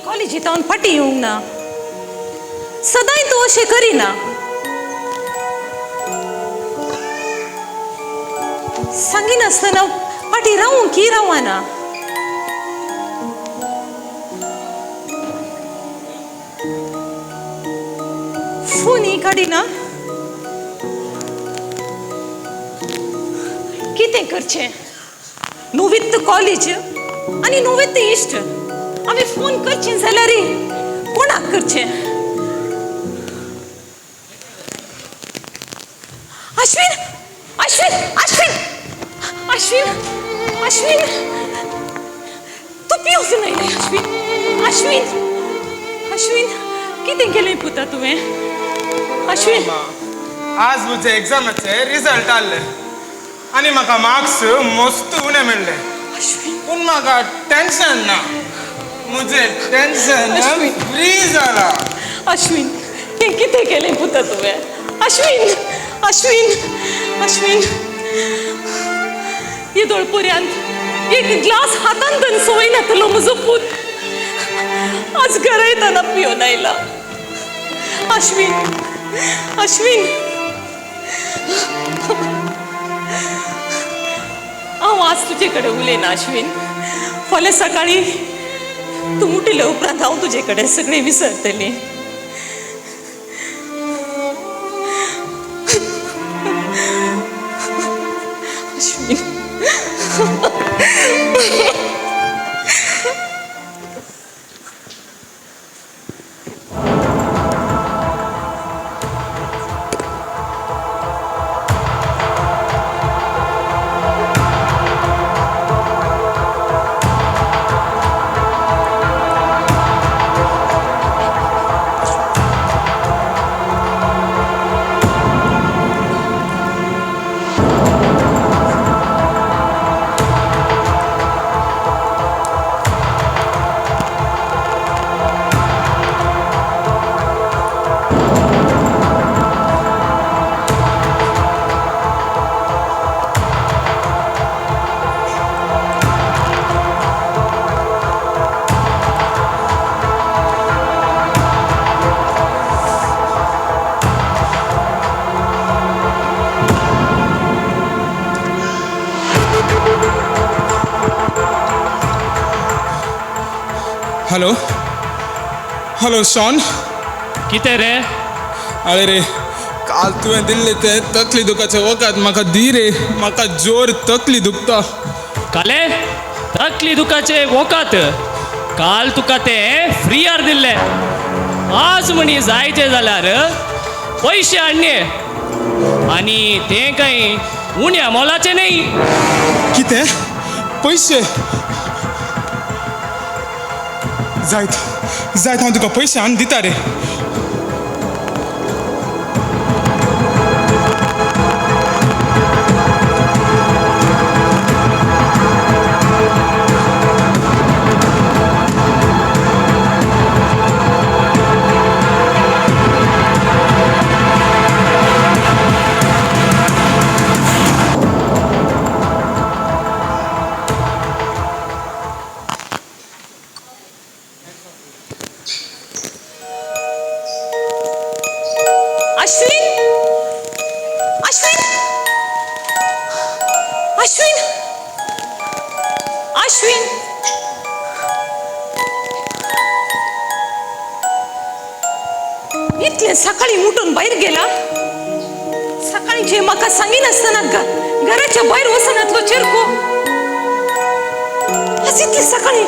कॉलेजीत हांव फाटी येवंक ना सदांय तूं अशें करिना सांगिनासतना फाटी रावूं की रावना फोनी काडिना कितें करचें णवीत कॉलेज आनी णवीत इश्ट आमी फोन करचें जाल्यार कोणाक करचें अश्विन अश्विन अश्विन अश्विन अश्विन तूं पिवूंक नायलें अश्विन अश्विन अश्विन कितें केलें पुता तुवें अश्विन आज म्हजे एग्जामाचे रिजल्ट आले आनी म्हाका मार्क्स मस्त उणे मेळ्ळे पूण म्हाका टेन्शन ना म्हजें टेन्शन फ्री जाला अश्विन कितें केलें पुता तुवें? अश्विन अश्विन अश्विन येदोळ पर्यंत एक ग्लास हातान धरून सवय नातलो म्हजो पूत. आज गरयतना पिवन आयला. अश्विन अश्विन हांव आज तुजे कडेन उलयना अश्विन. फाल्यां सकाळी तूं उठिल्ल्या उपरांत हांव तुजे कडेन सगळें विसरतलें. Ashwin hello hello Sean. कितें रे? अरे रे काल तुवें दिल्ले ते तकली दुखाचे वखद म्हाका दी रे. म्हाका जोर तकली दुखता. काले तकली दुखाचे वखद काल तुका ते फ्रीयार दिल्ले. आज म्हणी जायचे जाल्यार पयशे हाडणे आनी ते काही उण्या मोलाचे न्ही. कितें पयशे? जायत जायत हांव तुका पयशे हाडून दिता रे. अश्विन अश्विन इतले सकाळी उठून बाहेर गेला. सकाळी जे म्हाका सांगिनासतना घराच्या बाहेर वचनातलो चिरको. आज इतले सकाळी.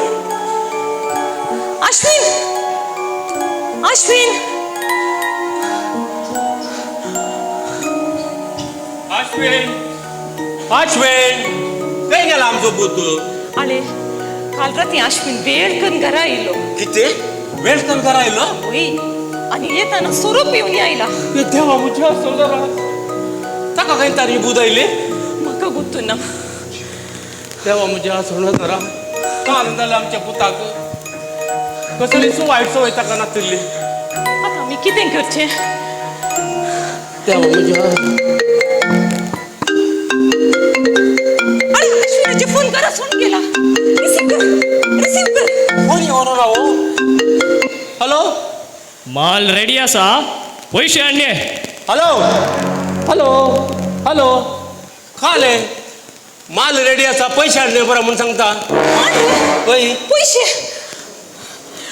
अश्विन अश्विन अश्विन अश्विन खंय गेला आमचो पूत? आले काल राती अश्विन वेळ करून घरा आयलो. कितें वेळ करून घरा आयलो? होय आणि येताना स्वरूप येऊन यायला. देवा मुझ्या सोदरा ताका खंय तारी बुद आयली? म्हाका गुर्तू ना. देवा मुझ्या सोदरा काल जालें आमच्या पुताक कसलीच वायट सवय ताका नातिल्ली. आता आमी कितें करचें? देवा मुझ्या अश्विनाचे फोन करा सोडून गेला. रिसीव कर. फोन येवना राव. हॅलो माल रेडी आसा पयशे हाडणे. हॅलो हॅलो हॅलो खाले माल रेडी आसा पयशे हाडणे बरं म्हणून सांगता. पळय पैसे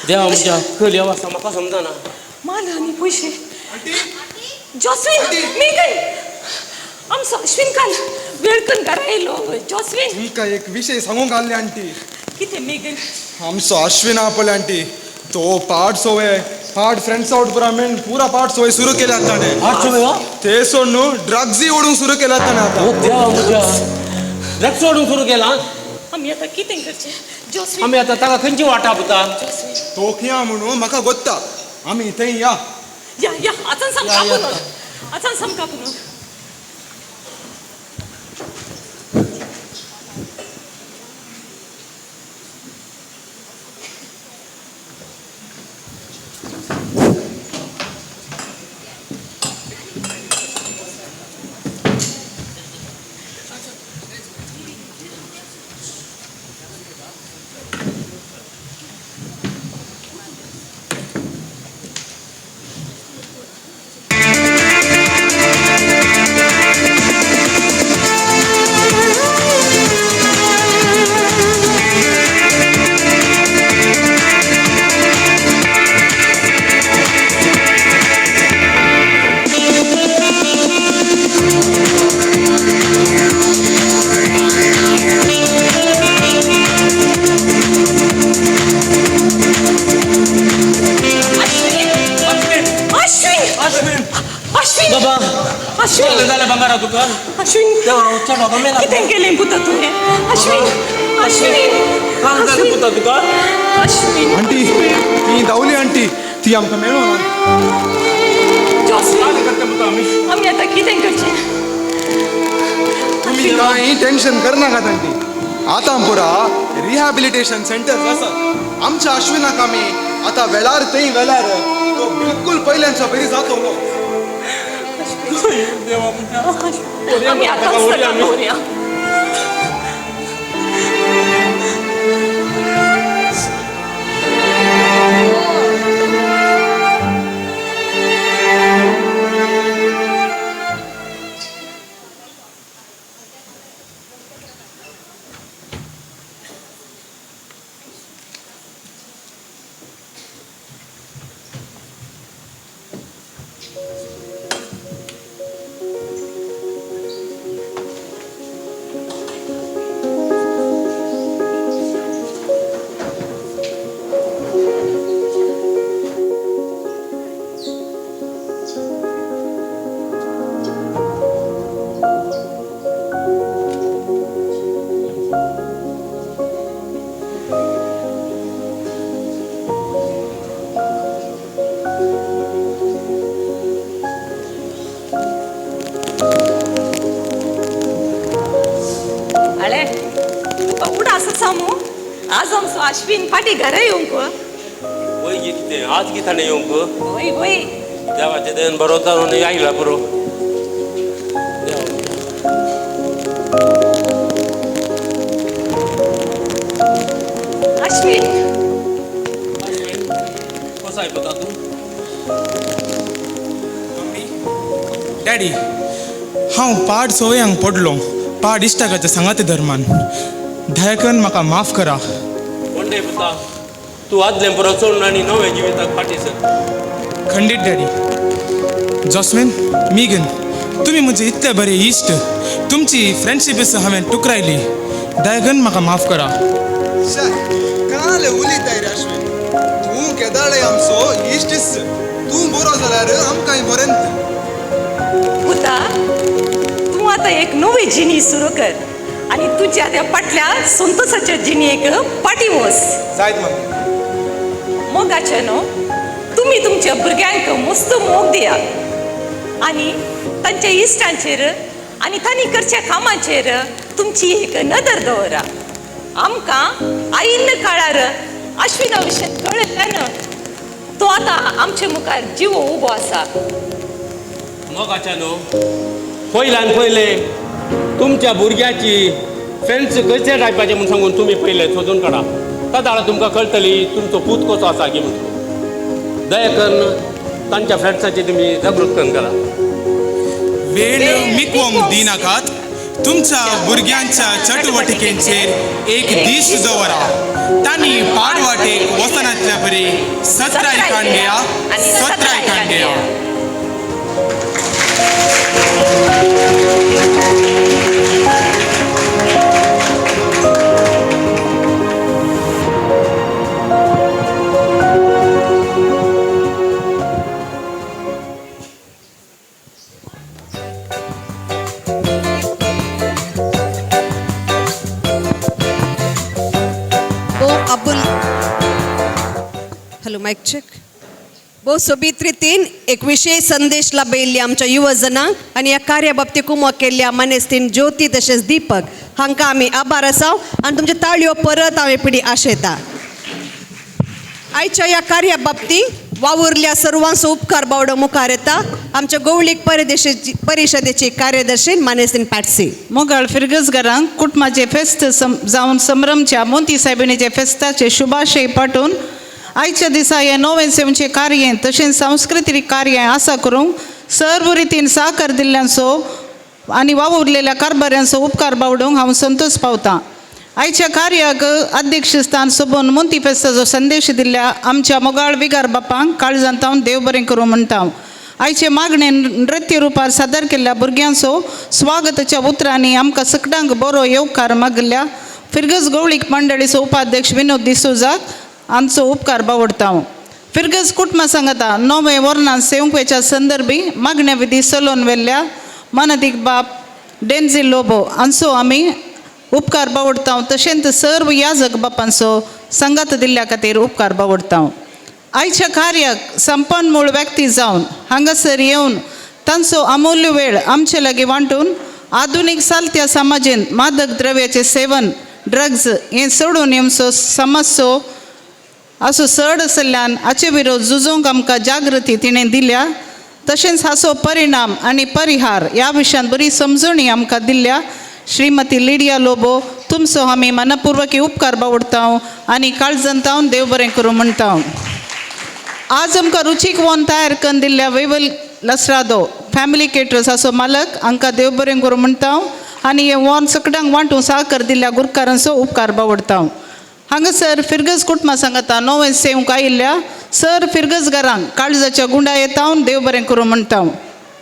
देवा मुझ्या खंय आसा म्हाका समजना. माल आणि पैसे. जॉस्विन मेघन आमचो अश्विन काल वेळ करून घरा आयलो. जॉस्विन मी काय एक विषय सांगूंक आसले आंटी. कितें मेघन? आमचो अश्विन हा पळय आंटी तो पाड सोय पाड फ्रेंड्स आउट पुरा मेन पुरा पाड सोय सुरू केल्या ताणे. ते सोड न्हू ड्रग्सय ओडूंक सुरू केल्या ताणे आता. देवा मुझ्या ड्रग्स सोडूंक सुरू केला. आमी आतां कितें करचें? जॉस्विन आमी आतां ताका खंयची वाटा पता? तो खिया म्हणून म्हाका गोत्ता. आमी थंय या. या आतां साम कापून आतां साम कापून. अश्विन जाल्यार भांगारा तुका अश्विन कितें केलें पुता तुवें अश्विन काम जालें पुता तुका अश्विन आंटी ती धांवली आंटी ती आमकां मेळ्ळो ना आमी आतां कितें करचें तुमी कांय टेन्शन करनाकात आंटी आतां पुरा रिहॅबिलिटेशन सेंटर आसा आमच्या अश्विनाक आमी आतां वेळार थंय वेळार तो बिलकुल पयल्यांच्या बरी जातलो आमी आतां सगळं दवरया आज आमचो अश्विन फाटी घरा येवंक वय कितें आज कितें येवंक वय वय देवाचे देन बरोवता न्हू आयला बरो अश्विन कसो आयकता तूं डॅडी हांव पाड सवयांक पडलो पाड इश्टाकाच्या सांगाते धर्मान दया करून म्हाका माफ करा म्हणटे पुता तूं आदलें बरो चोड आनी नव्या जिविताक फाटी सर खंडीत डॅडी जॉस्मिन मीगन तुम्ही म्हजे इतले बरे इश्ट तुमची फ्रेंडशीप हांवें टुकरायली दया करून म्हाका माफ करा काल उलयताय रे अश्विन तूं केदाळे आमचो इश्टीस तूं बरो जाल्यार आमकांय बरें पुता तूं आतां एक नवी जिणी सुरू कर आणि तुझ्या त्या फाटल्या संतोषाच्या जिणयेक पाटी वस जायत मग मोगाचे न्हू तुम्ही तुमच्या भुरग्यांक मस्त मोग दिया आणि तांच्या इश्टांचेर आणि तांणी करच्या कामांचेर तुमची एक नदर दवरा आमकां आयिल्ल्या काळार अश्विना विशयी कळयलें तो आतां आमचे मुखार जिवो उबो आसा मोगाच्या न्हू पयल्यान पयले तुमच्या भुरग्याची फ्रेंड्स कशे टायपाचे म्हूण सांगून तुमी पयले सोदून काडा ताका तुमकां कळटली तुमचो पूत कसो आसा की म्हणून दया करून तांच्या फ्रेंड्साची तुमी जागृतकरण करा वेळ मिकवंक दिनाकात तुमच्या भुरग्यांच्या चटवटिकेंचेर एक दीस दवरा तांणी पाडवाटेक वचनांतल्या बरी सत्राय कांड्या सत्राय कांड्या हॅलो माईक चेक भोव सोबीत रितीन एक विशेष संदेश लाभयल्ली आमच्या युवजनांक आनी ह्या कार्या बाबतीत कुमक केल्ल्या मानेस्तीन ज्योती तशेंच दीपक हांकां आमी आभार आसाव आनी तुमच्यो ताळयो परत हांवें पिढी आशेता आयच्या ह्या कार्या बाबतीत वावुरल्या सर्वांचो उपकार बावडो मुखार येता आमच्या गवळीक परिशदेची कार्यदर्शी मानेस्तीन पॅट्सी मोगाळ फिरगसगरांक कुटुंबाचे फेस्त जावन संभ्रमच्या मोंती सायबिणीचे फेस्ताचे शुभाशय पाठवून आयच्या दिसा हे नवे सेवेचे कार्य तशेंच सांस्कृतीक कार्य आसा करूंक सर्व रितीन सहकार दिल्ल्यांचो आनी वावुरलेल्या कारभाऱ्यांचो उपकार बावडूंक हांव संतोश पावतां आयच्या कार्याक अध्यक्षस्थान सोबून मोंती फेस्ताचो संदेश दिल्ल्या आमच्या मोगाळ विगार बापांक काळजांत हांव देव बरें करूं म्हणटा आयचे मागणे नृत्य रुपार सादर केल्ल्या भुरग्यांचो स्वागताच्या उतरांनी आमकां सगळ्यांक बरो येवकार मागल्या फिरगस गवळीक मंडळीचो उपाध्यक्ष विनोद डिसोजाक आमचो उपकार बावडता फिरगज कुटुंब सांगता नवे वर्णां सेवंकवेच्या संदर्भी मागण्या विधी सलोन वेल्ल्या मानदीक बाप डेन्झी लोबो हांचो आमी उपकार बावडटा तशेंच सर्व याजक बापांचो संगात दिल्ल्या खातीर उपकार बावडटा आयच्या कार्याक संपन्नमूळ व्यक्ती जावन हांगासर येवन तांचो अमूल्य वेळ आमचे लागीं वांटून आधुनीक सालत्या समाजीन मादक द्रव्याचें सेवन ड्रग्स हें सोडून येवचो समस्यो असो चड आशिल्ल्यान हाचे विरोध झुजोवंक आमकां जागृती तिणें दिल्या तशेंच हाचो परिणाम आनी परिहार ह्या विशयान बरी समजणी आमकां दिल्या श्रीमती लिडिया लोबो तुमचो आमी मनपूर्वक उपकार बावडटा आनी काळजंतावन देव बरें करूं म्हणटा आज आमकां रुचीक वोन तयार करून दिल्ल्या वैवल लसरादो फॅमिली केटर्स हाचो मालक हांकां देव बरें करूं म्हणटा आनी हें वोन सगळ्यांक वांटून सहकार दिल्ल्या गुरकारांचो उपकार बावडटा हांगासर फिरगज कुटुंब सांगता नवे सेवंक आयिल्ल्या सर फिरगजगारांक काळजाच्या गुंडा येतावन देव बरें करूं म्हणटा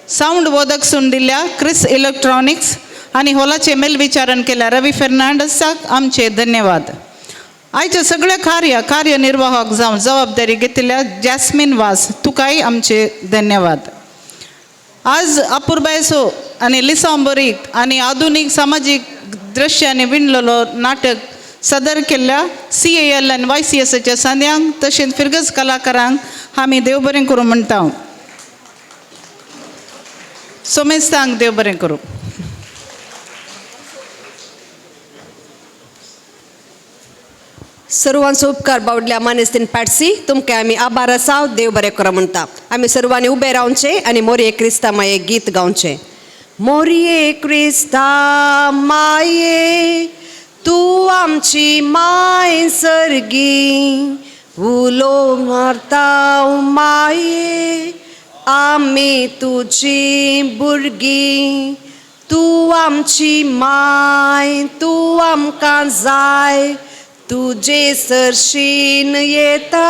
सावंड वोदक सून दिल्ल्या क्रिस इलेक्ट्रॉनिक्स आनी हॉलाचें मेलविचारण केल्या रवी फेर्नांडसाक आमचे धन्यवाद आयच्या सगळ्या कार्यनिर्वाहक जावन जबाबदारी घेतिल्ल्या जॅस्मिन वास तुकाय आमचे धन्यवाद आज अपुर्बायसो आनी लिसांबरीक आनी आधुनीक सामाजीक दृश्यांनी विणलेलो नाटक सदर केल्ल्या CAL आनी YCSच्या सांद्यांक तशेंच फिरगज कलाकारांक आमी देव बरें करूं म्हणटा सोमेस्तांक देव बरें करूं सर्वांचो उपकार बावडल्या मानेस्तीन पॅट्सी तुमकां आमी आभार आसा देव बरें करूं म्हणटा आमी सर्वांनी उबे रावचे आनी मोरये क्रिस्ता माये गीत गावचें मोरये क्रिस्ता माये तूं आमची माय सर्गी उलो मारता माये आमी तुजी भुरगीं तूं आमची माय तूं आमकां जाय तुजे सरशीन येता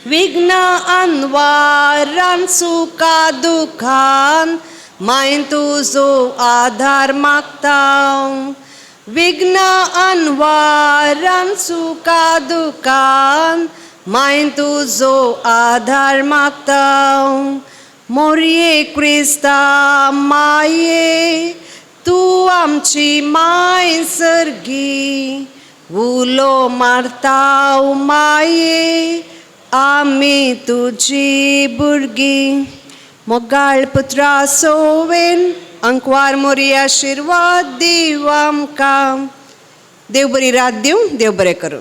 विघ्न अनवारान सुखा दुखान माय तुजो आधार मागता विघ्न अनवारान सुखा दुखान माय तुजो आधार मागता मोरये क्रिस्ता माये तूं आमची माय सर्गी उलो मारता माये आमी तुजी भुरगीं मोगाळ पुत्रा सोवेन अंकवार मोरी आशिर्वाद दिव आमकां देव बरी रात दिवं देव बरें करूं